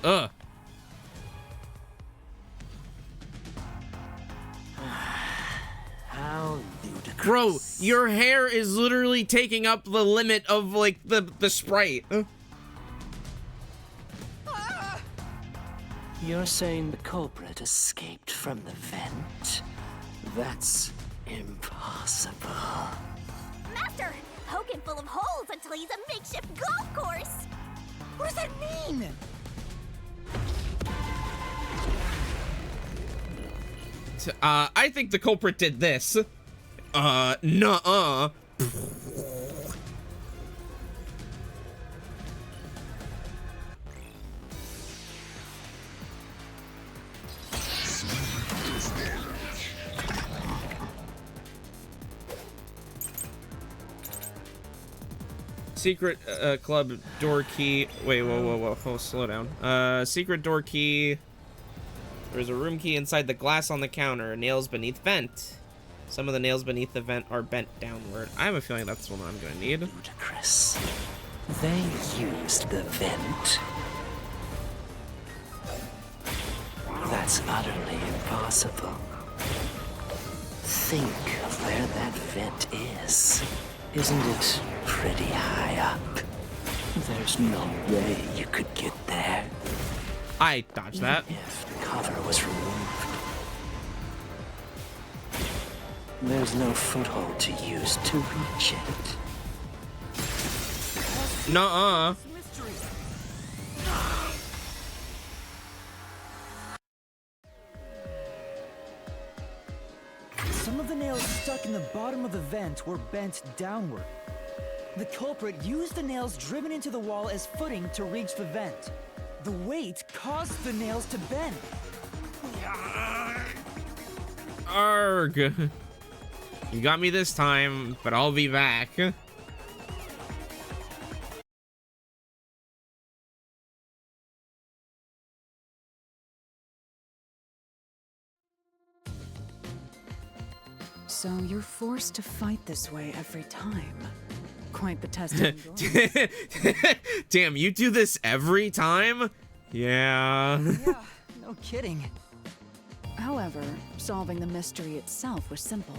Ugh. How ludicrous. Bro, your hair is literally taking up the limit of, like, the sprite. You're saying the culprit escaped from the vent? That's impossible. Master, poke him full of holes until he's a makeshift golf course. What does that mean? I think the culprit did this. Nuh-uh. Secret club door key. Wait, whoa. Oh, slow down. Secret door key. There's a room key inside the glass on the counter. Nails beneath vent. Some of the nails beneath the vent are bent downward. I have a feeling that's the one I'm gonna need. Ludicrous. They used the vent. That's utterly impossible. Think of where that vent is. Isn't it pretty high up? There's no way you could get there. I dodged that. If the cover was removed. There's no foothold to use to reach it. Nuh-uh. Some of the nails stuck in the bottom of the vent were bent downward. The culprit used the nails driven into the wall as footing to reach the vent. The weight caused the nails to bend. Arg. You got me this time, but I'll be back. So you're forced to fight this way every time. Quite the test of endurance. Damn, you do this every time? Yeah. Yeah, no kidding. However, solving the mystery itself was simple.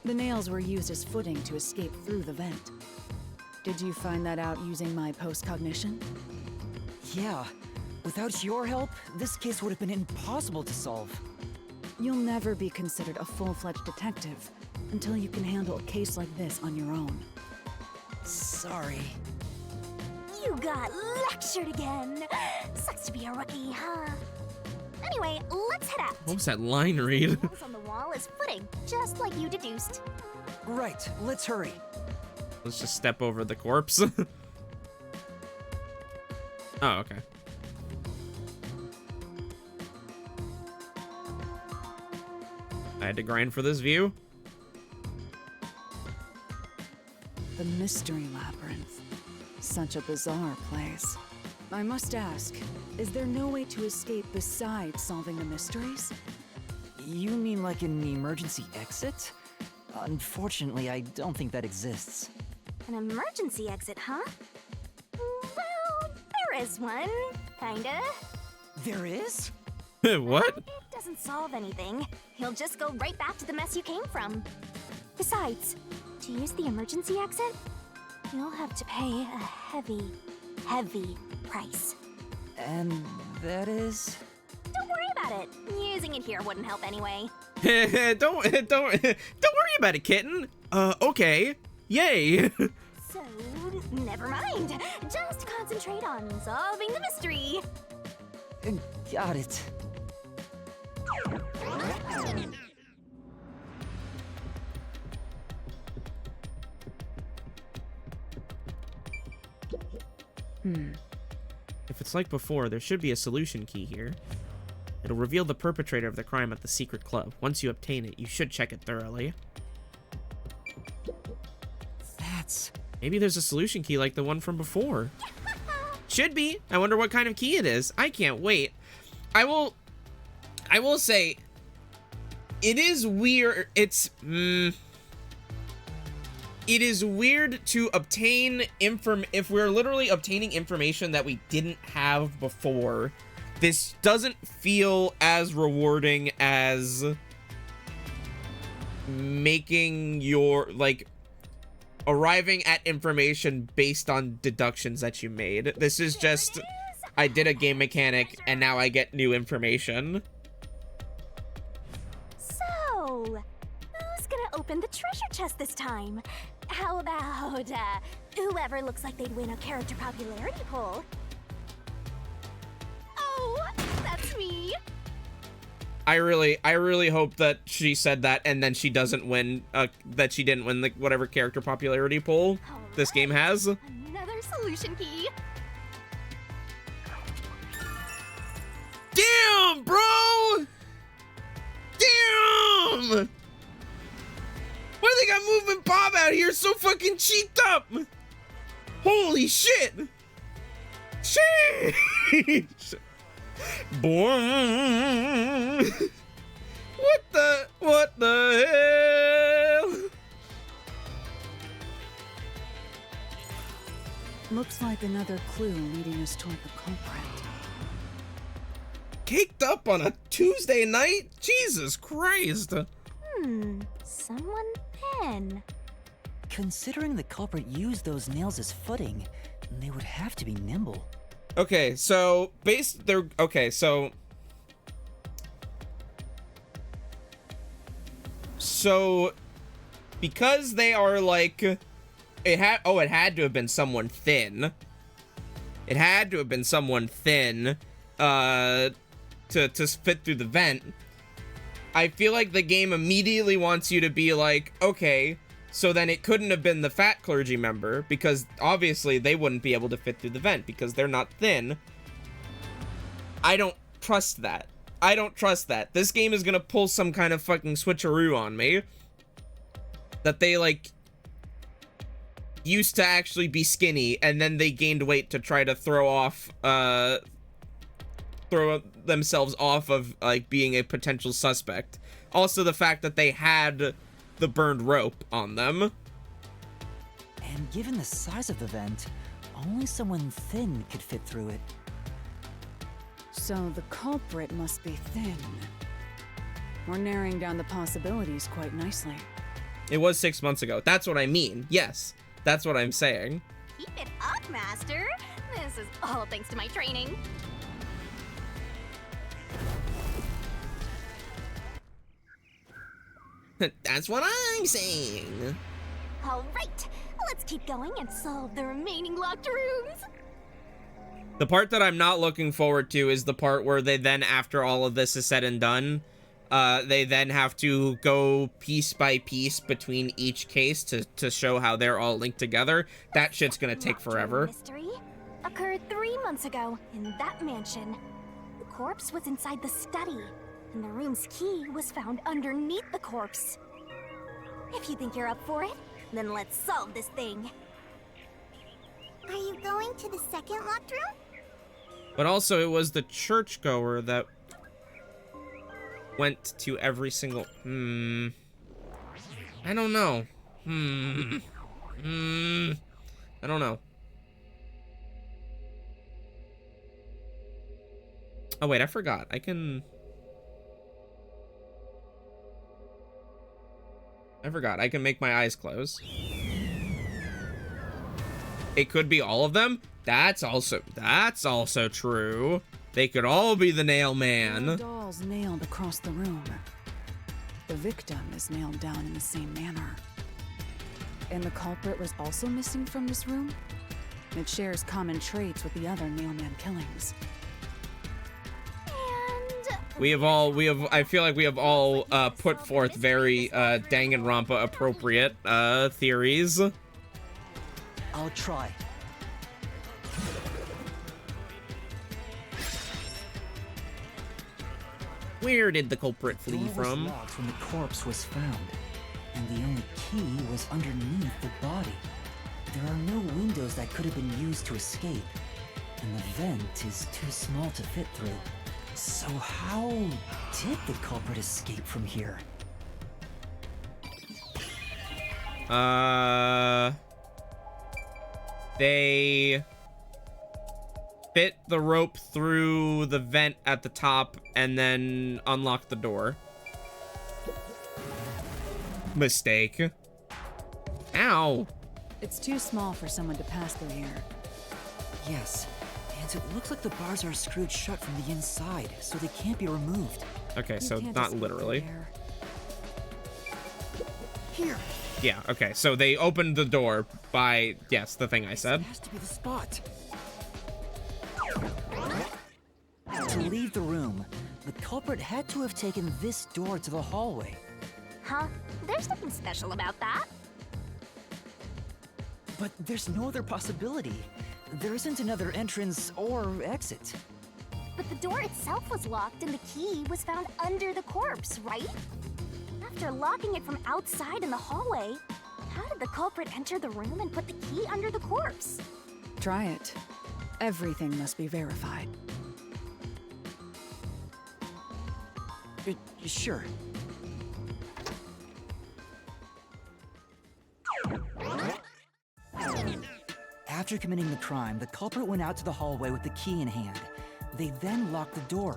The nails were used as footing to escape through the vent. Did you find that out using my post-cognition? Yeah, without your help, this case would have been impossible to solve. You'll never be considered a full-fledged detective until you can handle a case like this on your own. Sorry. You got lectured again. Sucks to be a rookie, huh? Anyway, let's head out. What was that line read? Nails on the wall is footing, just like you deduced. Right, let's hurry. Let's just step over the corpse. Oh, okay. I had to grind for this view. The Mystery Labyrinth. Such a bizarre place. I must ask, is there no way to escape besides solving the mysteries? You mean like an emergency exit? Unfortunately, I don't think that exists. An emergency exit, huh? Well, there is one, kinda. There is? What? It doesn't solve anything. You'll just go right back to the mess you came from. Besides, to use the emergency exit, you'll have to pay a heavy, heavy price. And that is? Don't worry about it. Using it here wouldn't help anyway. don't worry about it, kitten. Okay. Yay. So, never mind. Just concentrate on solving the mystery. Got it. If it's like before, there should be a solution key here. It'll reveal the perpetrator of the crime at the secret club. Once you obtain it, you should check it thoroughly. That's... Maybe there's a solution key like the one from before. Should be. I wonder what kind of key it is. I can't wait. I will say, it is weird. It is weird to obtain if we're literally obtaining information that we didn't have before. This doesn't feel as rewarding as making your, like, arriving at information based on deductions that you made. This is just, I did a game mechanic and now I get new information. So, who's gonna open the treasure chest this time? How about, whoever looks like they'd win a character popularity poll? Oh, that's me. I really hope that she said that and then she doesn't win, that she didn't win the whatever character popularity poll this game has. Another solution key. Damn, bro! Damn! Why they got movement Bob out here so fucking cheeked up? Holy shit! Sheesh! Boy! What the hell? Looks like another clue leading us toward the culprit. caked up on a Tuesday night? Jesus Christ. Someone thin. Considering the culprit used those nails as footing, they would have to be nimble. Okay, so So because they are like it had to have been someone thin. It had to have been someone thin to fit through the vent. I feel like the game immediately wants you to be like, okay, so then it couldn't have been the fat clergy member, because obviously they wouldn't be able to fit through the vent because they're not thin. I don't trust that. I don't trust that. This game is gonna pull some kind of fucking switcheroo on me. That they, like, used to actually be skinny, and then they gained weight to try to throw themselves off of, like, being a potential suspect. Also, the fact that they had the burned rope on them. And given the size of the vent, only someone thin could fit through it. So the culprit must be thin. We're narrowing down the possibilities quite nicely. It was 6 months ago. That's what I mean. Yes, that's what I'm saying. Keep it up, Master. This is all thanks to my training. That's what I'm saying. All right, let's keep going and solve the remaining locked rooms. The part that I'm not looking forward to is the part where they then, after all of this is said and done, they then have to go piece by piece between each case to show how they're all linked together. That shit's gonna take forever. Mystery occurred 3 months ago in that mansion. The corpse was inside the study, and the room's key was found underneath the corpse. If you think you're up for it, then let's solve this thing. Are you going to the second locked room? But also, it was the churchgoer that went to every single... I don't know. I don't know. Oh, wait, I forgot. I forgot. I can make my eyes close. It could be all of them? That's also true. They could all be the nail man. No dolls nailed across the room. The victim is nailed down in the same manner. And the culprit was also missing from this room? It shares common traits with the other nailman killings. I feel like we have all put forth very Danganronpa appropriate theories. I'll try. Where did the culprit flee The door from? was locked when the corpse was found, and the only key was underneath the body. There are no windows that could have been used to escape, and the vent is too small to fit through. So how did the culprit escape from here? They fit the rope through the vent at the top and then unlocked the door. Mistake. Ow. It's too small for someone to pass through here. Yes, and it looks like the bars are screwed shut from the inside, so they can't be removed. Okay, You so can't not just leave literally. it there. Here! Yeah, okay, so they opened the door by, yes, the thing I said. It has to be the spot. To leave the room, the culprit had to have taken this door to the hallway. Huh? There's nothing special about that. But there's no other possibility. There isn't another entrance or exit. But the door itself was locked and the key was found under the corpse, right? After locking it from outside in the hallway, how did the culprit enter the room and put the key under the corpse? Try it. Everything must be verified. Sure. After committing the crime, the culprit went out to the hallway with the key in hand. They then locked the door.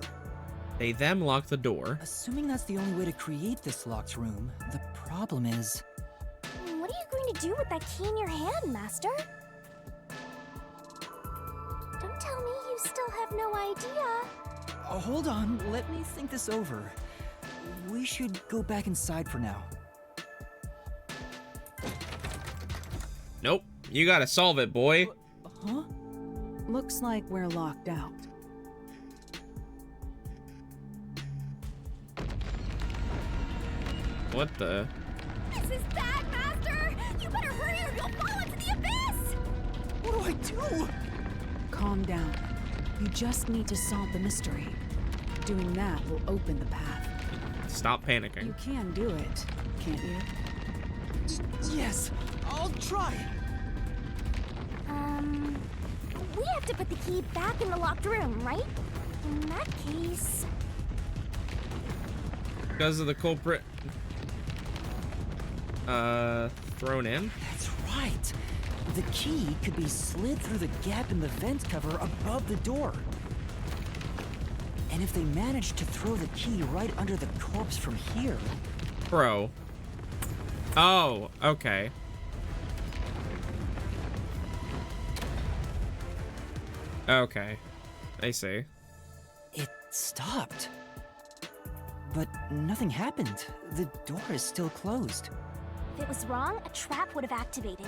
They them lock the door. Assuming that's the only way to create this locked room, the problem is... What are you going to do with that key in your hand, Master? Don't tell me you still have no idea. Hold on, let me think this over. We should go back inside for now. Nope. You gotta solve it, boy. Huh? Looks like we're locked out. What the? This is bad, Master! You better hurry or you'll fall into the abyss! What do I do? Calm down. You just need to solve the mystery. Doing that will open the path. Stop panicking. You can do it, can't you? Yes, I'll try. We have to put the key back in the locked room, right? In that case... Because of the culprit thrown in? That's right. The key could be slid through the gap in the vent cover above the door. And if they managed to throw the key right under the corpse from here... Bro. Oh, okay. Okay. I see. It stopped. But nothing happened. The door is still closed. If it was wrong, a trap would have activated.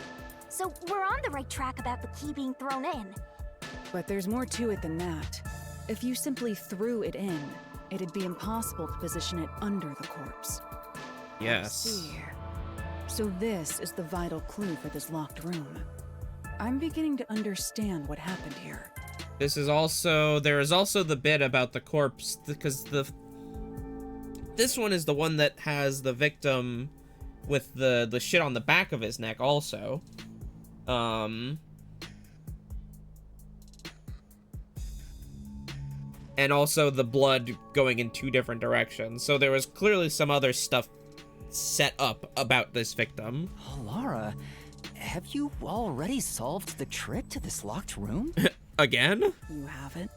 So we're on the right track about the key being thrown in. But there's more to it than that. If you simply threw it in, it'd be impossible to position it under the corpse. Yes. See here. So this is the vital clue for this locked room. I'm beginning to understand what happened here. This is also, there is also the bit about the corpse, because this one is the one that has the victim with the shit on the back of his neck also. And also the blood going in two different directions. So there was clearly some other stuff set up about this victim. Oh, Lara, have you already solved the trick to this locked room? Again? You haven't?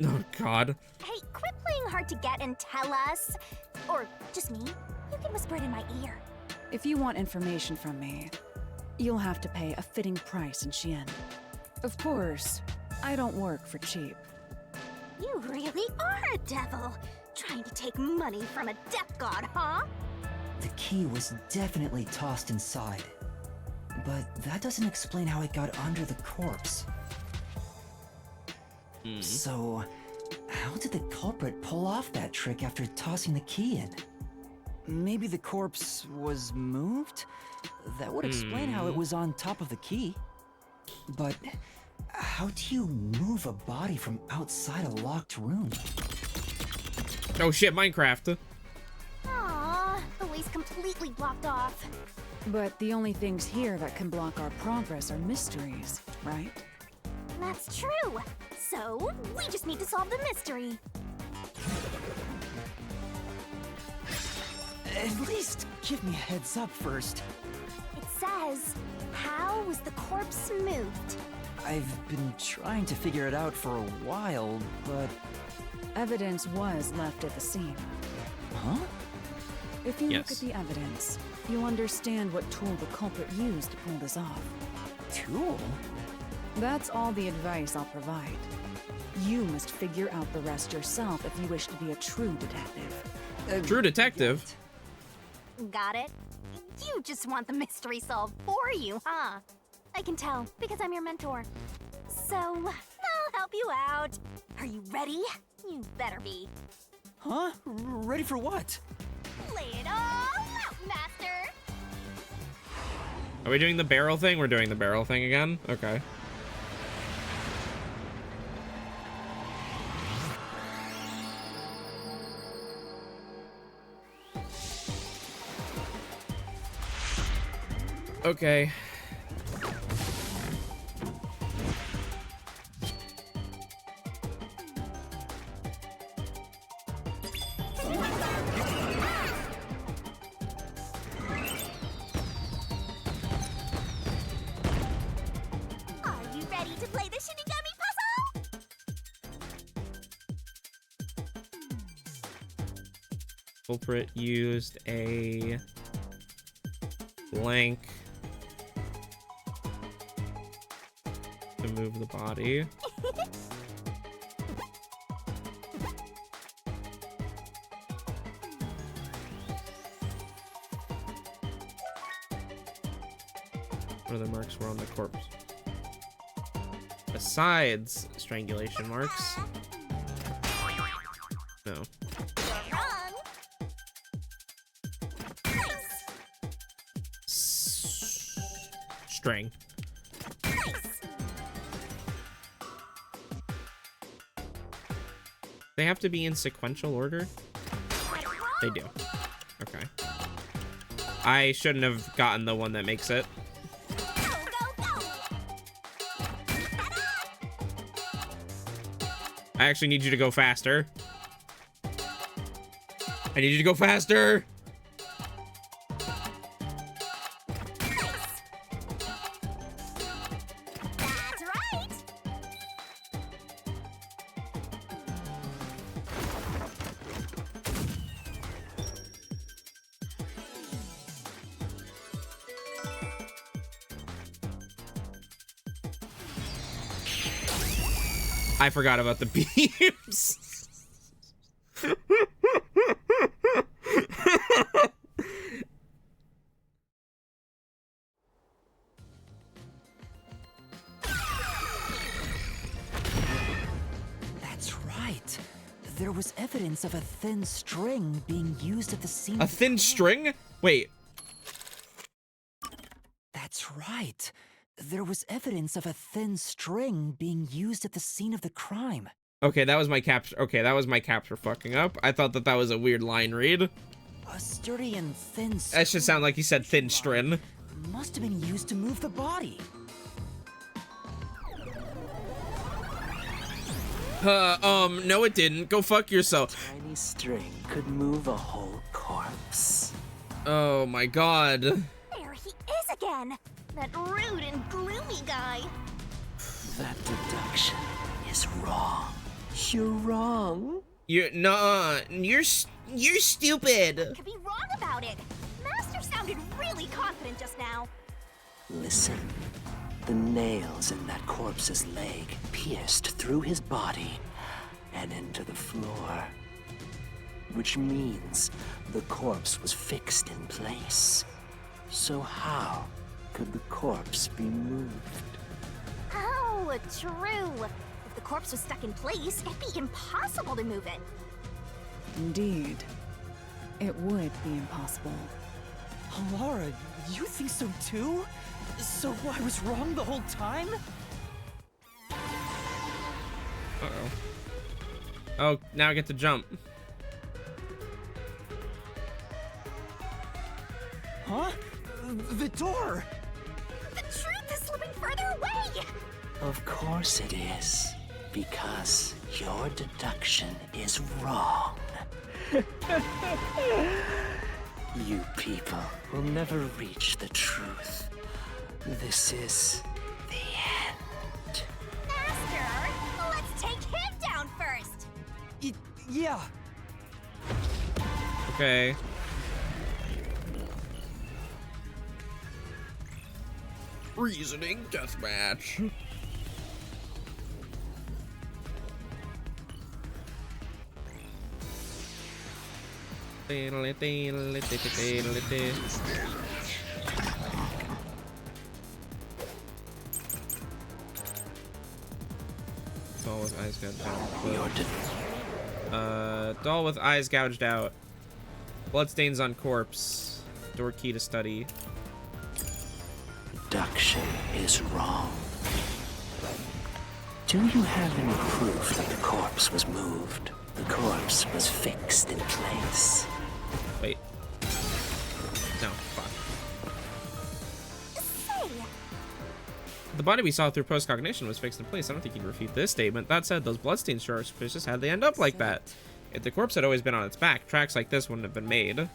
Oh, God. Hey, quit playing hard to get and tell us. Or just me. You can whisper it in my ear. If you want information from me, you'll have to pay a fitting price in Xian. Of course, I don't work for cheap. You really are a devil. Trying to take money from a death god, huh? The key was definitely tossed inside. But that doesn't explain how it got under the corpse. So, how did the culprit pull off that trick after tossing the key in? Maybe the corpse was moved? That would explain how it was on top of the key. But how do you move a body from outside a locked room? Oh shit, Minecraft. Aww, the way's completely blocked off. But the only things here that can block our progress are mysteries, right? That's true. So, we just need to solve the mystery. At least give me a heads up first. It says, how was the corpse moved? I've been trying to figure it out for a while, but... Evidence was left at the scene. Huh? If you Yes. look at the evidence, you'll understand what tool the culprit used to pull this off. Tool? That's all the advice I'll provide. You must figure out the rest yourself if you wish to be a true detective. True detective. Got it? You just want the mystery solved for you, huh? I can tell, because I'm your mentor. So, I'll help you out. Are you ready? You better be. Huh? Ready for what? Lay it all out, Master! Are we doing the barrel thing? We're doing the barrel thing again? Okay. Okay. Are you ready to play the Shinigami puzzle? Culprit used a blank to move the body. What other marks were on the corpse? Besides strangulation marks. No. String. They have to be in sequential order? They do. Okay. I shouldn't have gotten the one that makes it. I actually need you to go faster. I need you to go faster. That's right. I forgot about the beams. That's right. There was evidence of a thin string being used at the scene. A thin string? Wait. That's right. There was evidence of a thin string being used at the scene of the crime. Okay, that was my capture. Okay, that was my capture fucking up. I thought that that was a weird line read. A sturdy and thin That should sound like he said thin string. must have been used to move the body. No it didn't. Go fuck yourself. Tiny string could move a whole corpse. Oh my god. There he is again. That rude and gloomy guy. That deduction is wrong. You're wrong. You're stupid. Could be wrong about it. Master sounded really confident just now. Listen. The nails in that corpse's leg pierced through his body and into the floor. Which means the corpse was fixed in place. So how could the corpse be moved? Oh, true. If the corpse was stuck in place, it'd be impossible to move it. Indeed. It would be impossible. Laura, you think so too? So I was wrong the whole time? Uh-oh. Oh, now I get to jump. Huh? The door! The truth is slipping further away! Of course it is. Because your deduction is wrong. You people will never reach the truth. This is the end. Master, let's take him down first! Yeah. Okay. Reasoning deathmatch. Doll with eyes gouged out. Doll with eyes gouged out. Bloodstains on corpse. Door key to study. Deduction is wrong. Do you have any proof that the corpse was moved? The corpse was fixed in place. Wait. No, fuck. Say, The body we saw through post-cognition was fixed in place. I don't think you can refute this statement. That said, those bloodstains sure are suspicious. How'd they end up like that? If the corpse had always been on its back, tracks like this wouldn't have been made.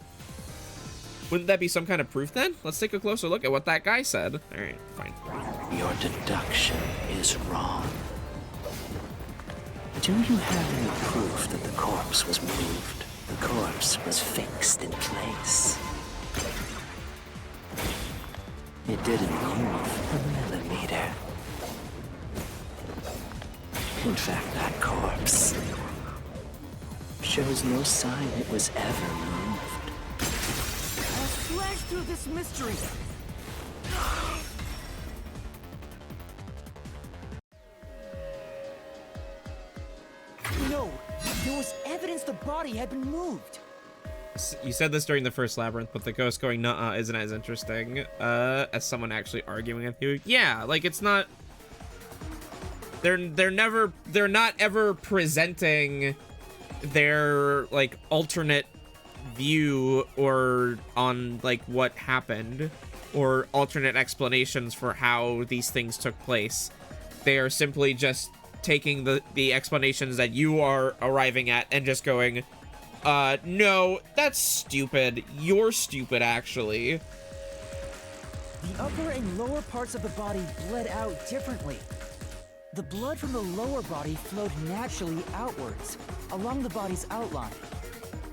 Wouldn't that be some kind of proof then? Let's take a closer look at what that guy said. Alright, fine. Your deduction is wrong. Do you have any proof that the corpse was moved? The corpse was fixed in place. It didn't move a millimeter. In fact, that corpse shows no sign it was ever moved. I'll slash through this mystery. No, there was evidence the body had been moved. You said this during the first labyrinth, but the ghost going nuh-uh isn't as interesting as someone actually arguing with you. Yeah, like it's not. They're not ever presenting their like alternate view or on like what happened or alternate explanations for how these things took place. They are simply just taking the explanations that you are arriving at and just going, no, that's stupid. You're stupid, actually. The upper and lower parts of the body bled out differently. The blood from the lower body flowed naturally outwards, along the body's outline.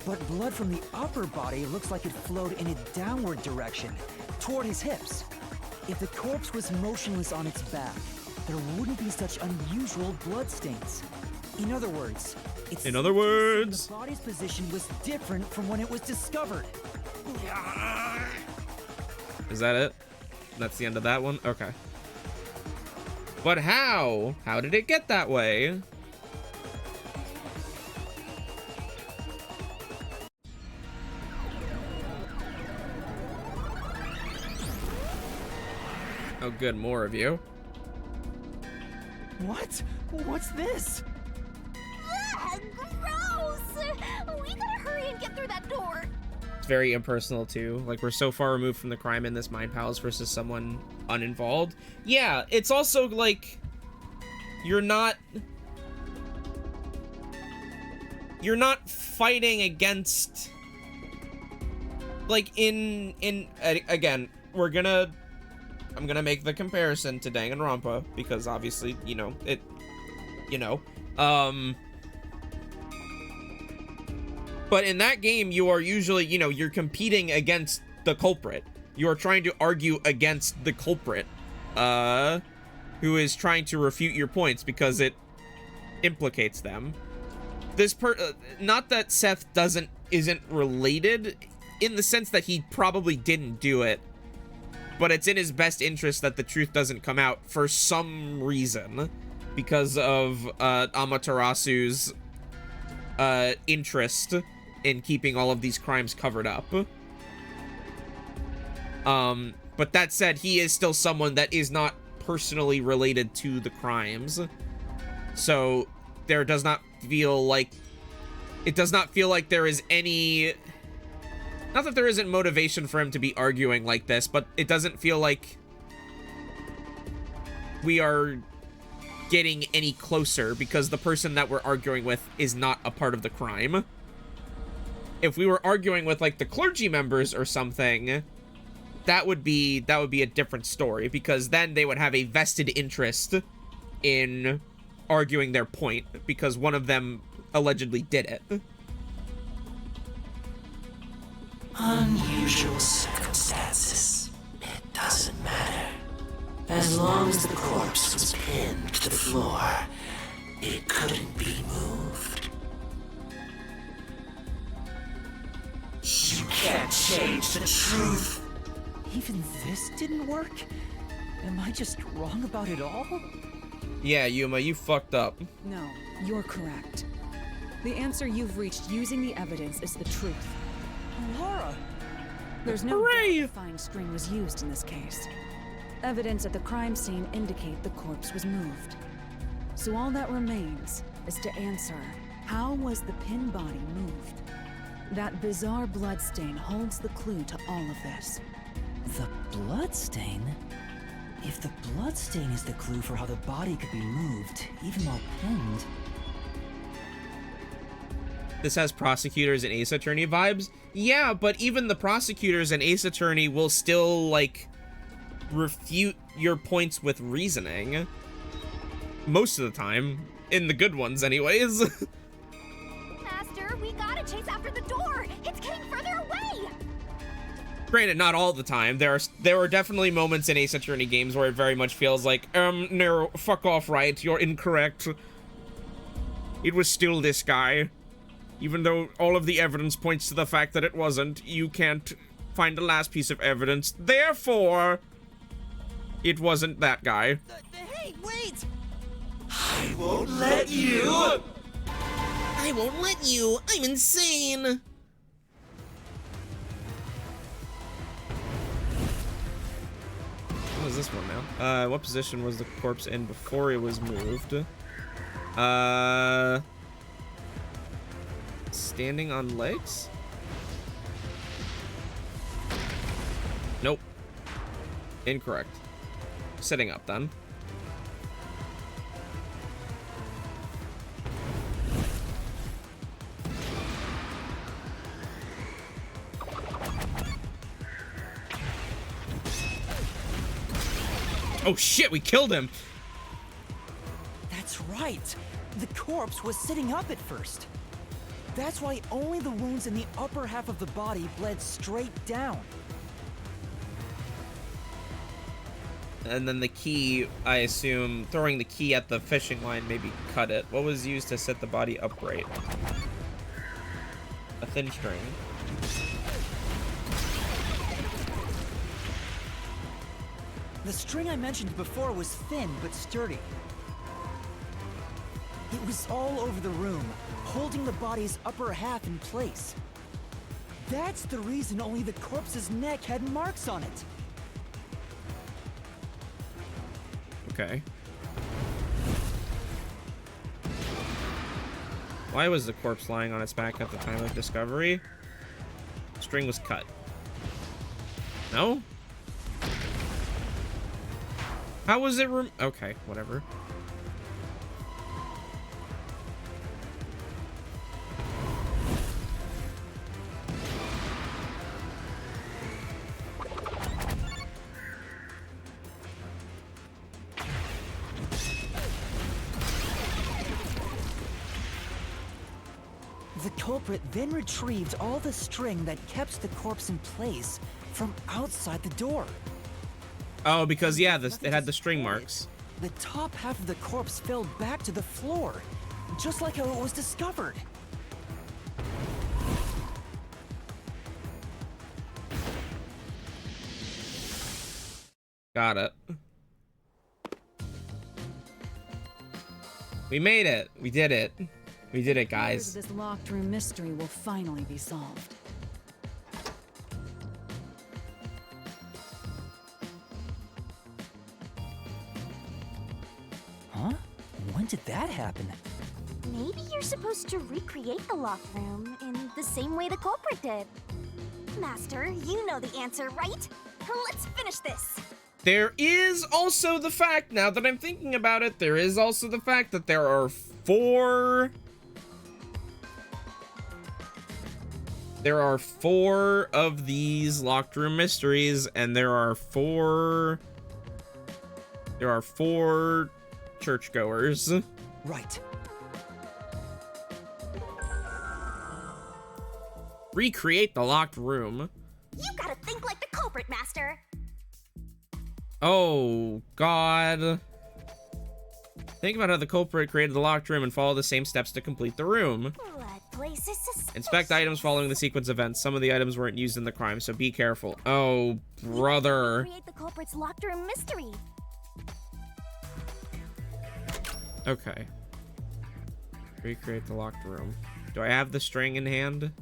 But blood from the upper body looks like it flowed in a downward direction, toward his hips. If the corpse was motionless on its back, there wouldn't be such unusual blood stains. In other words, the body's position was different from when it was discovered. Is that it? That's the end of that one? Okay. But how? How did it get that way? Oh, good, more of you. What? What's this? Ugh, gross! We gotta hurry and get through that door. It's very impersonal too. Like, we're so far removed from the crime in this mind palace versus someone uninvolved. Yeah, it's also like you're not fighting against, like, again, I'm gonna make the comparison to Danganronpa because obviously, but in that game, you are usually, you're competing against the culprit. You are trying to argue against the culprit, who is trying to refute your points because it implicates them. Not that Seth isn't related in the sense that he probably didn't do it, but it's in his best interest that the truth doesn't come out for some reason because of Amaterasu's interest in keeping all of these crimes covered up. But that said, he is still someone that is not personally related to the crimes. So it does not feel like there is any, not that there isn't motivation for him to be arguing like this, but it doesn't feel like we are getting any closer because the person that we're arguing with is not a part of the crime. If we were arguing with like the clergy members or something, that would be a different story because then they would have a vested interest in arguing their point because one of them allegedly did it. Unusual circumstances. It doesn't matter. As long as the corpse was pinned to the floor, it couldn't be moved. You can't change the truth. Even this didn't work? Am I just wrong about it all? Yeah, Yuma, you fucked up. No, you're correct. The answer you've reached using the evidence is the truth. Laura! There's no doubt a fine string was used in this case. Evidence at the crime scene indicate the corpse was moved. So all that remains is to answer, how was the pin body moved? That bizarre bloodstain holds the clue to all of this. The bloodstain? If the bloodstain is the clue for how the body could be moved, even while pinned... This has prosecutors and Ace Attorney vibes. Yeah, but even the prosecutors and Ace Attorney will still, like, refute your points with reasoning. Most of the time. In the good ones, anyways. Master, we gotta chase after the Granted, not all the time. There are definitely moments in Ace Attorney games where it very much feels like, no, fuck off, right? You're incorrect. It was still this guy. Even though all of the evidence points to the fact that it wasn't, you can't find the last piece of evidence. Therefore, it wasn't that guy. Hey, wait! I won't let you! I won't let you. I'm insane. What is this one now? What position was the corpse in before it was moved? Standing on legs? Nope. Incorrect. Sitting up then. Oh shit, we killed him! That's right. The corpse was sitting up at first. That's why only the wounds in the upper half of the body bled straight down. And then the key, I assume, throwing the key at the fishing line maybe cut it. What was used to set the body upright? A thin string. The string I mentioned before was thin but sturdy. It was all over the room, holding the body's upper half in place. That's the reason only the corpse's neck had marks on it. Okay. Why was the corpse lying on its back at the time of discovery? String was cut. No? How was it okay, whatever. The culprit then retrieved all the string that kept the corpse in place from outside the door. Oh, because yeah, it had the string marks. The top half of the corpse fell back to the floor, just like how it was discovered. Got it. We made it. We did it. We did it, guys. This locked room mystery will finally be solved. Huh? When did that happen? Maybe you're supposed to recreate the locked room in the same way the culprit did. Master, you know the answer, right? Let's finish this. There is also the fact, now that I'm thinking about it, there is also the fact that there are four of these locked room mysteries, and there are four churchgoers. Right. Recreate the locked room. You gotta think like the culprit, Master. Oh, God. Think about how the culprit created the locked room and follow the same steps to complete the room. What place is suspicious? Inspect items following the sequence events. Some of the items weren't used in the crime, so be careful. Oh, brother. Create the culprit's locked room mystery. Okay. Recreate the locked room. Do I have the string in hand?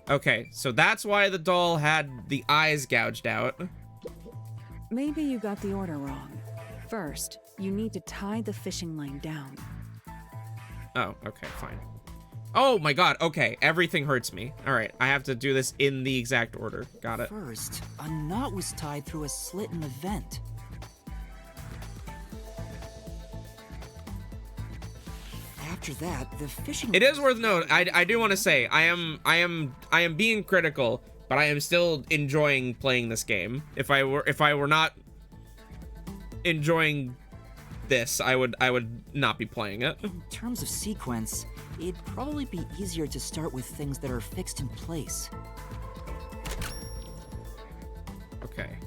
Okay, so that's why the doll had the eyes gouged out. Maybe you got the order wrong. First, you need to tie the fishing line down. Oh, okay, fine. Oh my god, okay, everything hurts me. Alright, I have to do this in the exact order. Got it. First, a knot was tied through a slit in the vent. After that, the fishing... It is worth noting, I do want to say, I am being critical, but I am still enjoying playing this game. If I were not enjoying this, I would not be playing it. In terms of sequence, it'd probably be easier to start with things that are fixed in place. Okay.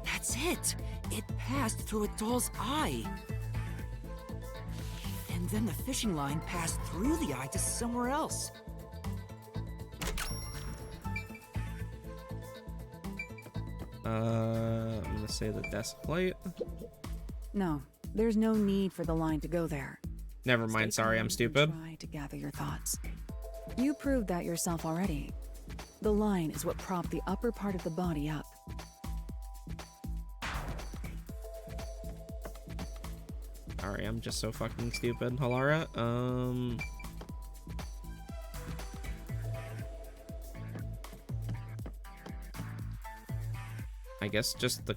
That's it! It passed through a doll's eye. And then the fishing line passed through the eye to somewhere else. I'm gonna say the desk light. No, there's no need for the line to go there. Never mind, Stay sorry, calm I'm and stupid. Try to gather your thoughts. You proved that yourself already. The line is what propped the upper part of the body up. Sorry, I'm just so fucking stupid. Halara, I guess just the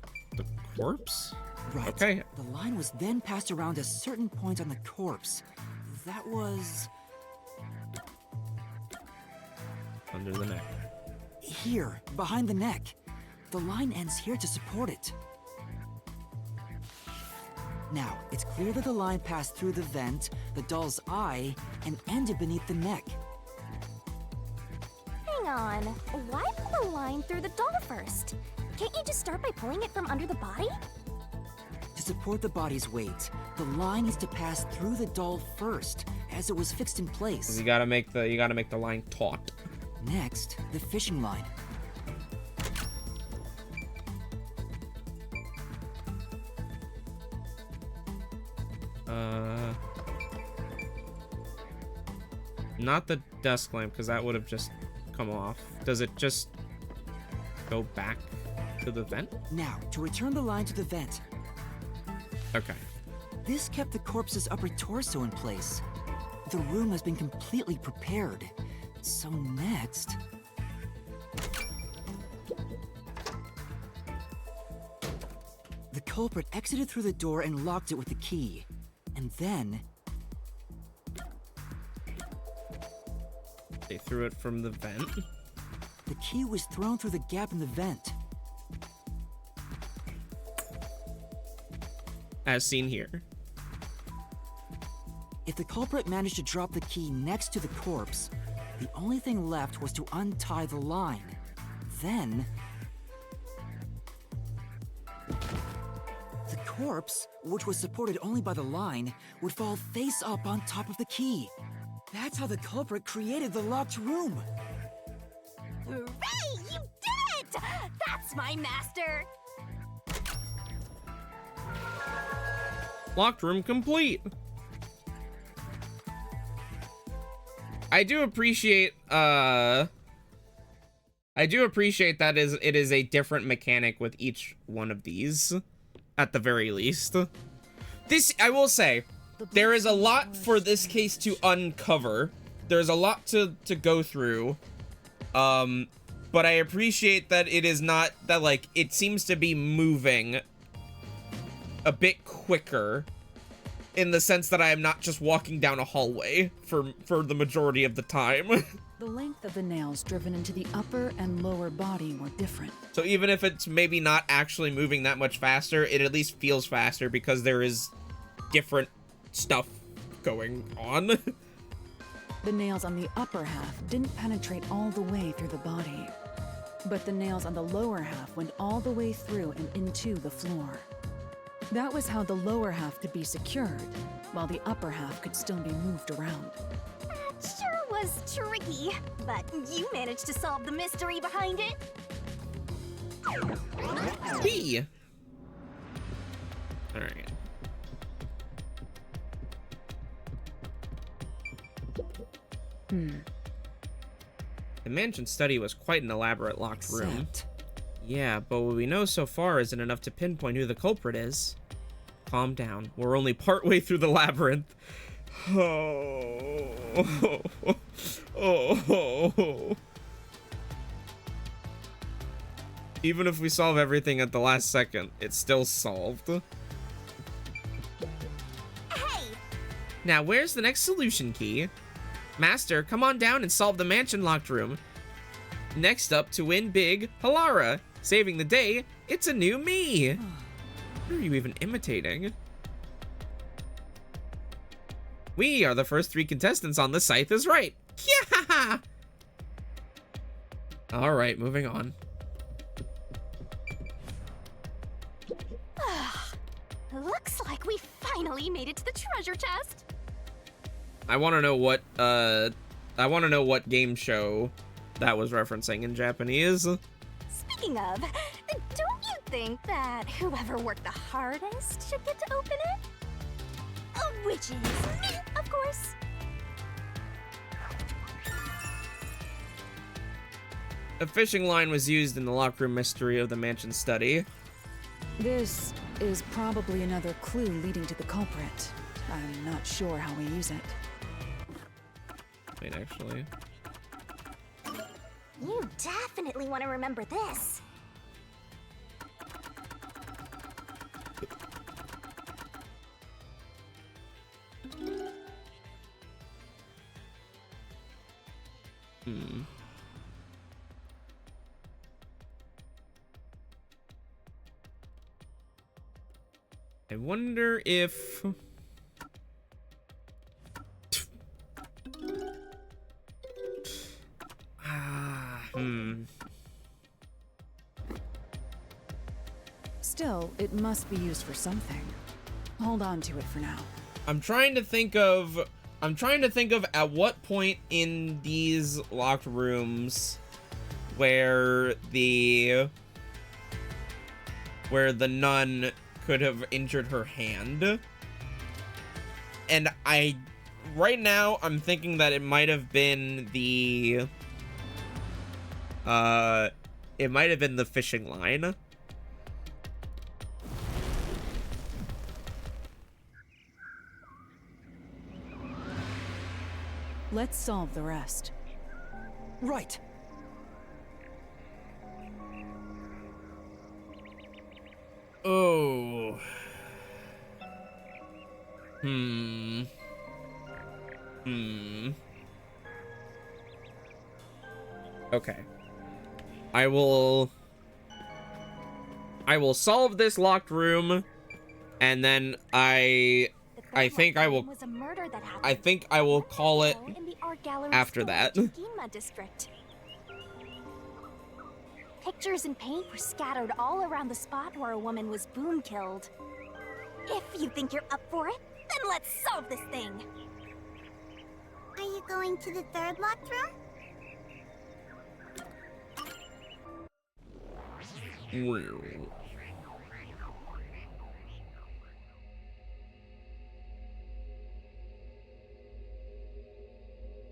corpse? Right. Okay. The line was then passed around a certain point on the corpse. That was... Under the neck. here, behind the neck. The line ends here to support it. Now, it's clear that the line passed through the vent, the doll's eye, and ended beneath the neck. Hang on. Why put the line through the doll first? Can't you just start by pulling it from under the body? To support the body's weight, the line is to pass through the doll first, as it was fixed in place. You gotta make the line taut. Next, the fishing line. Not the desk lamp, because that would have just come off. Does it just go back to the vent? Now, to return the line to the vent. Okay. This kept the corpse's upper torso in place. The room has been completely prepared. So next... The culprit exited through the door and locked it with the key. And then... They threw it from the vent. the key was thrown through the gap in the vent. As seen here. If the culprit managed to drop the key next to the corpse, the only thing left was to untie the line. Then... the corpse, which was supported only by the line, would fall face up on top of the key. That's how the culprit created the locked room. Hooray! You did it! That's my master! Locked room complete. I do appreciate that it is a different mechanic with each one of these, at the very least. This, I will say, there is a lot for this case to uncover. There's a lot to go through. But I appreciate that it is not that, like, it seems to be moving a bit quicker, in the sense that I am not just walking down a hallway for the majority of the time. The length of the nails driven into the upper and lower body were different. So even if it's maybe not actually moving that much faster, it at least feels faster because there is different stuff going on. The nails on the upper half didn't penetrate all the way through the body, but the nails on the lower half went all the way through and into the floor. That was how the lower half could be secured, while the upper half could still be moved around. That sure was tricky, but you managed to solve the mystery behind it. B. All right. The mansion study was quite an elaborate locked room. Except... Yeah, but what we know so far isn't enough to pinpoint who the culprit is. Calm down. We're only partway through the labyrinth. Oh. Even if we solve everything at the last second, it's still solved. Hey! Now, where's the next solution key? Master, come on down and solve the mansion locked room. Next up to win big, Halara. Saving the day, it's a new me. What are you even imitating? We are the first 3 contestants on the Scythe is right. Yeah! Alright, moving on. Looks like we finally made it to the treasure chest. I want to know what game show that was referencing in Japanese. Speaking of, don't you think that whoever worked the hardest should get to open it? Which is me, of course. A fishing line was used in the locker room mystery of the mansion study. This is probably another clue leading to the culprit. I'm not sure how we use it. Wait, actually. You definitely want to remember this. I wonder if... Still, it must be used for something. Hold on to it for now. I'm trying to think of at what point in these locked rooms where the nun could have injured her hand. And right now I'm thinking that it might have been the fishing line. Let's solve the rest. Right. Oh. Okay. I will solve this locked room, and then I think I will call it after that. District. Pictures and paint were scattered all around the spot where a woman was boom killed. If you think you're up for it, then let's solve this thing. Are you going to the third locked room?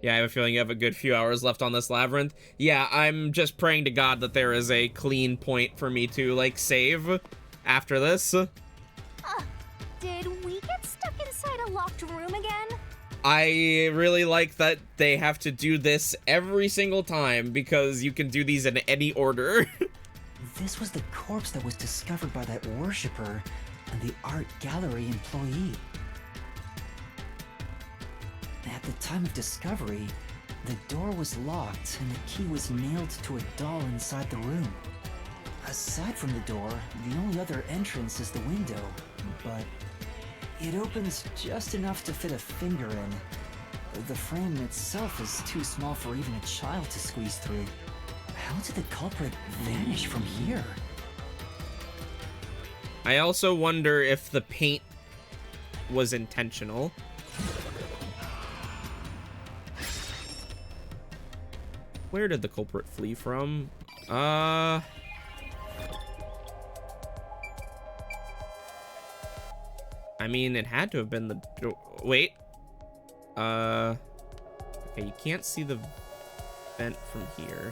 Yeah, I have a feeling you have a good few hours left on this labyrinth. Yeah, I'm just praying to God that there is a clean point for me to, like, save after this. Did we get stuck inside a locked room again? I really like that they have to do this every single time because you can do these in any order. This was the corpse that was discovered by that worshipper and the art gallery employee. At the time of discovery, the door was locked and the key was nailed to a doll inside the room. Aside from the door, the only other entrance is the window, but it opens just enough to fit a finger in. The frame itself is too small for even a child to squeeze through. How did the culprit vanish from here? I also wonder if the paint was intentional. Where did the culprit flee from? I mean, it had to have been the door. Wait. Okay, you can't see the vent from here.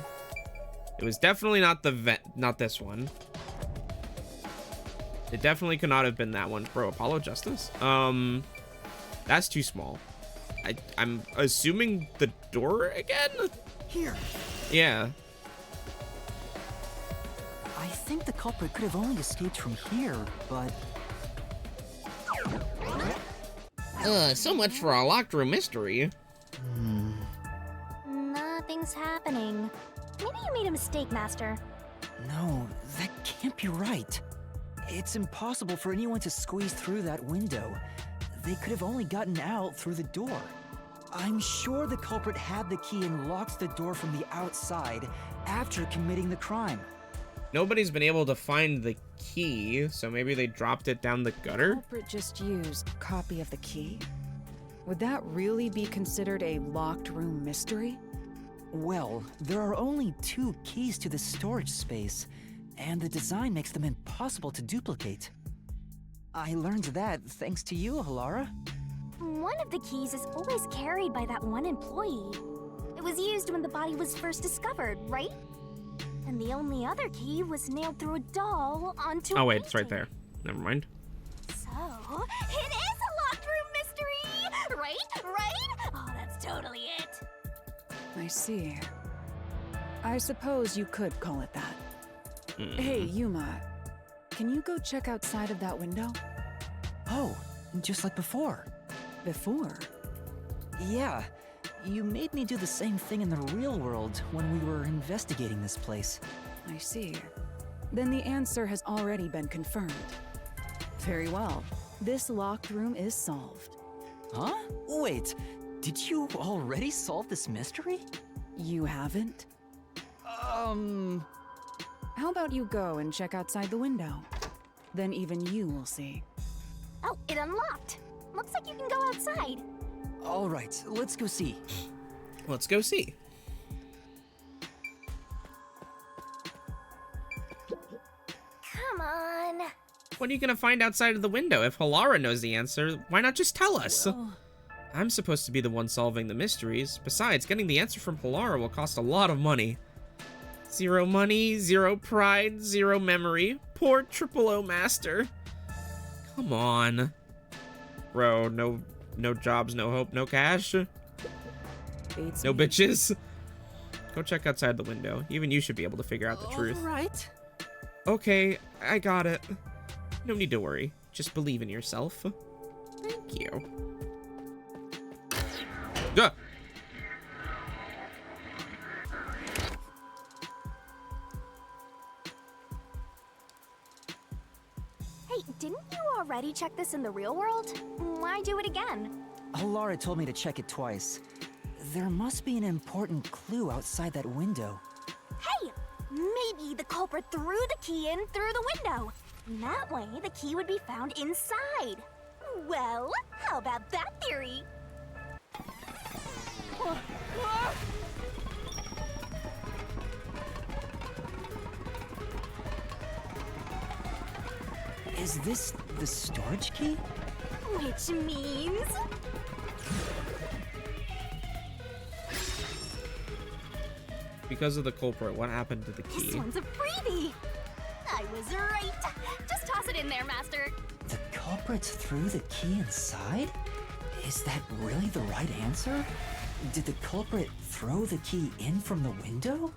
It was definitely not the vent, not this one. It definitely could not have been that one. Bro, Apollo Justice? That's too small. I'm assuming the door again? Here. Yeah. I think the culprit could have only escaped from here, but... So much for a locked room mystery. Nothing's happening. Maybe you made a mistake, Master. No, that can't be right. It's impossible for anyone to squeeze through that window. They could have only gotten out through the door. I'm sure the culprit had the key and locked the door from the outside after committing the crime. Nobody's been able to find the key, so maybe they dropped it down the gutter? Culprit just used a copy of the key? Would that really be considered a locked room mystery? Well, there are only 2 keys to the storage space, and the design makes them impossible to duplicate. I learned that thanks to you, Halara. One of the keys is always carried by that one employee. It was used when the body was first discovered, right? And the only other key was nailed through a doll onto a Oh wait, it's right painting. there. Never mind. So, it is a locked room mystery! Right? Right? Oh, that's totally it. I see. I suppose you could call it that. Hey, Yuma. Can you go check outside of that window? Oh, just like before. Before? Yeah, you made me do the same thing in the real world when we were investigating this place. I see. Then the answer has already been confirmed. Very well. This locked room is solved. Huh? Wait, did you already solve this mystery? You haven't? How about you go and check outside the window? Then even you will see. Oh, it unlocked. Looks like you can go outside. All right, let's go see. Let's go see. Come on. What are you gonna find outside of the window? If Halara knows the answer, why not just tell us? I'm supposed to be the one solving the mysteries. Besides, getting the answer from Halara will cost a lot of money. 0 money, 0 pride, 0 memory. Poor Triple O Master. Come on. Bro, no jobs, no hope, no cash. Beats No me. bitches. Go check outside the window. Even you should be able to figure out the truth. All right. Okay, I got it. No need to worry. Just believe in yourself. Thank you. Duh. Hey, didn't you already check this in the real world? Why do it again? Halara told me to check it twice. There must be an important clue outside that window. Hey! Maybe the culprit threw the key in through the window. That way, the key would be found inside. Well, how about that theory? Is this the storage key? Which means... Because of the culprit, what happened to the This key? one's a freebie! I was right! Just toss it in there, Master! The culprit threw the key inside? Is that really the right answer? Did the culprit throw the key in from the window?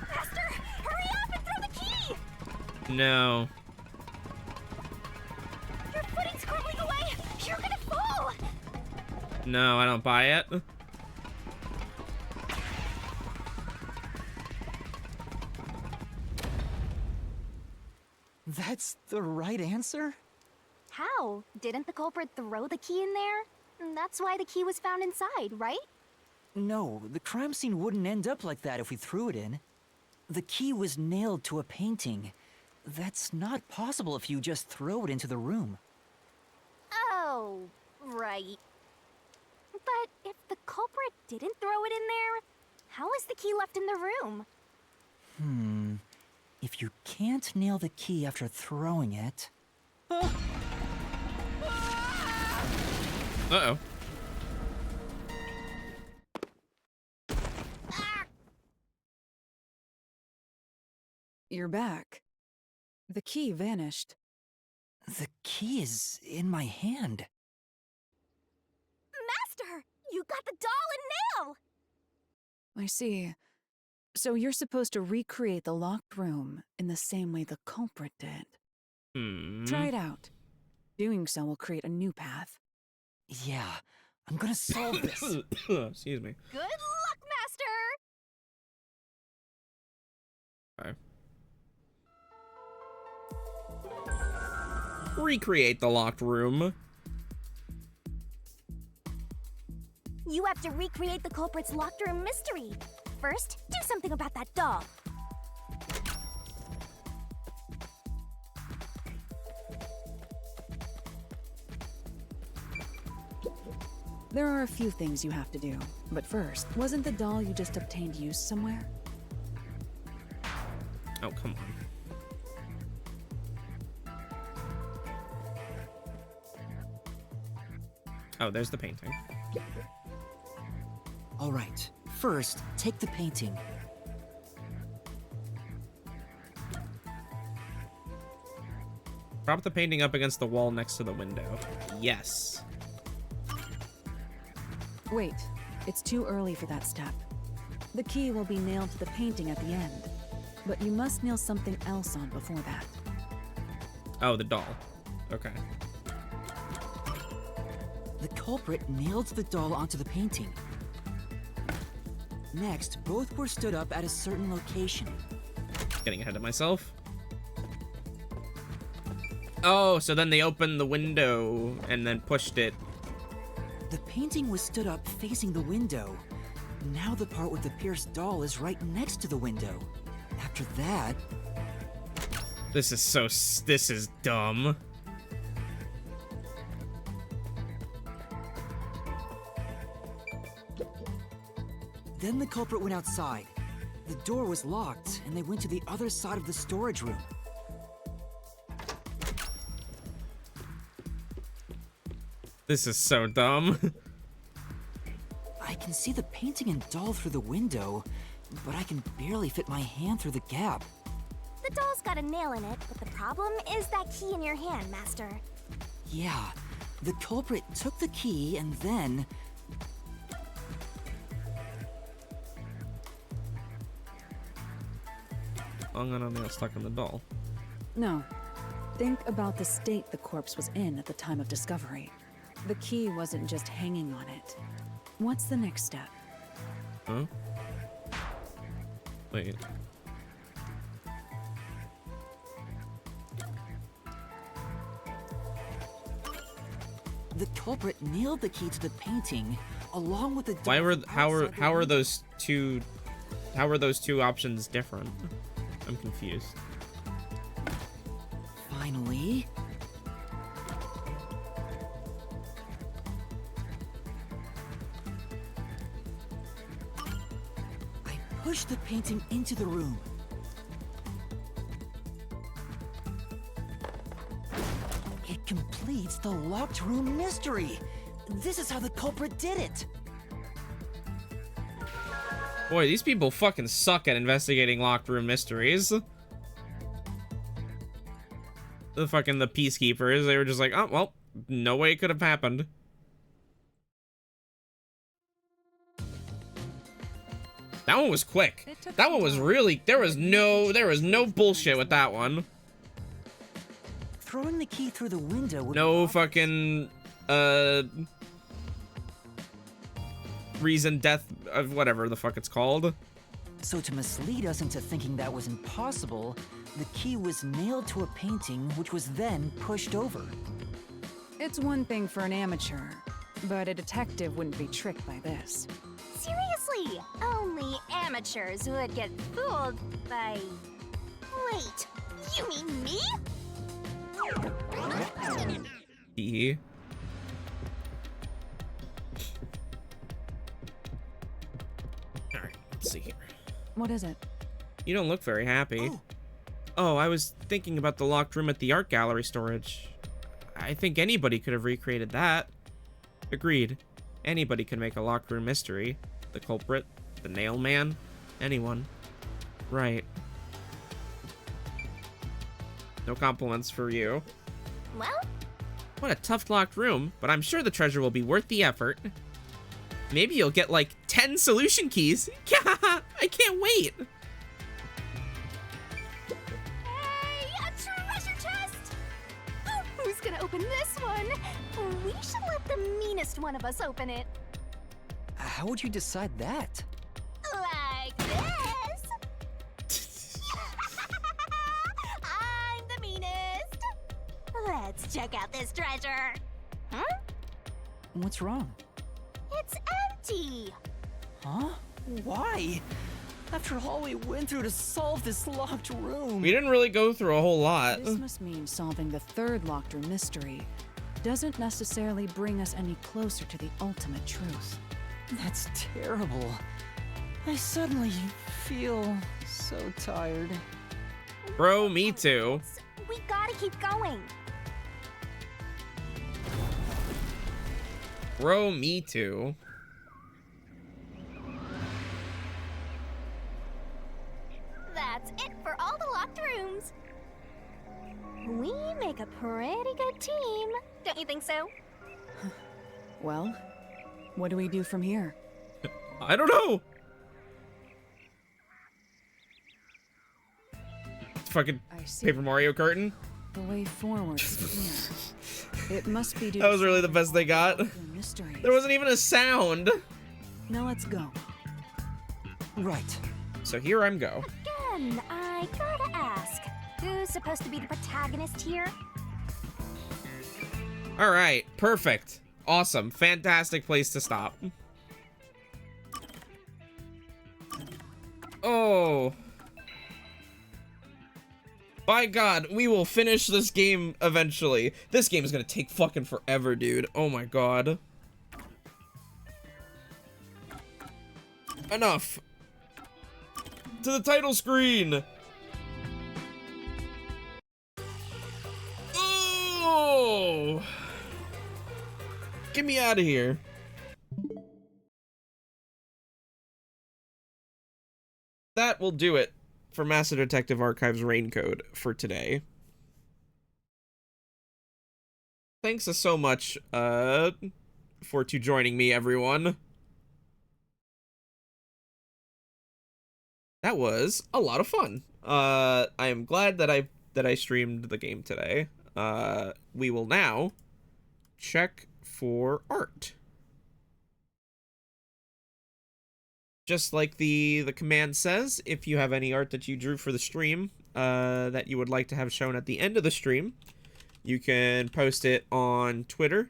Master! Hurry up and throw the key! No. Your footing's crumbling away! You're gonna fall! No, I don't buy it. That's the right answer? How? Didn't the culprit throw the key in there? That's why the key was found inside, right? No, the crime scene wouldn't end up like that if we threw it in. The key was nailed to a painting. That's not possible if you just throw it into the room. Oh, right. But if the culprit didn't throw it in there, how is the key left in the room? If you can't nail the key after throwing it... Uh-oh. You're back. The key vanished. The key is in my hand. Master! You got the doll and nail! I see. So you're supposed to recreate the locked room in the same way the culprit did. Try it out. Doing so will create a new path. Yeah, I'm gonna solve this. Excuse me. Good luck, Master! Okay. recreate the locked room. You have to recreate the culprit's locked room mystery. First, do something about that doll. There are a few things you have to do. But first, wasn't the doll you just obtained use somewhere? Oh, come on. Oh, there's the painting. All right. First, take the painting. Prop the painting up against the wall next to the window. Yes. Wait, it's too early for that step. The key will be nailed to the painting at the end, but you must nail something else on before that. Oh, the doll. Okay. The culprit nailed the doll onto the painting. Next, both were stood up at a certain location. Getting ahead of myself. Oh, so then they opened the window and then pushed it. The painting was stood up facing the window. Now the part with the pierced doll is right next to the window. After that... This is dumb. Then the culprit went outside. The door was locked, and they went to the other side of the storage room. This is so dumb. I can see the painting and doll through the window, but I can barely fit my hand through the gap. The doll's got a nail in it, but the problem is that key in your hand, Master. Yeah, the culprit took the key and then... I'm gonna nail stuck in the doll. No. Think about the state the corpse was in at the time of discovery. The key wasn't just hanging on it. What's the next step? Huh? Wait. The culprit nailed the key to the painting, along with the... How are those two options different? I'm confused. Finally... I pushed the painting into the room. It completes the locked room mystery. This is how the culprit did it. Boy, these people fucking suck at investigating locked room mysteries. The peacekeepers, they were just like, oh, well, no way it could have happened. That one was quick. That one was really, there was no bullshit with that one. Throwing the key through the window would no fucking, reason, death, whatever the fuck it's called. So to mislead us into thinking that was impossible, the key was nailed to a painting, which was then pushed over. It's one thing for an amateur, but a detective wouldn't be tricked by this. Seriously, only amateurs would get fooled by... Wait, you mean me? E. Alright, let's see here. What is it? You don't look very happy. Oh, I was thinking about the locked room at the art gallery storage. I think anybody could have recreated that. Agreed. Anybody can make a locked room mystery. The culprit, the nail man, anyone. Right. No compliments for you. Well? What a tough locked room, but I'm sure the treasure will be worth the effort. Maybe you'll get like 10 solution keys. I can't wait. Hey, a treasure chest! Who's gonna open this one? We should let the meanest one of us open it. How would you decide that? Like this. I'm the meanest. Let's check out this treasure. Huh? What's wrong? It's empty. Huh? Why? After all we went through to solve this locked room. We didn't really go through a whole lot. This must mean solving the third locked room mystery doesn't necessarily bring us any closer to the ultimate truth. That's terrible. I suddenly feel so tired. Bro, me too. We gotta keep going. Bro, me too. That's it for all the locked rooms. We make a pretty good team, don't you think so? Well, what do we do from here? I don't know. Fucking Paper Mario curtain. The way forward is clear. It must be. That was really the best they got. Mysteries. There wasn't even a sound. Now let's go. Right. So here I'm go. Again, I gotta ask, who's supposed to be the protagonist here? All right, perfect, awesome, fantastic place to stop. Oh. By God, we will finish this game eventually. This game is gonna take fucking forever, dude. Oh my God. Enough. To the title screen. Oh. Get me out of here. That will do it for Master Detective Archives Raincode for today. Thanks so much for joining me, everyone. That was a lot of fun. I am glad that I streamed the game today. We will now check for art. Just like the command says, if you have any art that you drew for the stream that you would like to have shown at the end of the stream, you can post it on Twitter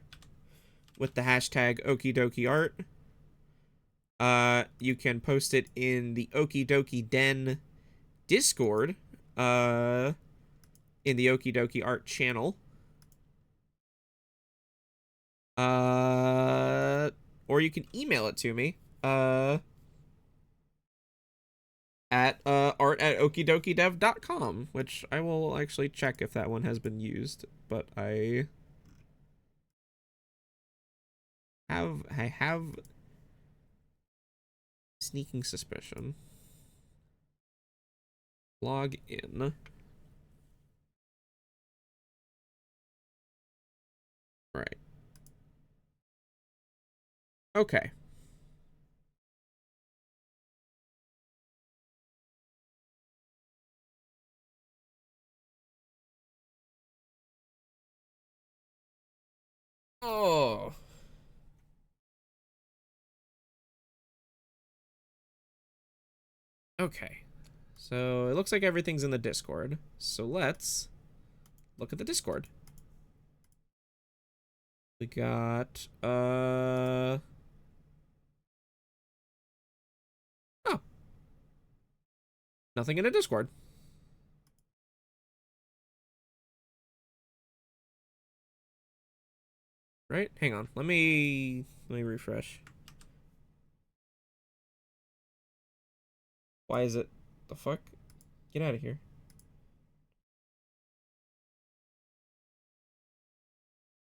with the hashtag okidokiart. You can post it in the Okidoki Den Discord, in the Okidoki Art channel. Or you can email it to me, at art@okidokidev.com, which I will actually check if that one has been used, but I have sneaking suspicion. Log in. Right. Okay. Oh. Okay. So it looks like everything's in the Discord. So let's look at the Discord. We got oh. Nothing in a Discord. Right? Hang on. Let me refresh. Why is it the fuck? Get out of here.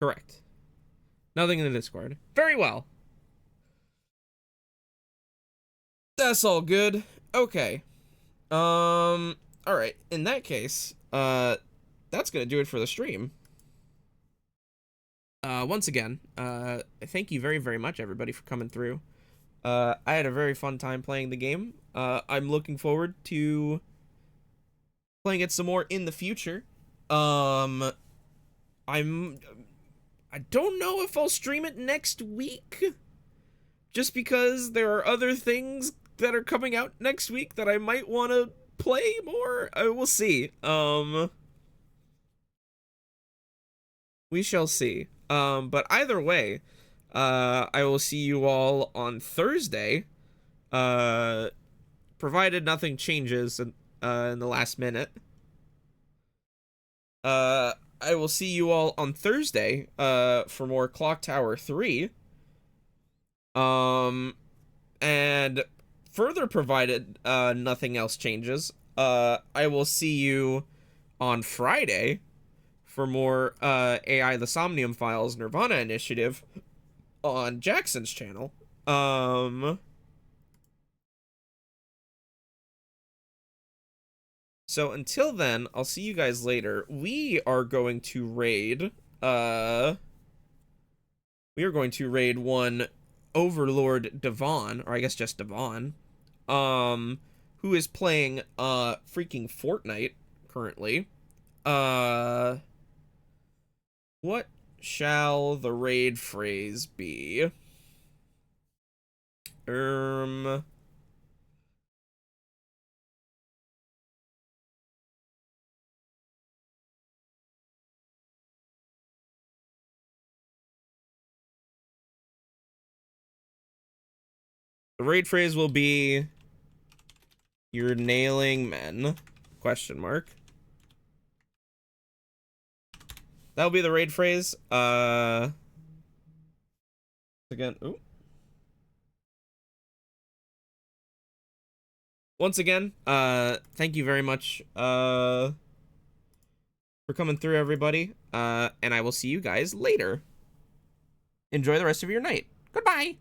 Correct. Nothing in the Discord. Very well. That's all good. Okay. All right. In that case, that's gonna do it for the stream. Once again, thank you very, very much, everybody, for coming through. I had a very fun time playing the game. I'm looking forward to playing it some more in the future. I don't know if I'll stream it next week, just because there are other things that are coming out next week that I might want to play more. We'll see. We shall see. But either way, I will see you all on Thursday. Provided nothing changes in the last minute. I will see you all on Thursday, for more Clock Tower 3. And further provided, nothing else changes, I will see you on Friday for more, AI The Somnium Files Nirvana Initiative on Jackson's channel. So until then, I'll see you guys later. We are going to raid, one Overlord Devon, or I guess just Devon, who is playing, freaking Fortnite currently. What shall the raid phrase be? The raid phrase will be, "You're nailing men?" Question mark. That'll be the raid phrase. Again, ooh. Once again, thank you very much, for coming through, everybody. And I will see you guys later. Enjoy the rest of your night. Goodbye!